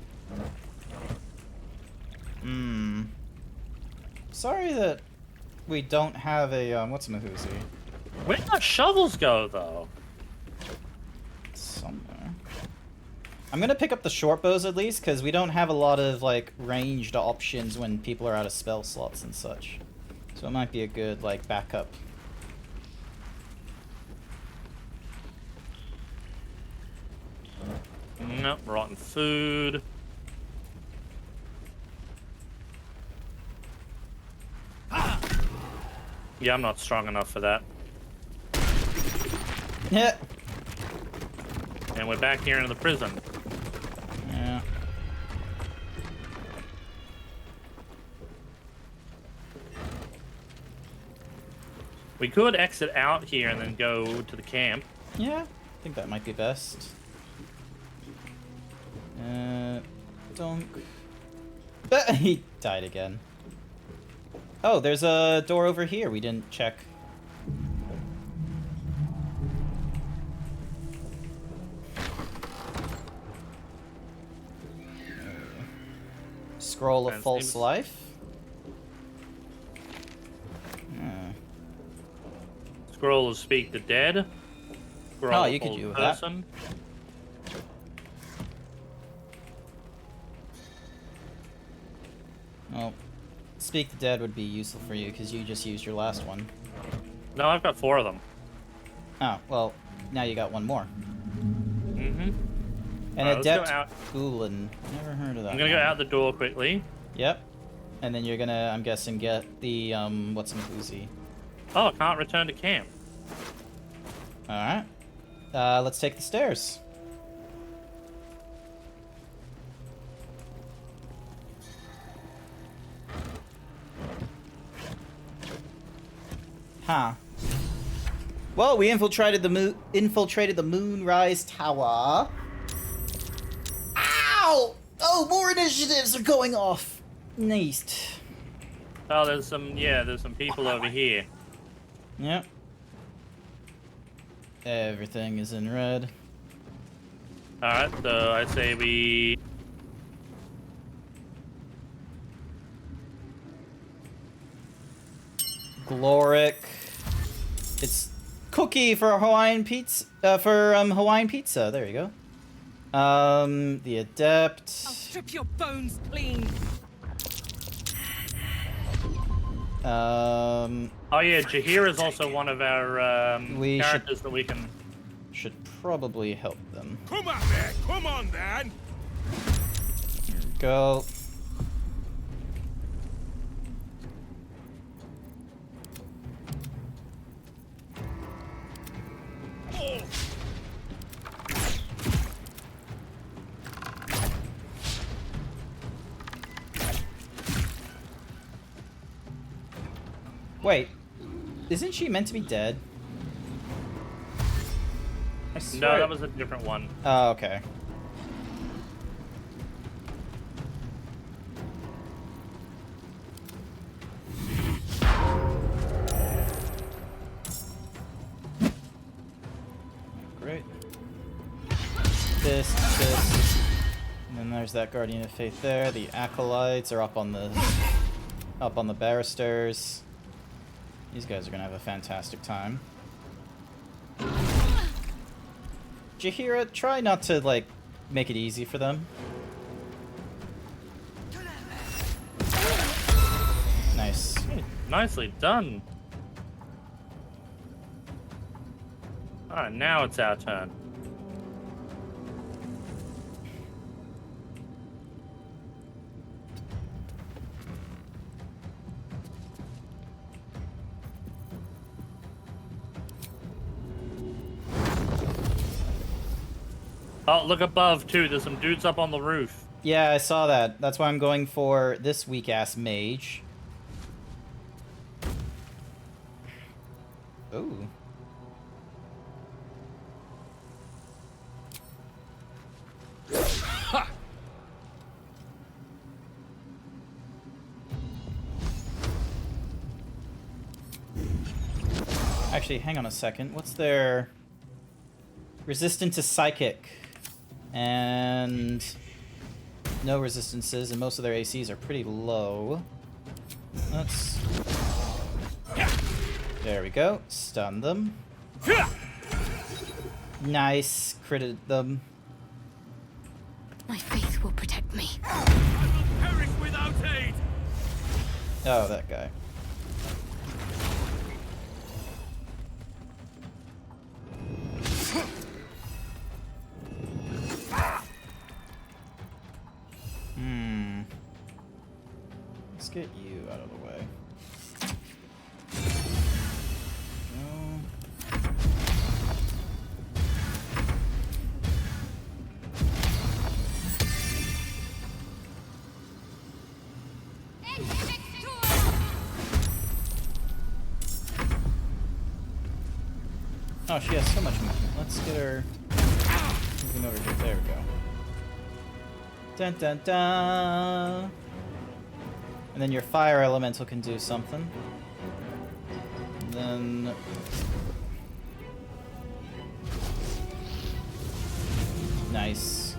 Sorry that we don't have a, what's Mahoozy? Where'd our shovels go, though? Somewhere. I'm gonna pick up the short bows at least, because we don't have a lot of, like, ranged options when people are out of spell slots and such. So it might be a good, like, backup. Nope, rotten food. Yeah, I'm not strong enough for that. Yeah. And we're back here in the prison. Yeah. We could exit out here and then go to the camp. Yeah, I think that might be best. Donk. He died again. Oh, there's a door over here we didn't check. Scroll of false life. scroll of Speak the Dead. Scroll Oh, you could of do that. person. Well, Speak the Dead would be useful for you because you just used your last one. No, I've got 4 of them. Oh, well, now you got one more. Mm-hmm. An Alright, Adept let's go out. Gulen. Never heard of that. I'm gonna go out the door quickly. Yep. And then you're gonna, I'm guessing, get the, what's in Boozy. Oh, I can't return to camp. Alright. Let's take the stairs. Huh. Well, we infiltrated the Moonrise Tower. Ow! Oh, more initiatives are going off. Nice. Oh, there's some people over here. Yep. Everything is in red. Alright, so I say we... Gloric. It's cookie for Hawaiian pizza. Hawaiian pizza. There you go. The Adept. I'll strip your bones clean. Oh yeah, Jahir is also one of our characters that we can... Should probably help them. Come on, man! Come on, man! Here we go. Wait, isn't she meant to be dead? I swear. No, that was a different one. Oh, okay. Great. This. And then there's that Guardian of Faith there. The Acolytes are up on the barristers. These guys are gonna have a fantastic time. Jahira, try not to, like, make it easy for them. Nice. Nicely done. Alright, now it's our turn. Oh, look above, too. There's some dudes up on the roof. Yeah, I saw that. That's why I'm going for this weak-ass mage. Ooh. Ha! Actually, hang on a second. What's their... Resistant to Psychic. And... no resistances, and most of their ACs are pretty low. Let's... there we go. Stun them. Nice. Critted them. My faith will protect me. I will perish without aid! Oh, that guy. Let's get you out of the way. Oh, she has so much movement. Let's get her moving over here. There we go. Dun dun dun! And then your fire elemental can do something. And then... nice.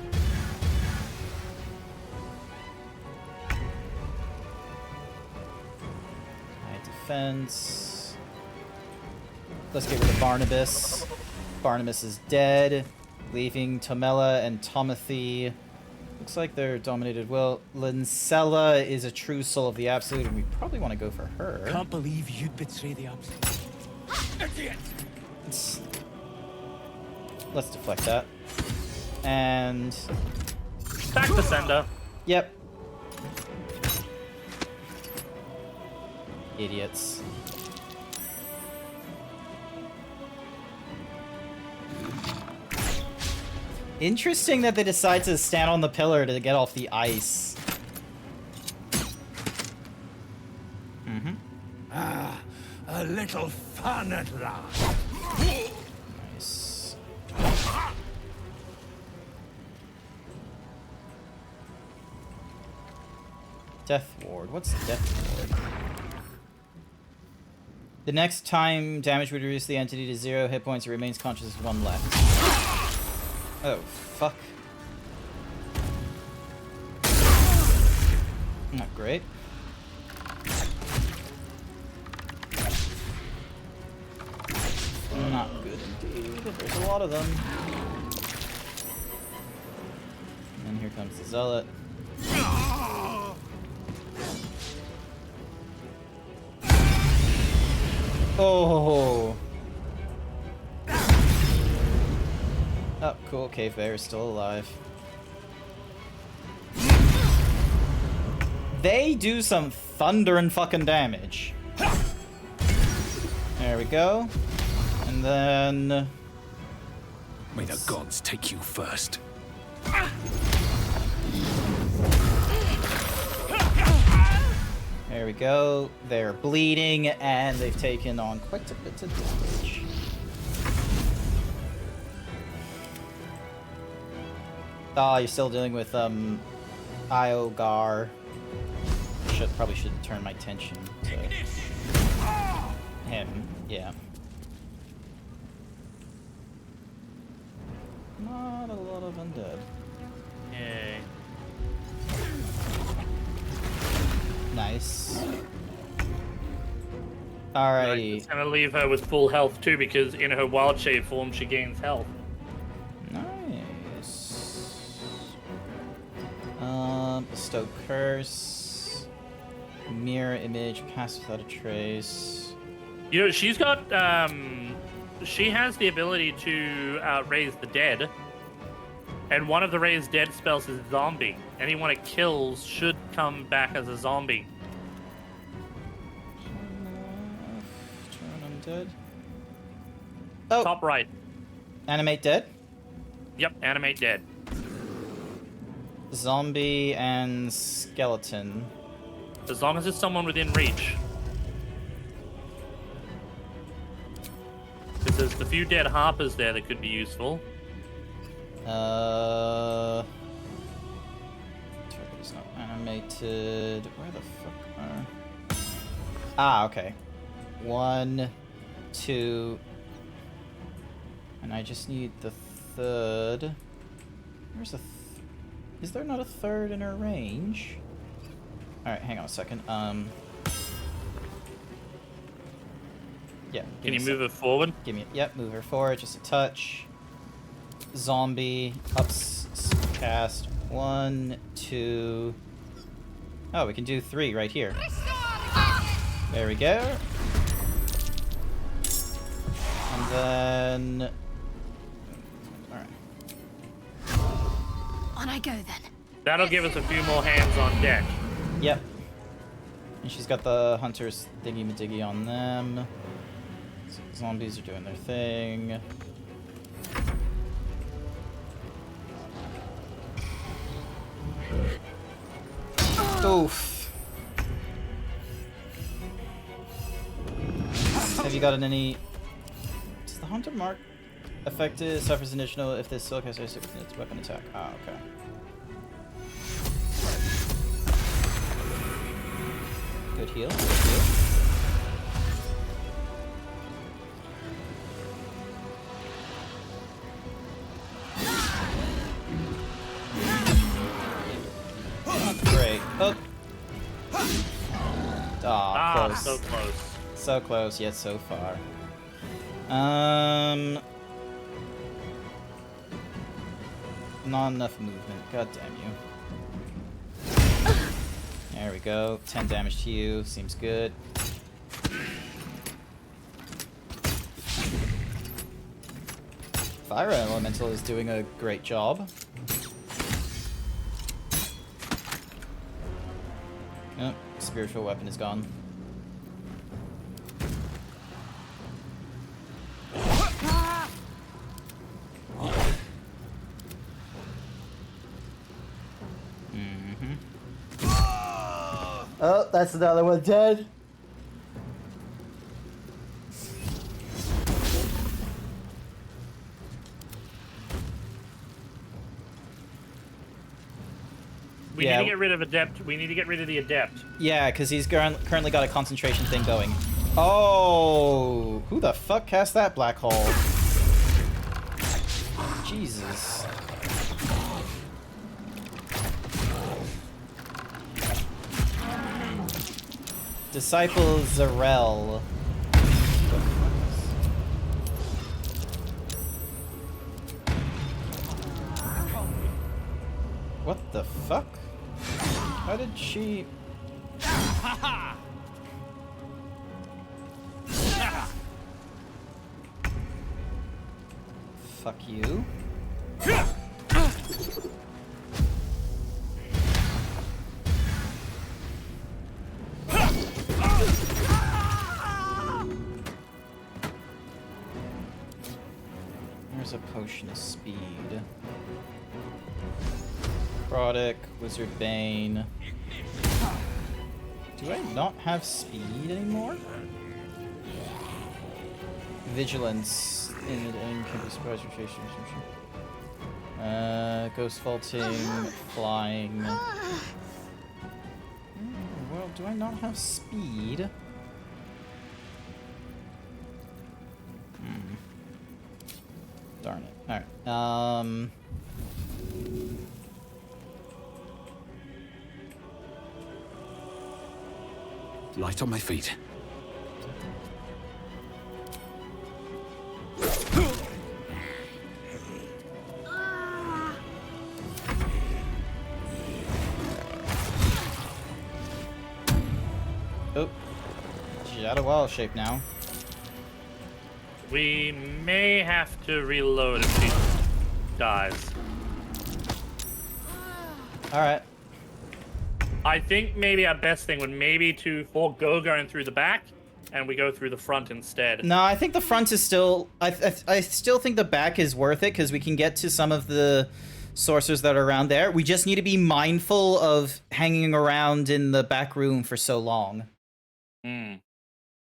High defense. Let's get rid of Barnabas. Barnabas is dead, leaving Tomella and Tomothy. Looks like they're dominated. Well, Lincella is a true soul of the Absolute, and we probably want to go for her. Can't believe you'd betray the Absolute. Let's deflect that. And... back to sender. Yep. Idiots. Interesting that they decide to stand on the pillar to get off the ice. Mm-hmm. Ah, a little fun at last. Nice. Death Ward. What's Death Ward? The next time damage would reduce the entity to 0 hit points. It remains conscious with 1 left. Oh, fuck. Not great. Not good indeed. There's a lot of them. And then here comes the Zealot. Oh! Oh, cool. Cave Bear is still alive. They do some thunder and fucking damage. There we go. And then... may the gods take you first. There we go. They're bleeding, and they've taken on quite a bit of damage. Ah, you're still dealing with, Iogar. Probably should turn my attention to him. Yeah. Not a lot of undead. Yay. Nice. Alrighty. Just gonna leave her with full health too, because in her wild shape form she gains health. Nice. Bestow Curse. Mirror Image. Pass without a trace. You know, she's got, she has the ability to raise the dead. And one of the raise dead spells is zombie. Anyone it kills should come back as a zombie. Turn undead. Oh! Top right. Animate dead? Yep, animate dead. Zombie and skeleton. As long as it's someone within reach. Because there's a few dead harpers there that could be useful. Target is not animated. Where the fuck are... Ah, okay. 1, 2... And I just need the third. Where's the... Is there not a third in her range? Alright, hang on a second. Yeah. Can you move her forward? Give me... Yep, move her forward, just a touch. Zombie, cast 1, 2... Oh, we can do 3 right here. There we go. And then... Alright. On I go then. That'll give us a few more hands on deck. Yep. And she's got the hunters thingy-majiggy on them. So zombies are doing their thing. Oof. Have you gotten any... Does the hunter mark affected suffers initial if this silk has a weapon attack? Ah, okay. Good heal. Good heal. Great. Oh. Ah, close. So close. So close, yet so far. Not enough movement. God damn you. There we go. 10 damage to you. Seems good. Fire Elemental is doing a great job. Oh, spiritual weapon is gone. Oh, that's another one dead. We need to get rid of Adept. We need to get rid of the Adept. Yeah, because he's currently got a concentration thing going. Oh, who the fuck cast that black hole? Jesus. Disciple Zarel. What the fuck? How did she... Fuck you. There's a potion of speed. Necrotic, Wizard Bane. Do I not have speed anymore? Vigilance in surprise rotation. Ghost vaulting, flying. Well, do I not have speed? Darn it. Alright. Light on my feet. Oh. She's out of wall shape now. We may have to reload if she dies. Alright. I think maybe our best thing would maybe to forego going through the back, and we go through the front instead. No, I think the front is still... I still think the back is worth it, because we can get to some of the sorcerers that are around there. We just need to be mindful of hanging around in the back room for so long.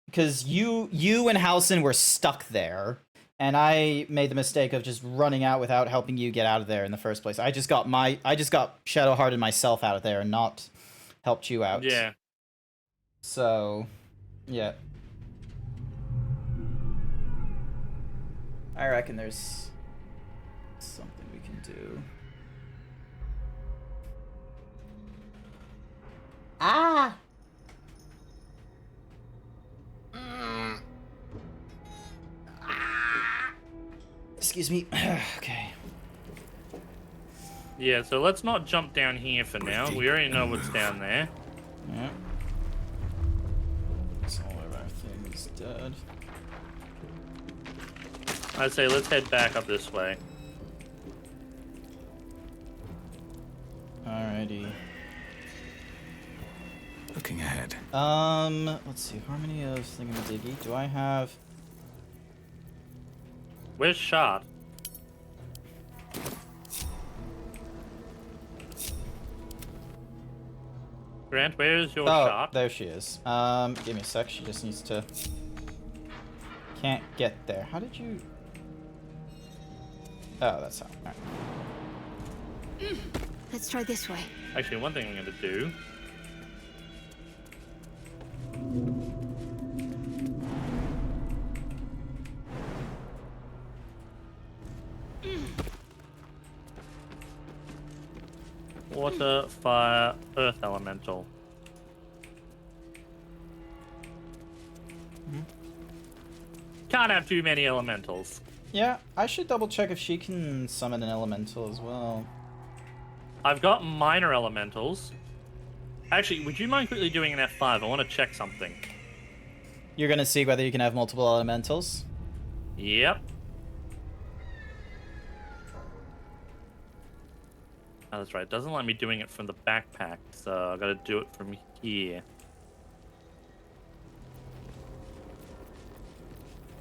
Because you and Halcyon were stuck there, and I made the mistake of just running out without helping you get out of there in the first place. I just got Shadowhearted myself out of there and not helped you out. Yeah. So, yeah. I reckon there's something we can do. Ah! Excuse me. Okay. Yeah, so let's not jump down here for now. We already know what's down there. Yeah. So all of our things dead. I'd say let's head back up this way. Alrighty. Looking ahead. Let's see. Harmony of Thingamadiggy. Do I have... Where's Shard? Grant, where is your shot? There she is. Give me a sec. She just needs to... Can't get there. How did you... Oh, that's how. Alright. Let's try this way. Actually, one thing I'm going to do... Water, fire, earth elemental. Can't have too many elementals. Yeah, I should double check if she can summon an elemental as well. I've got minor elementals. Actually, would you mind quickly doing an F5? I want to check something. You're gonna see whether you can have multiple elementals? Yep. Oh, that's right. It doesn't let me doing it from the backpack, so I gotta do it from here.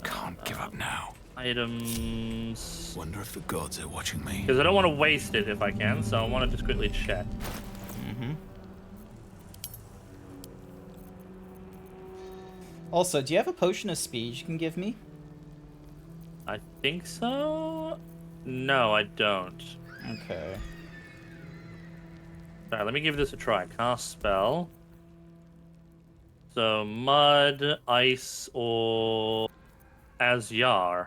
Can't give up now. Items. Wonder if the gods are watching me. Because I don't want to waste it if I can, so I want to just quickly check. Also, do you have a potion of speed you can give me? I think so. No, I don't. Okay. Alright, let me give this a try. Cast spell. So, mud, ice, or Azyar.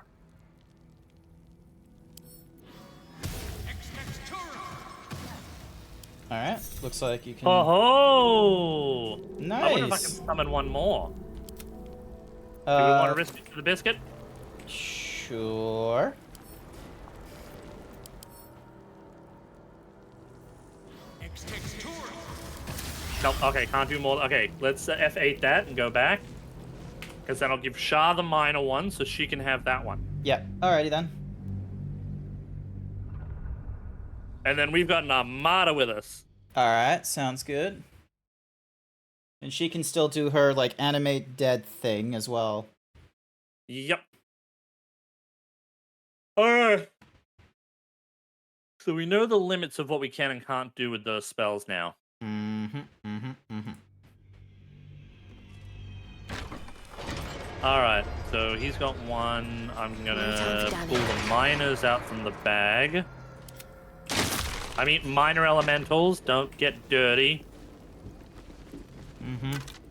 Alright, looks like you can... Oh! Nice! I wonder if I can summon one more. Do we want to risk it for the biscuit? Sure. Nope, okay, can't do more. Okay, let's F8 that and go back. Because then I'll give Shah the minor one so she can have that one. Yeah, alrighty then. And then we've got an armada with us. Alright, sounds good. And she can still do her, like, animate dead thing as well. Yep. Alright. So we know the limits of what we can and can't do with those spells now. Alright, so he's got one. I'm gonna pull the miners out from the bag. I mean, minor elementals, don't get dirty.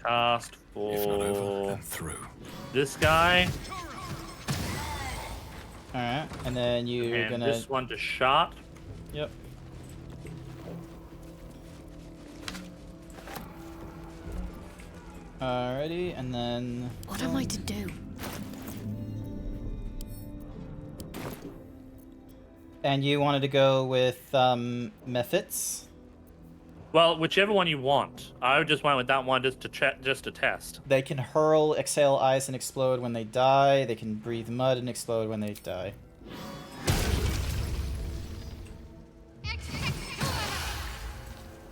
Cast for If not over, then through. This guy. Alright, and then you're And gonna... this one to shot. Yep. Alrighty, and then... What am I to do? And you wanted to go with, Mephits? Well, whichever one you want. I just went with that one just to test. They can hurl, exhale ice, and explode when they die. They can breathe mud and explode when they die.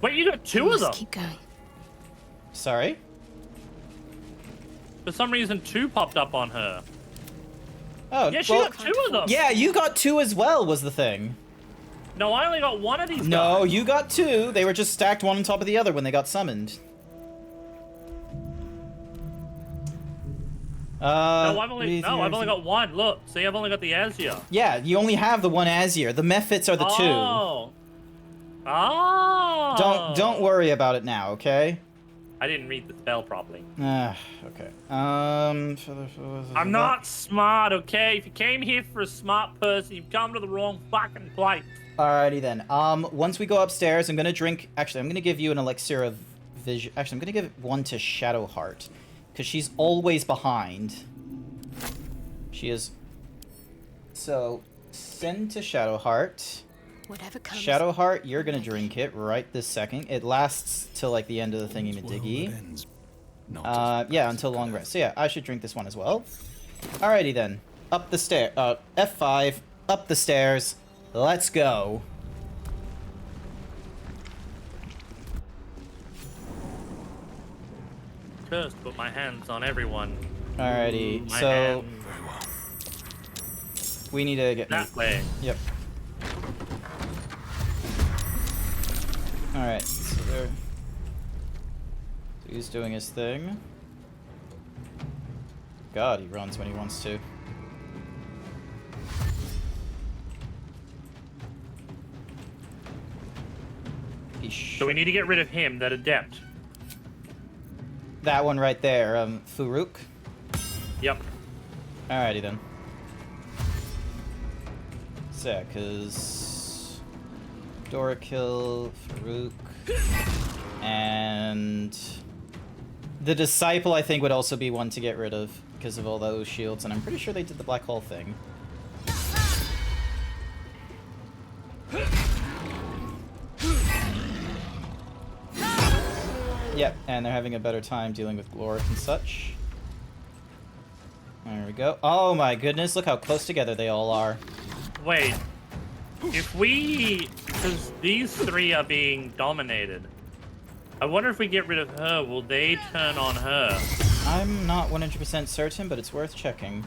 Wait, you got two of them? Keep going. Sorry? For some reason, two popped up on her. Oh, yeah, she well, got two of them. Yeah, you got two as well, was the thing. No, I only got one of these No, guys. you got two. They were just stacked one on top of the other when they got summoned. No, I've only got one. Look, see, I've only got the Azure. Yeah, you only have the one Azure. The Mephits are the two. Oh. Oh. Don't worry about it now, okay? I didn't read the spell properly. Okay. I'm not smart, okay? If you came here for a smart person, you've come to the wrong fucking place. Alrighty then. Once we go upstairs, I'm gonna drink... Actually, I'm gonna give you an elixir of vision... Actually, I'm gonna give one to Shadowheart. Because she's always behind. She is... So, send to Shadowheart. Whatever comes. Shadowheart, you're gonna drink it right this second. It lasts till, like, the end of the thingy-majiggy. Yeah, until long rest. So yeah, I should drink this one as well. Alrighty then. Up the stair... F5. Up the stairs. Let's go. Cursed, put my hands on everyone. Alrighty, My so... hands. We need to get... That way. Yep. Alright, so there... He's doing his thing. God, he runs when he wants to. So we need to get rid of him, that adept. That one right there, Farouk? Yep. Alrighty then. So yeah, cause... Dorakil, Farouk... And... The Disciple, I think, would also be one to get rid of. because of all those shields, and I'm pretty sure they did the black hole thing. Yep, and they're having a better time dealing with Gloric and such. There we go. Oh my goodness, look how close together they all are. Wait. If we... Because these three are being dominated. I wonder if we get rid of her, will they turn on her? I'm not 100% certain, but it's worth checking.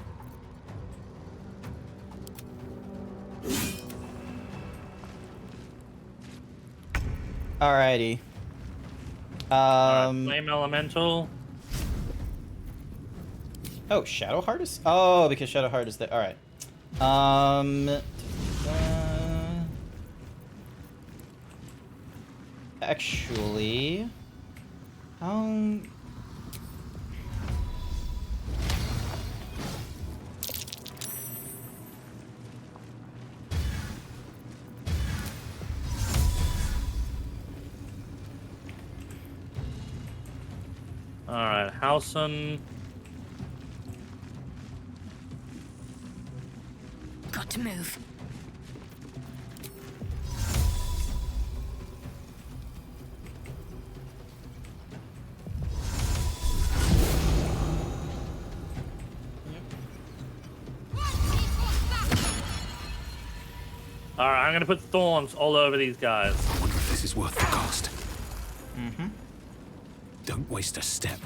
Alrighty. Flame Elemental. Oh, Shadowheart is... Oh, because Shadowheart is there. Alright. Actually... Alright, Howson. Got to move. Alright, I'm gonna put thorns all over these guys. I wonder if this is worth the cost. Mm-hmm. Don't waste a step.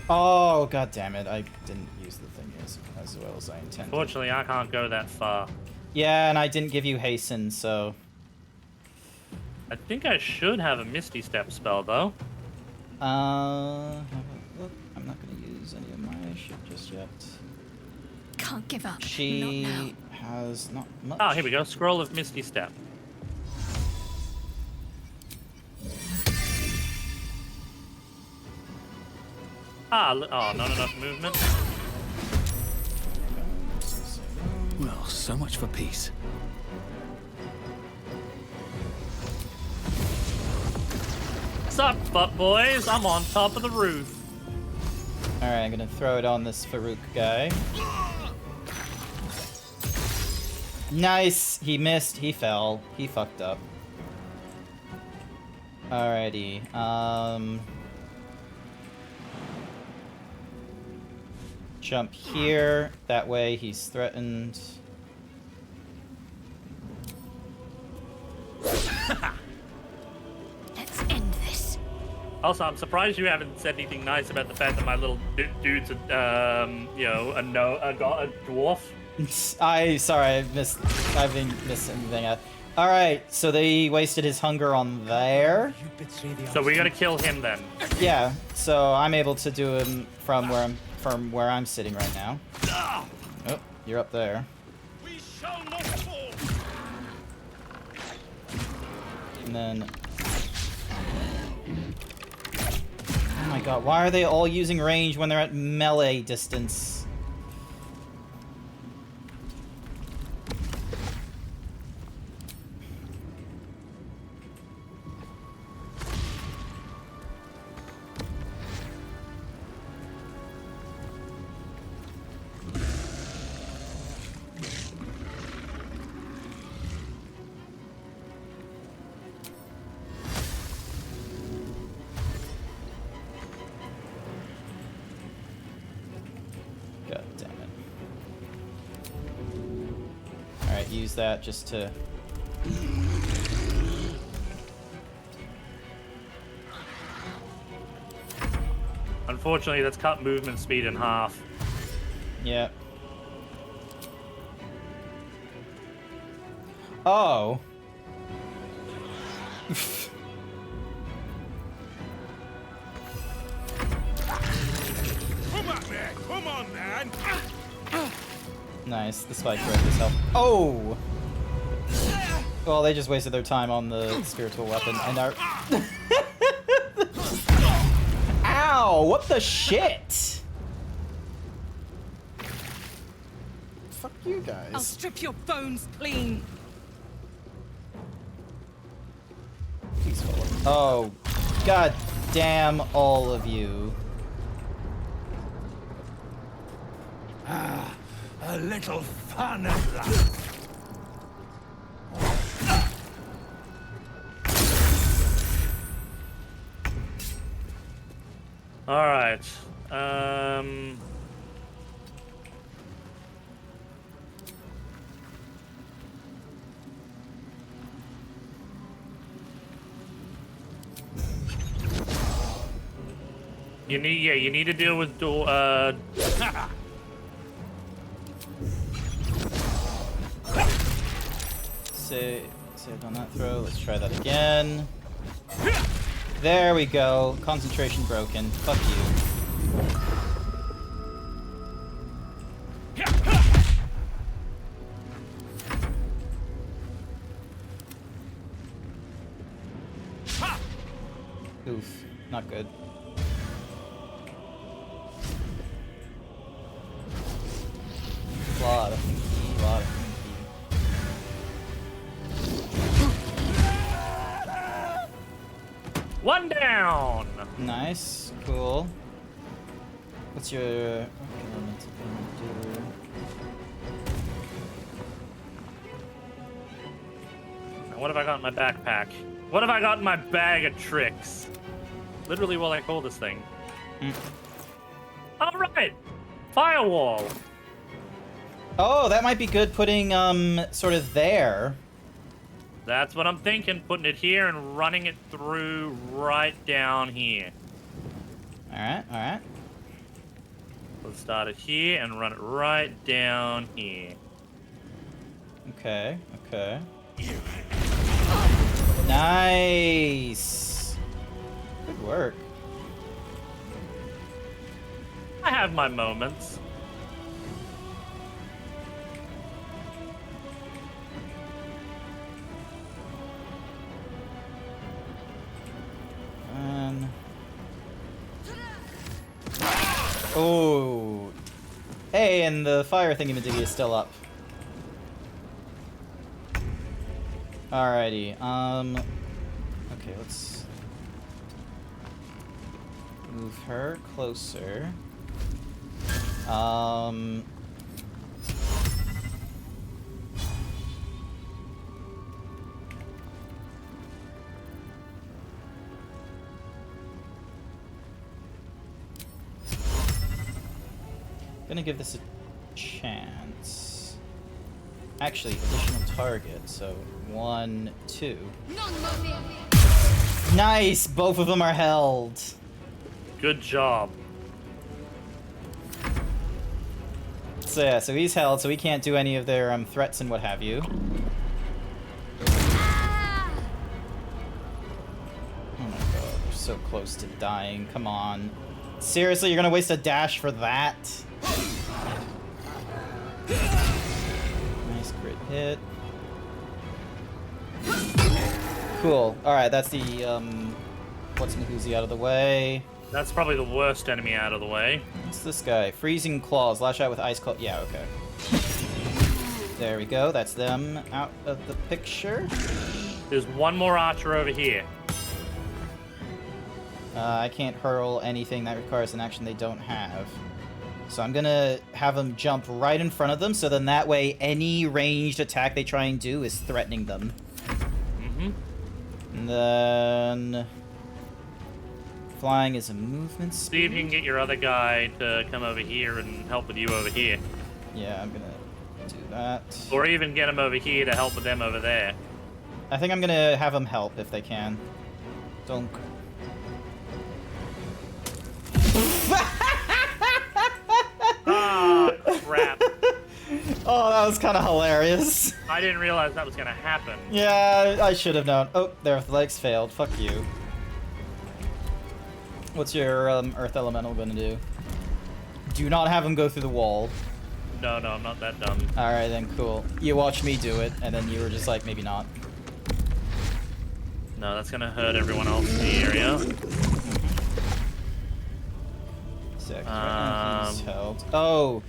Oh, god damn it. I didn't use the thing as well as I intended. Unfortunately, I can't go that far. Yeah, and I didn't give you hasten, so... I think I should have a Misty Step spell, though. I'm not gonna use any of my shit just yet. Can't give up. She has not much. Oh, here we go. Scroll of Misty Step. Oh, not enough movement. Well, so much for peace. What's up, butt boys? I'm on top of the roof. Alright, I'm gonna throw it on this Farouk guy. Nice! He missed, he fell, he fucked up. Alrighty, jump here, that way he's threatened. Let's end this. Also, I'm surprised you haven't said anything nice about the fact that my little dude's a, you know, a dwarf. I've been missing anything. Alright, so they wasted his hunger on there. So we gotta kill him then. Yeah, so I'm able to do him from where I'm sitting right now. Oh, you're up there. We shall not fall. And then... Oh my god, why are they all using range when they're at melee distance? God damn it. Alright, use that just to... Unfortunately, that's cut movement speed in half. Yep. Oh. Come on, man. Come on, man. Nice, the spike broke his health. Oh! Well, they just wasted their time on the spiritual weapon and are... Ow! What the shit? Fuck you guys. I'll strip your bones clean. Oh, god damn all of you. Ah, a little fun at last. All right. You need to deal with Saved on that throw. Let's try that again. There we go. Concentration broken. Fuck you. Oof. Not good. Lot of thinky, lot of thinky. One down. Nice, cool. What's your element gonna do? Now, what have I got in my backpack? What have I got in my bag of tricks? Literally while I call this thing. All right, firewall. Oh, that might be good putting, sort of there. That's what I'm thinking, putting it here and running it through right down here. Alright, alright. Let's start it here and run it right down here. Okay, okay. Nice! Good work. I have my moments. Oh. Hey, and the fire thingy-majiggy is still up. Alrighty, okay, let's move her closer. Gonna give this a chance. Actually, additional target, so 1, 2. Nice! Both of them are held. Good job. So yeah, so he's held, so he can't do any of their threats and what have you. Oh my god, they're so close to dying. Come on. Seriously, you're gonna waste a dash for that? Nice crit hit. Cool. Alright, that's the, what's-mahoozy out of the way. That's probably the worst enemy out of the way. What's this guy? Freezing Claws. Lash out with Ice Claw. Yeah, okay. There we go. That's them out of the picture. There's one more archer over here. I can't hurl anything that requires an action they don't have. So I'm gonna have them jump right in front of them, so then that way any ranged attack they try and do is threatening them. Mm-hmm. And then... flying is a movement speed. See if you can get your other guy to come over here and help with you over here. Yeah, I'm gonna do that. Or even get him over here to help with them over there. I think I'm gonna have them help if they can. Don't... Ah, crap. Oh, that was kind of hilarious. I didn't realize that was gonna happen. Yeah, I should have known. Oh, their legs failed. Fuck you. What's your Earth Elemental gonna do? Do not have him go through the wall. No, I'm not that dumb. Alright then, cool. You watched me do it, and then you were just like, maybe not. No, that's gonna hurt everyone else in the area. Sick. Right now he's held. Oh!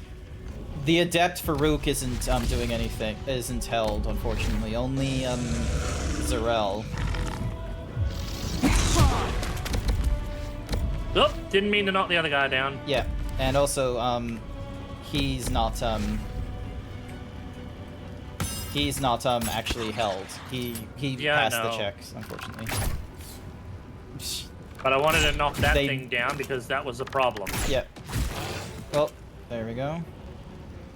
The Adept Farouk isn't doing anything. Isn't held, unfortunately. Only Zarel. Oh, didn't mean to knock the other guy down. Yeah, and also, he's not actually held. He passed the checks, unfortunately. But I wanted to knock that thing down because that was a problem. Yep. Well, there we go.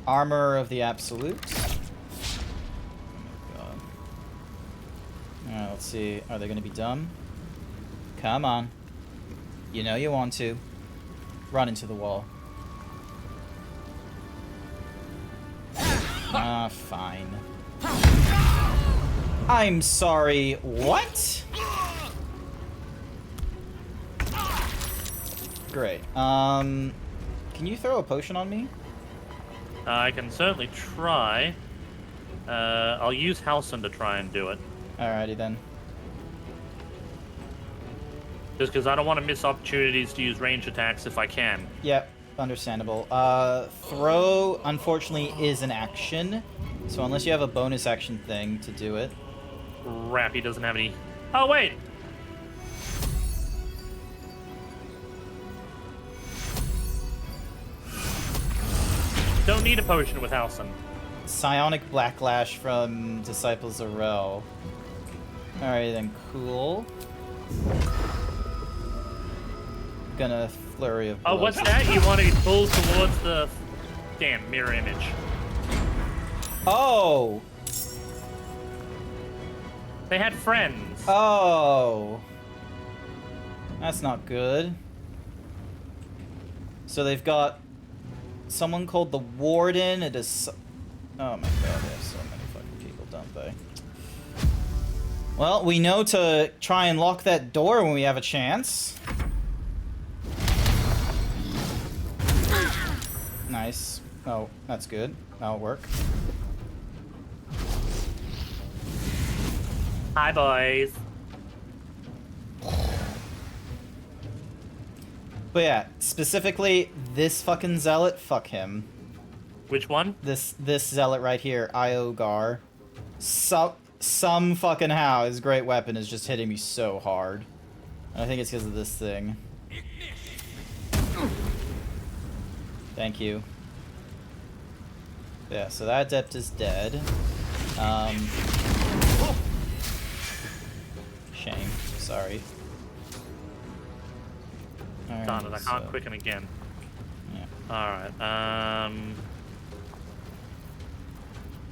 Armor of the Absolute. Oh my god. Alright, let's see. Are they gonna be dumb? Come on. You know you want to. Run into the wall. Ah, fine. I'm sorry, what? Great. Can you throw a potion on me? I can certainly try. I'll use Halcyon to try and do it. Alrighty then. Just because I don't want to miss opportunities to use range attacks if I can. Yep, understandable. Throw, unfortunately, is an action. So unless you have a bonus action thing to do it. Crap, he doesn't have any... Oh, wait! Don't need a potion with Halcyon. Psionic Backlash from Disciples of Rel. Alright then, cool. Gonna flurry of blows. Oh, what's that? You want to pull towards the... Damn, mirror image. Oh! They had friends. Oh! That's not good. So they've got someone called the Warden. It is... Oh my god, they have so many fucking people, don't they? Well, we know to try and lock that door when we have a chance. Nice. Oh, that's good. That'll work. Hi, boys. But yeah, specifically, this fucking zealot, fuck him. Which one? This zealot right here, Iogar. Some fucking how, his great weapon is just hitting me so hard. I think it's because of this thing. Thank you. Yeah, so that adept is dead. Shame. Sorry. All Darn it, I right, can't quicken again. Yeah. Alright,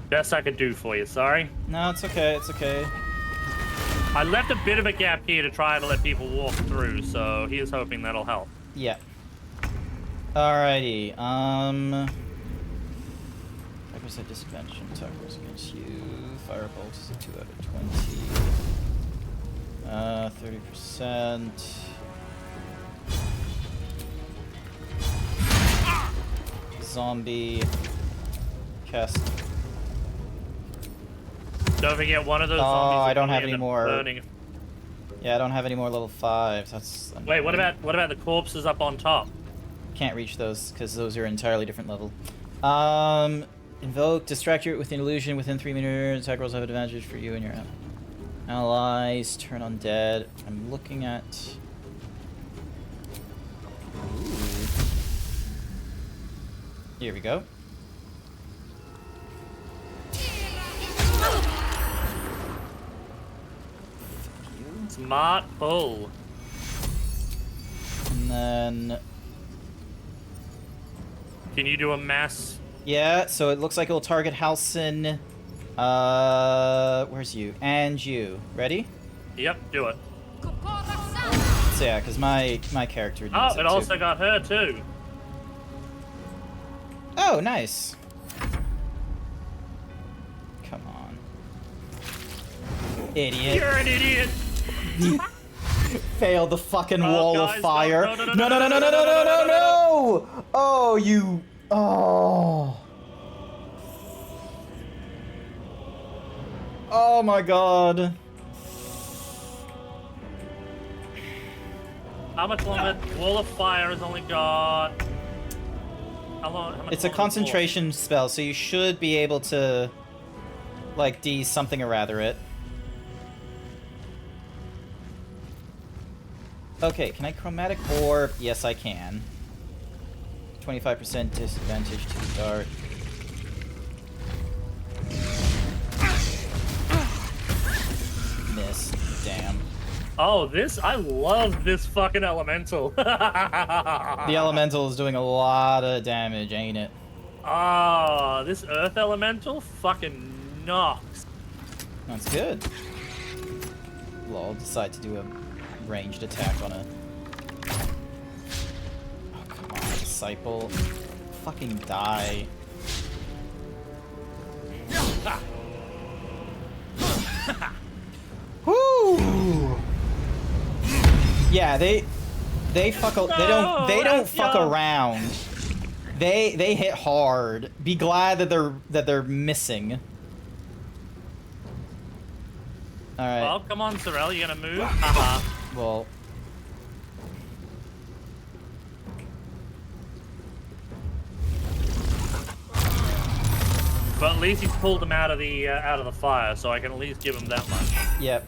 best I could do for you, sorry. No, it's okay, it's okay. I left a bit of a gap here to try to let people walk through, so he is hoping that'll help. Yeah. Alrighty, Requisite disadvantage on attack rolls against you. Firebolt is a 2 out of 20. 30%. Zombie. Cast. Don't forget one of those Oh, zombies. I don't will have end any up more. burning. Yeah, I don't have any more level 5s. That's Wait, what about the corpses up on top? Can't reach those because those are entirely different level. Invoke, distract you with an illusion within 3 meters. Attack rolls have advantage for you and your allies. Turn undead. I'm looking at. Ooh. Here we go. Smart pull. And then. Can you do a mass? Yeah, so it looks like it'll target Halcyon. Where's you? And you. Ready? Yep, do it. So yeah, because my character needs Oh, it too. also got her too. Oh, nice. Come on. Idiot. You're an idiot. Fail the fucking Oh, wall guys, of fire. no. No. Oh, you. Oh. Oh my god. How much longer? Wall of Fire has only got... How long? How much It's a longer concentration spell, so you should be able to, like, D something or rather it. Okay, can I chromatic orb? Yes, I can. 25% disadvantage to dart. Miss. Damn. Oh, I love this fucking elemental. The elemental is doing a lot of damage, ain't it? Ah, this earth elemental fucking knocks. That's good. Well, I'll decide to do a ranged attack on a... Oh, come on, disciple. Fucking die. Woo! Yeah, they fuck. They don't fuck around. They hit hard. Be glad that they're missing. All right. Well, come on, Sorrel, you gonna move? Haha. Well. But at least he's pulled him out of the fire, so I can at least give him that much. Yep.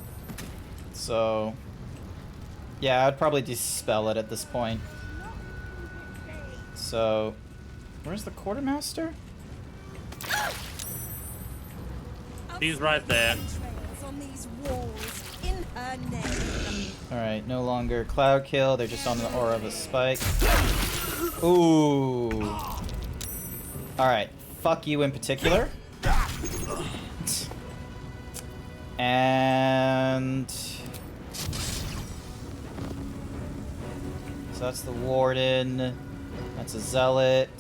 So. Yeah, I'd probably dispel it at this point. So, where's the quartermaster? He's right there. Alright, no longer cloud kill, they're just on the aura of a spike. Ooh. Alright, fuck you in particular. And... So that's the warden. That's a zealot.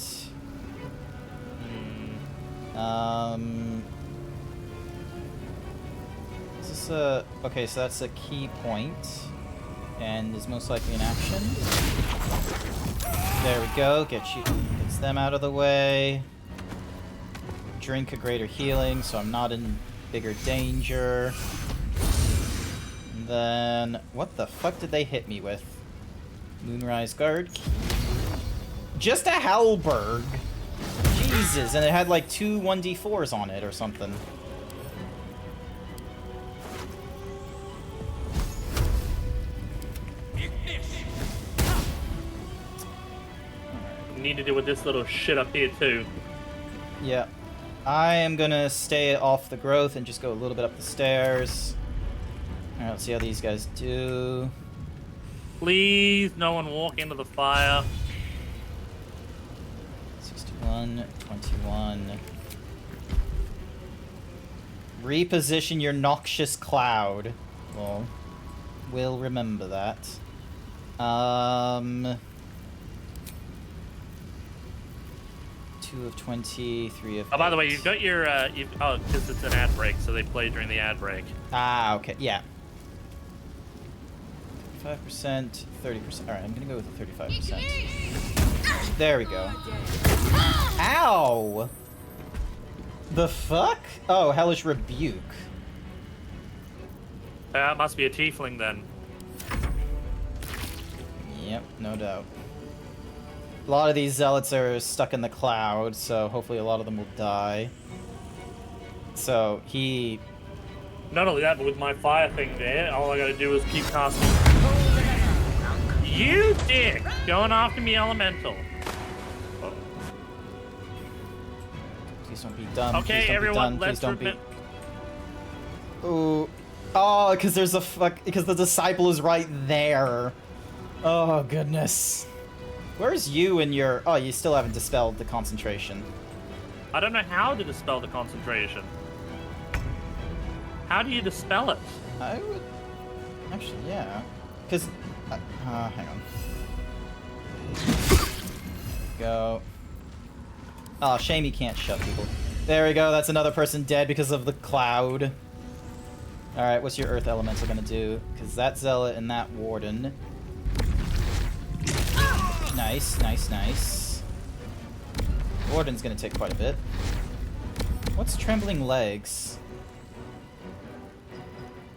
Is this a... Okay, so that's a key point. And is most likely an action. There we go. Gets them out of the way. Drink a greater healing, so I'm not in bigger danger. And then... What the fuck did they hit me with? Moonrise Guard. Just a Halberg. Jesus, and it had like 2 1d4s on it or something. Need to deal with this little shit up here too. Yeah. I am gonna stay off the growth and just go a little bit up the stairs. Alright, let's see how these guys do. Please, no one walk into the fire. 61, 21. Reposition your noxious cloud. Well, we'll remember that. 2 of 20, 3 of... Oh, by the way, you've got your, oh, because it's an ad break, so they play during the ad break. Ah, okay, yeah. 5%, 30%. Alright, I'm gonna go with the 35%. There we go. Ow! The fuck? Oh, Hellish Rebuke. That must be a tiefling then. Yep, no doubt. A lot of these zealots are stuck in the cloud, so hopefully a lot of them will die. So, he... Not only that, but with my fire thing there, all I gotta do is keep casting. You dick! Going after me, elemental. Please don't be dumb. Okay, everyone, let's remember. Ooh. Oh, because there's a because the disciple is right there. Oh, goodness. Where's you and your... Oh, you still haven't dispelled the concentration. I don't know how to dispel the concentration. How do you dispel it? I would... Actually, yeah. Because... hang on. Go. Oh, shame you can't shove people. There we go, that's another person dead because of the cloud. Alright, what's your earth elemental gonna do? Because that zealot and that warden... Nice, nice, nice. Warden's gonna take quite a bit. What's trembling legs?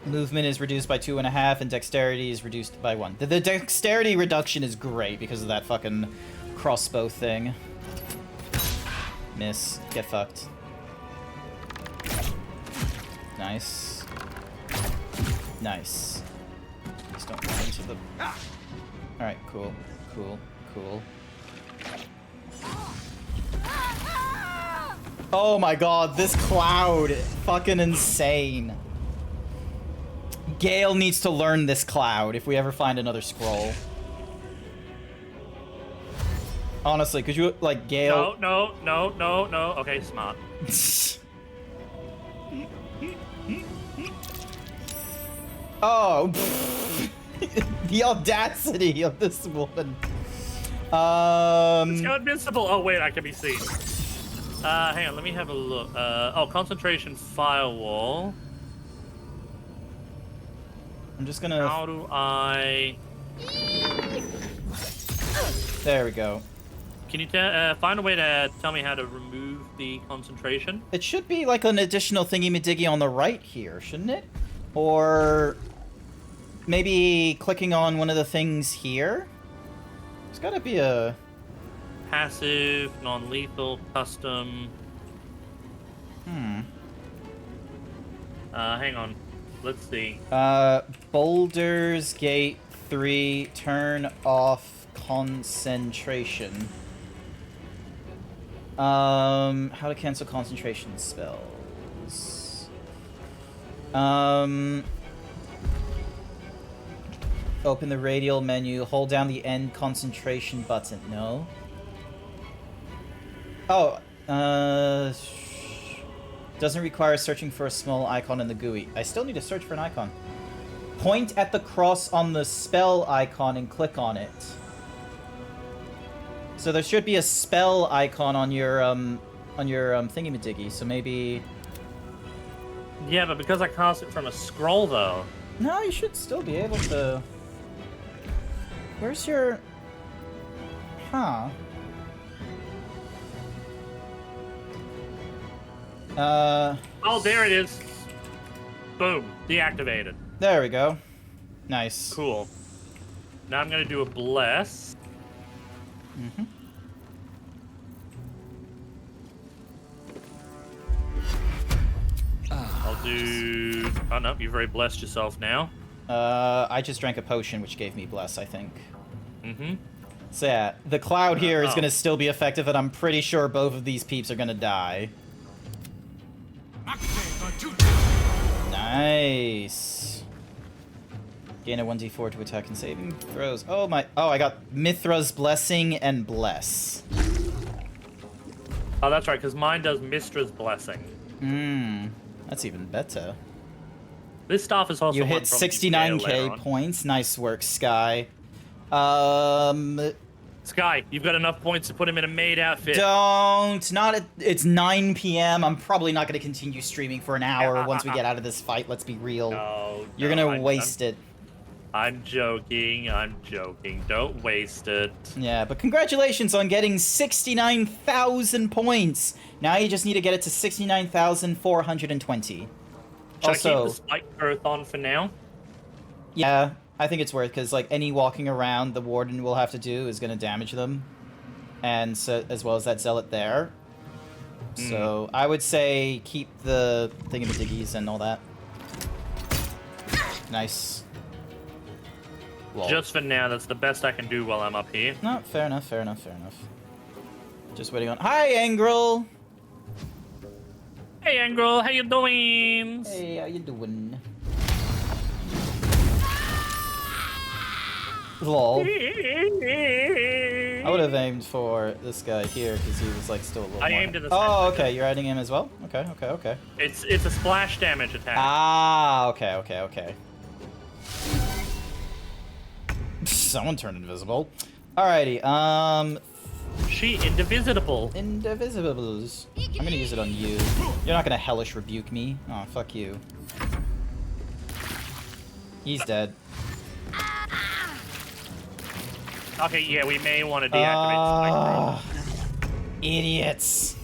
Movement is reduced by 2.5, and dexterity is reduced by 1. The dexterity reduction is great because of that fucking crossbow thing. Miss. Get fucked. Nice. Nice. Just don't run into the... Alright, cool. Cool. Cool. Oh my god, this cloud. Fucking insane. Gale needs to learn this cloud if we ever find another scroll. Honestly, could you, like, Gale... No. Okay, smart. Oh, the audacity of this woman. Let's go invincible. Oh, wait, I can be seen. Hang on, let me have a look. Oh, concentration firewall. I'm just gonna... How do I... There we go. Can you find a way to tell me how to remove the concentration? It should be like an additional thingy-majiggy on the right here, shouldn't it? Or maybe clicking on one of the things here? There's gotta be a... Passive, non-lethal, custom. Hang on. Let's see. Boulders Gate 3, turn off concentration. How to cancel concentration spells. Open the radial menu, hold down the end concentration button. No. Oh, doesn't require searching for a small icon in the GUI. I still need to search for an icon. Point at the cross on the spell icon and click on it. So there should be a spell icon on your thingy-majiggy, so maybe... Yeah, but because I cast it from a scroll, though... No, you should still be able to... Where's your... Huh. Oh, there it is. Boom. Deactivated. There we go. Nice. Cool. Now I'm gonna do a bless. I'll do... Oh, no, you've already blessed yourself now. I just drank a potion, which gave me bless, I think. So yeah, the cloud here is gonna still be effective, and I'm pretty sure both of these peeps are gonna die. Nice. Gain a 1d4 to attack and saving throws. Oh my... Oh, I got Mithra's Blessing and Bless. Oh, that's right, because mine does Mistra's Blessing. That's even better. This staff is also... You hit 69k points. Nice work, Sky. Sky, you've got enough points to put him in a maid outfit. Don't. Not at... It's 9 p.m. I'm probably not going to continue streaming for an hour once we get out of this fight. Let's be real. No, You're going to waste it. I'm joking. Don't waste it. Yeah, but congratulations on getting 69,000 points. Now you just need to get it to 69,420. Should Also, I keep the spike growth on for now? Yeah, I think it's worth, because like any walking around the warden will have to do is going to damage them, and so as well as that zealot there. So I would say keep the thingamadickies and all that. Nice. Lol. Just for now, that's the best I can do while I'm up here. No, fair enough. Just waiting on... Hi, Angrel! Hey, Angrel, how you doing? Hey, how you doing? Lol. I would have aimed for this guy here, because he was like still a little more... aimed in the Oh, center. okay, you're adding him as well? Okay. It's a splash damage attack. Ah, okay. Someone turned invisible. Alrighty, She indivisible. Indivisibles. I'm gonna use it on you. You're not gonna hellish rebuke me. Oh, fuck you. He's dead. Okay, yeah, we may want to deactivate idiots.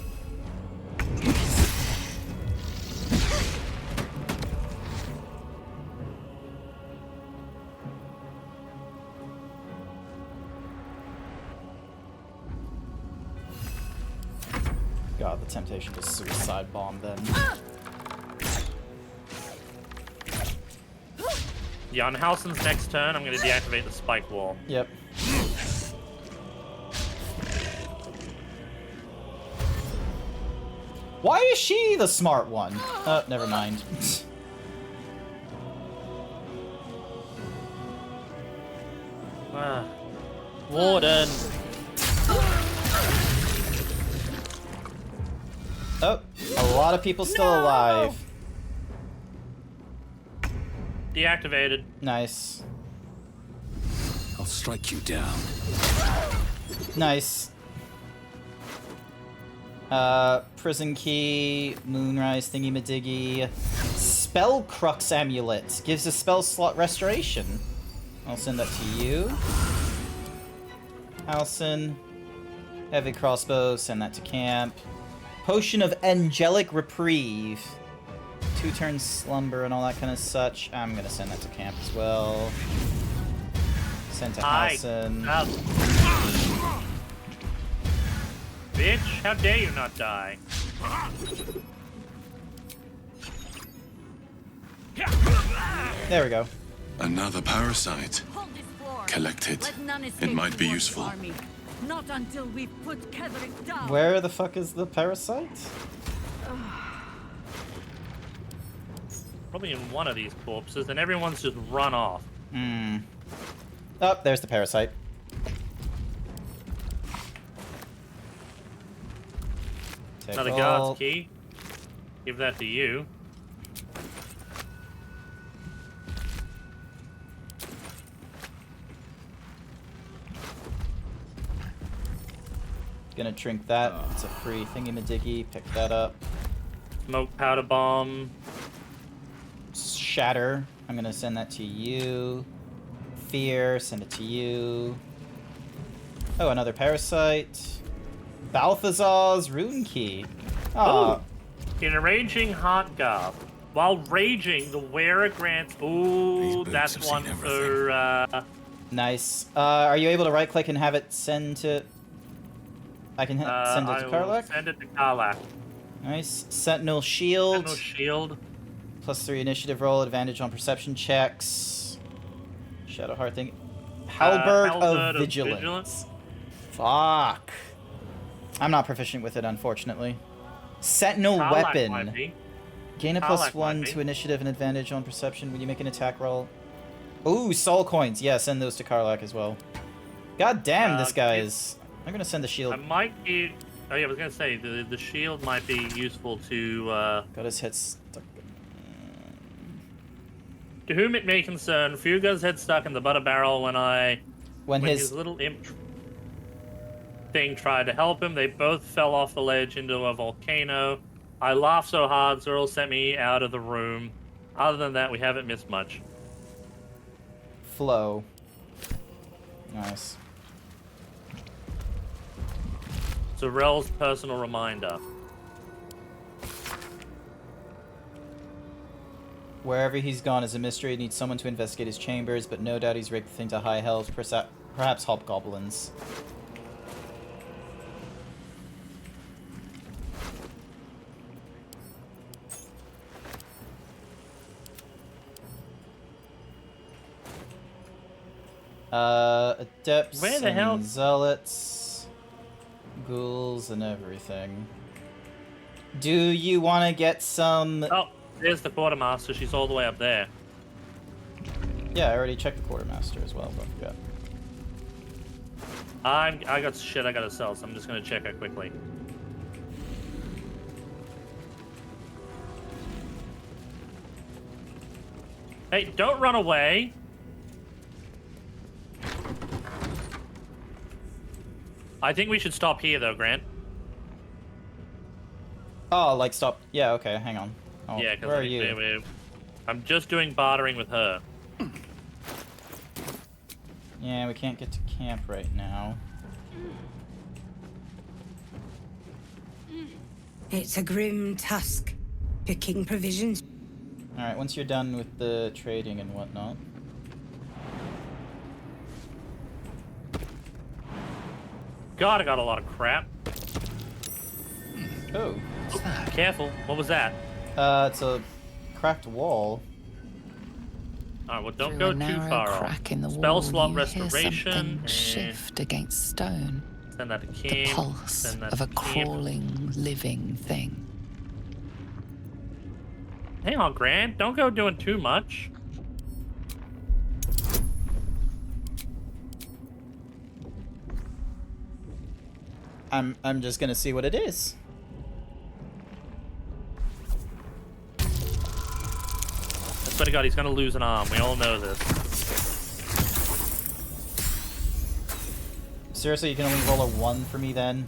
God, the temptation to suicide bomb them. Yeah, on Halsin's next turn, I'm going to deactivate the spike wall. Yep. Why is she the smart one? Oh, never mind. Warden. Oh, a lot of people still alive. Deactivated. Nice. I'll strike you down. Nice. Prison key, moonrise thingy-madiggy. Spell crux amulet gives a spell slot restoration. I'll send that to you. Alison. Heavy crossbow, send that to camp. Potion of angelic reprieve. 2 turns slumber and all that kind of such. I'm gonna send that to camp as well. Send to Alison. Bitch, how dare you not die? There we go. Another parasite. Collect it. It might be useful. Not until we've put Ketherick down. Where the fuck is the parasite? Probably in one of these corpses, and everyone's just run off. Hmm. Oh, there's the parasite. Take Another all. guard's key. Give that to you. Gonna drink that. It's a free thingy-madiggy. Pick that up. Smoke powder bomb. Shatter. I'm gonna send that to you. Fear. Send it to you. Oh, another parasite. Balthazar's rune key. Oh. In a raging hot garb. While raging, the wearer grants. Ooh, that's one for. Nice. Are you able to right-click and have it send to? I can send it to Karlach? Send it to Karlach. Nice. Sentinel shield. Sentinel shield. +3 initiative roll, advantage on perception checks. Shadow heart thing. Halberd of Vigilance. Fuck. I'm not proficient with it, unfortunately. Sentinel weapon. Gain a +1 to initiative and advantage on perception when you make an attack roll. Ooh, soul coins. Yeah, send those to Karlach as well. God damn, this guy is. I'm gonna send the shield. I might be. Oh yeah, I was gonna say the shield might be useful to. Got his head stuck. To whom it may concern, Few got his head stuck in the butter barrel when his little imp thing tried to help him. They both fell off the ledge into a volcano. I laughed so hard, Zerl sent me out of the room. Other than that, we haven't missed much. Flow. Nice. Zerel's personal reminder. Wherever he's gone is a mystery. Needs someone to investigate his chambers, but no doubt he's raped the thing to high health. Perhaps hobgoblins. Adepts Where the hell? and zealots, ghouls and everything. Do you want to get some? Oh, there's the quartermaster. She's all the way up there. Yeah, I already checked the quartermaster as well, but yeah. I got shit I gotta sell, so I'm just gonna check it quickly. Hey, don't run away. I think we should stop here, though, Grant. Oh, like stop. Yeah, okay, hang on. Oh, Yeah, because where are you? I'm just doing bartering with her. Yeah, we can't get to camp right now. It's a grim task, picking provisions. Alright, once you're done with the trading and whatnot. God, I got a lot of crap. Oh. Careful. What was that? It's a cracked wall. Alright, well, don't Through go a too narrow far crack off. in the Spell wall, slot you hear restoration. something shift against stone. Send that to The Kim. pulse Send that of a to Kim. crawling, living thing. Hang on, Grant. Don't go doing too much. I'm just gonna see what it is. I swear to God, he's gonna lose an arm. We all know this. Seriously, you can only roll a 1 for me then?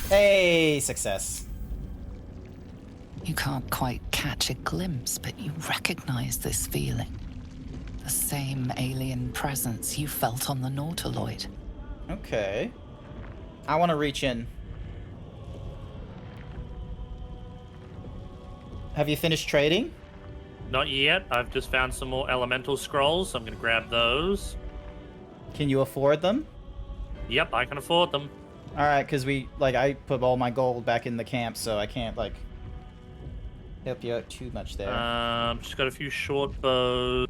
Hey, success. You can't quite catch a glimpse, but you recognize this feeling. The same alien presence you felt on the Nautiloid. Okay. I want to reach in. Have you finished trading? Not yet. I've just found some more elemental scrolls, so I'm gonna grab those. Can you afford them? Yep, I can afford them. Alright, because I put all my gold back in the camp, so I can't, help you out too much there. She's got a few short bows.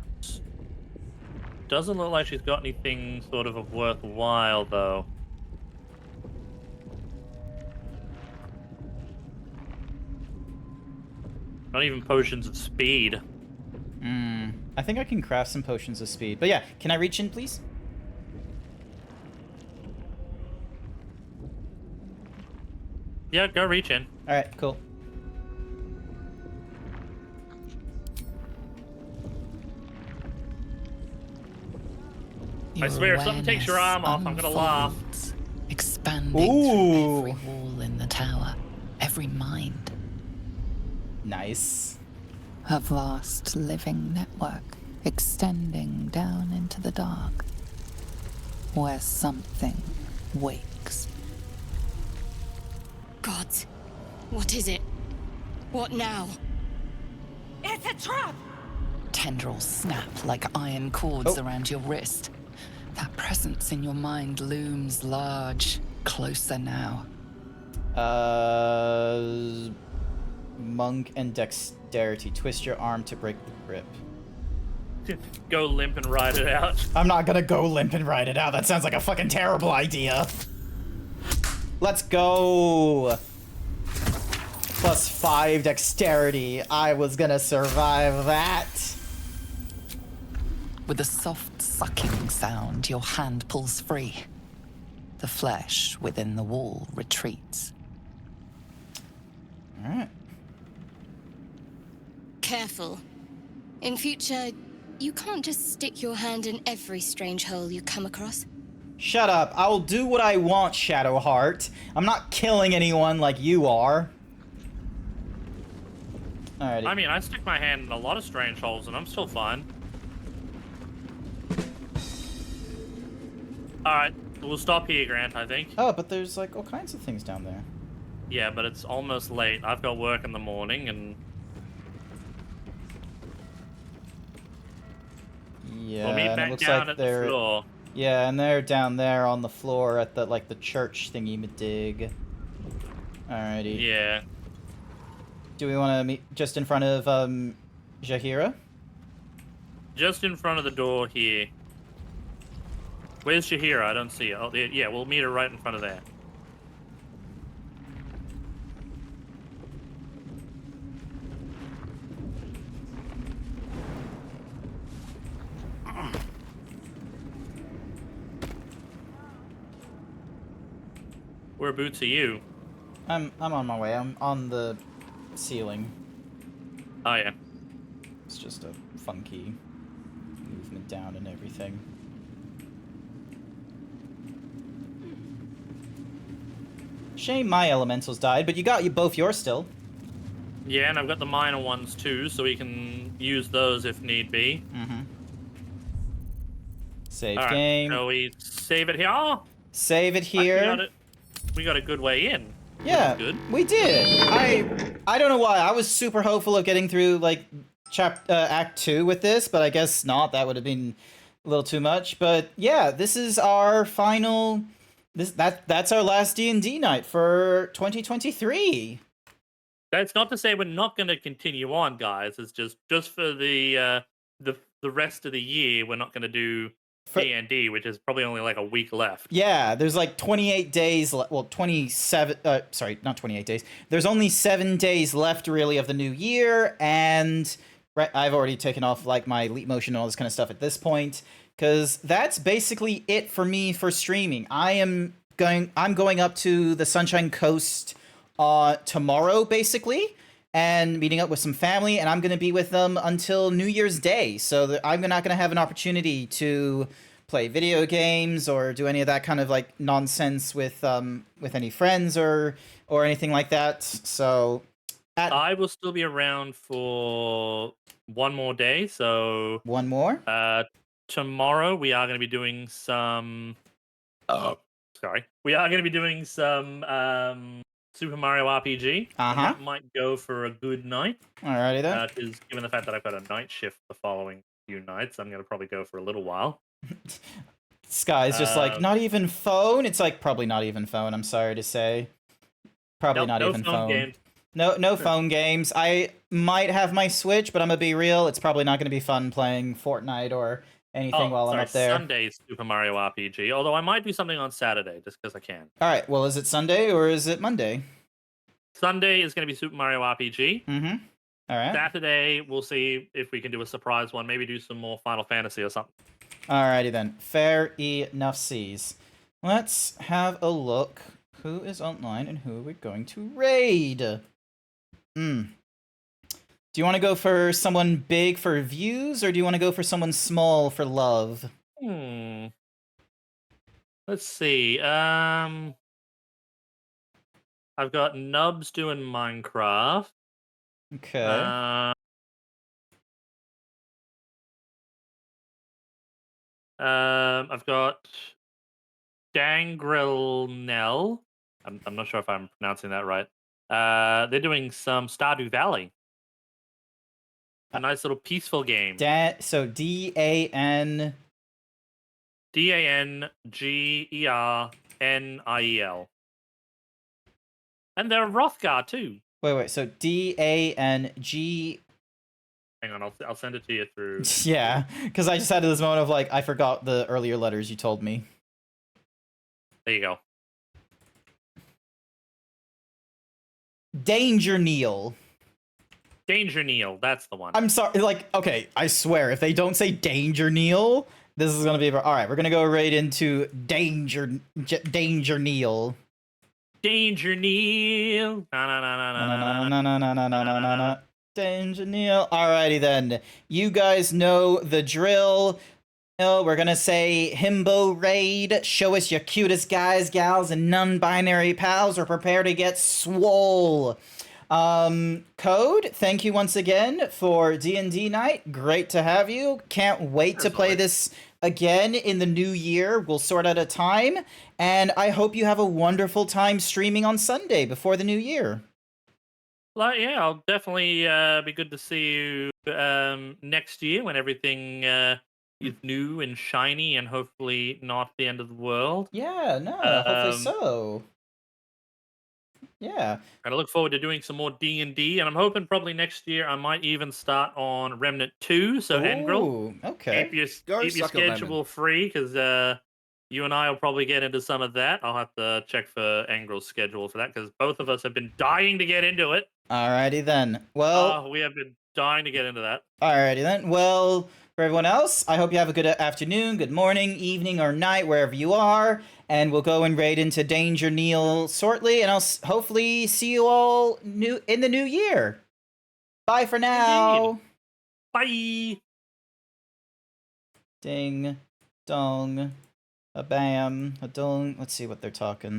Doesn't look like she's got anything sort of worthwhile, though. Not even potions of speed. I think I can craft some potions of speed. But yeah, can I reach in, please? Yeah, go reach in. Alright, cool. I swear, if something takes your arm off, I'm gonna laugh. Expanding through every wall in the tower, every mind. Nice. A vast living network extending down into the dark, where something wakes. Gods, what is it? What now? It's a trap! Tendrils snap like iron cords around your wrist. That presence in your mind looms large, closer now. Monk and dexterity. Twist your arm to break the grip. Go limp and ride it out. I'm not gonna go limp and ride it out. That sounds like a fucking terrible idea. Let's go. +5 dexterity. I was gonna survive that. With a soft sucking sound, your hand pulls free. The flesh within the wall retreats. All right. Careful. In future, you can't just stick your hand in every strange hole you come across. Shut up. I will do what I want, Shadowheart. I'm not killing anyone like you are. Alrighty. I mean, I stick my hand in a lot of strange holes and I'm still fine. Alright, we'll stop here, Grant, I think. Oh, but there's all kinds of things down there. Yeah, but it's almost late. I've got work in the morning and... Yeah, we'll meet and back it looks down like at the they're... floor. Yeah, and they're down there on the floor at the church thingy-madig. Alrighty. Yeah. Do we want to meet just in front of, Jahira? Just in front of the door here. Where's Jahira? I don't see her. Oh, yeah, we'll meet her right in front of there. Whereabouts are you? I'm on my way. I'm on the ceiling. Oh, yeah. It's just a funky movement down and everything. Shame my elementals died, but you got both yours still. Yeah, and I've got the minor ones too, so we can use those if need be. Mm-hmm. Save All right, game. shall we save it here? Save it here. We got a good way in. Yeah, good. We did. I don't know why. I was super hopeful of getting through Act 2 with this, but I guess not. That would have been a little too much. But yeah, this is our final. That's our last D&D night for 2023. That's not to say we're not going to continue on, guys. It's just for the rest of the year, we're not going to do D&D, which is probably only like a week left. Yeah, there's like 28 days. Well, 27. Sorry, not 28 days. There's only 7 days left, really, of the new year, and I've already taken off like my leap motion and all this kind of stuff at this point, because that's basically it for me for streaming. I'm going up to the Sunshine Coast tomorrow, basically, and meeting up with some family, and I'm going to be with them until New Year's Day. So I'm not going to have an opportunity to play video games or do any of that kind of like nonsense with any friends or anything like that. So I will still be around for one more day. So one more. Tomorrow we are going to be doing some. We are going to be doing some Super Mario RPG. And that might go for a good night. Alrighty then. Because given the fact that I've got a night shift the following few nights, I'm going to probably go for a little while. Sky's just like, not even phone? It's like, probably not even phone, I'm sorry to say. Probably not even phone. Games. No phone games. I might have my Switch, but I'm going to be real, it's probably not going to be fun playing Fortnite or anything while I'm up there. Sunday's Super Mario RPG, although I might do something on Saturday, just because I can. Alright, well, is it Sunday or is it Monday? Sunday is going to be Super Mario RPG. Mm-hmm. Alright. Saturday, we'll see if we can do a surprise one. Maybe do some more Final Fantasy or something. Alrighty then. Fair enough, seas. Let's have a look. Who is online and who we're going to raid? Do you want to go for someone big for views, or do you want to go for someone small for love? Let's see. I've got Nubs doing Minecraft. Okay. I've got Dangrel Nell. I'm not sure if I'm pronouncing that right. They're doing some Stardew Valley. A nice little peaceful game. So D-A-N... D-A-N-G-E-R-N-I-E-L. And they're Rothgar, too. Wait, so D-A-N-G... Hang on, I'll send it to you through... Yeah, because I just had this moment of, like, I forgot the earlier letters you told me. There you go. Danger Neil. Danger Neil, that's the one. I'm sorry, like, okay, I swear, if they don't say Danger Neil, this is gonna be... Alright, we're gonna go right into Danger Neil. Danger Neil. Na. Danger Neil. Alrighty then. You guys know the drill. We're gonna say Himbo Raid. Show us your cutest guys, gals, and non-binary pals, or prepare to get swole. Code, thank you once again for D&D Night. Great to have you. Can't wait to play this again in the new year. We'll sort out a time, and I hope you have a wonderful time streaming on Sunday before the new year. Well, yeah, I'll definitely be good to see you next year when everything is new and shiny and hopefully not the end of the world. Yeah, no, hopefully so. Yeah. And I look forward to doing some more D&D, and I'm hoping probably next year I might even start on Remnant 2, so Engrel. Okay. Keep your schedule free, because you and I will probably get into some of that. I'll have to check for Engrel's schedule for that, because both of us have been dying to get into it. Alrighty then. Well... we have been dying to get into that. Alrighty then. Well, for everyone else, I hope you have a good afternoon, good morning, evening, or night, wherever you are. And we'll go and raid into Danger Neil shortly, and I'll hopefully see you all in the new year. Bye for now. Indeed. Bye. Ding, dong, a bam, a dong. Let's see what they're talking.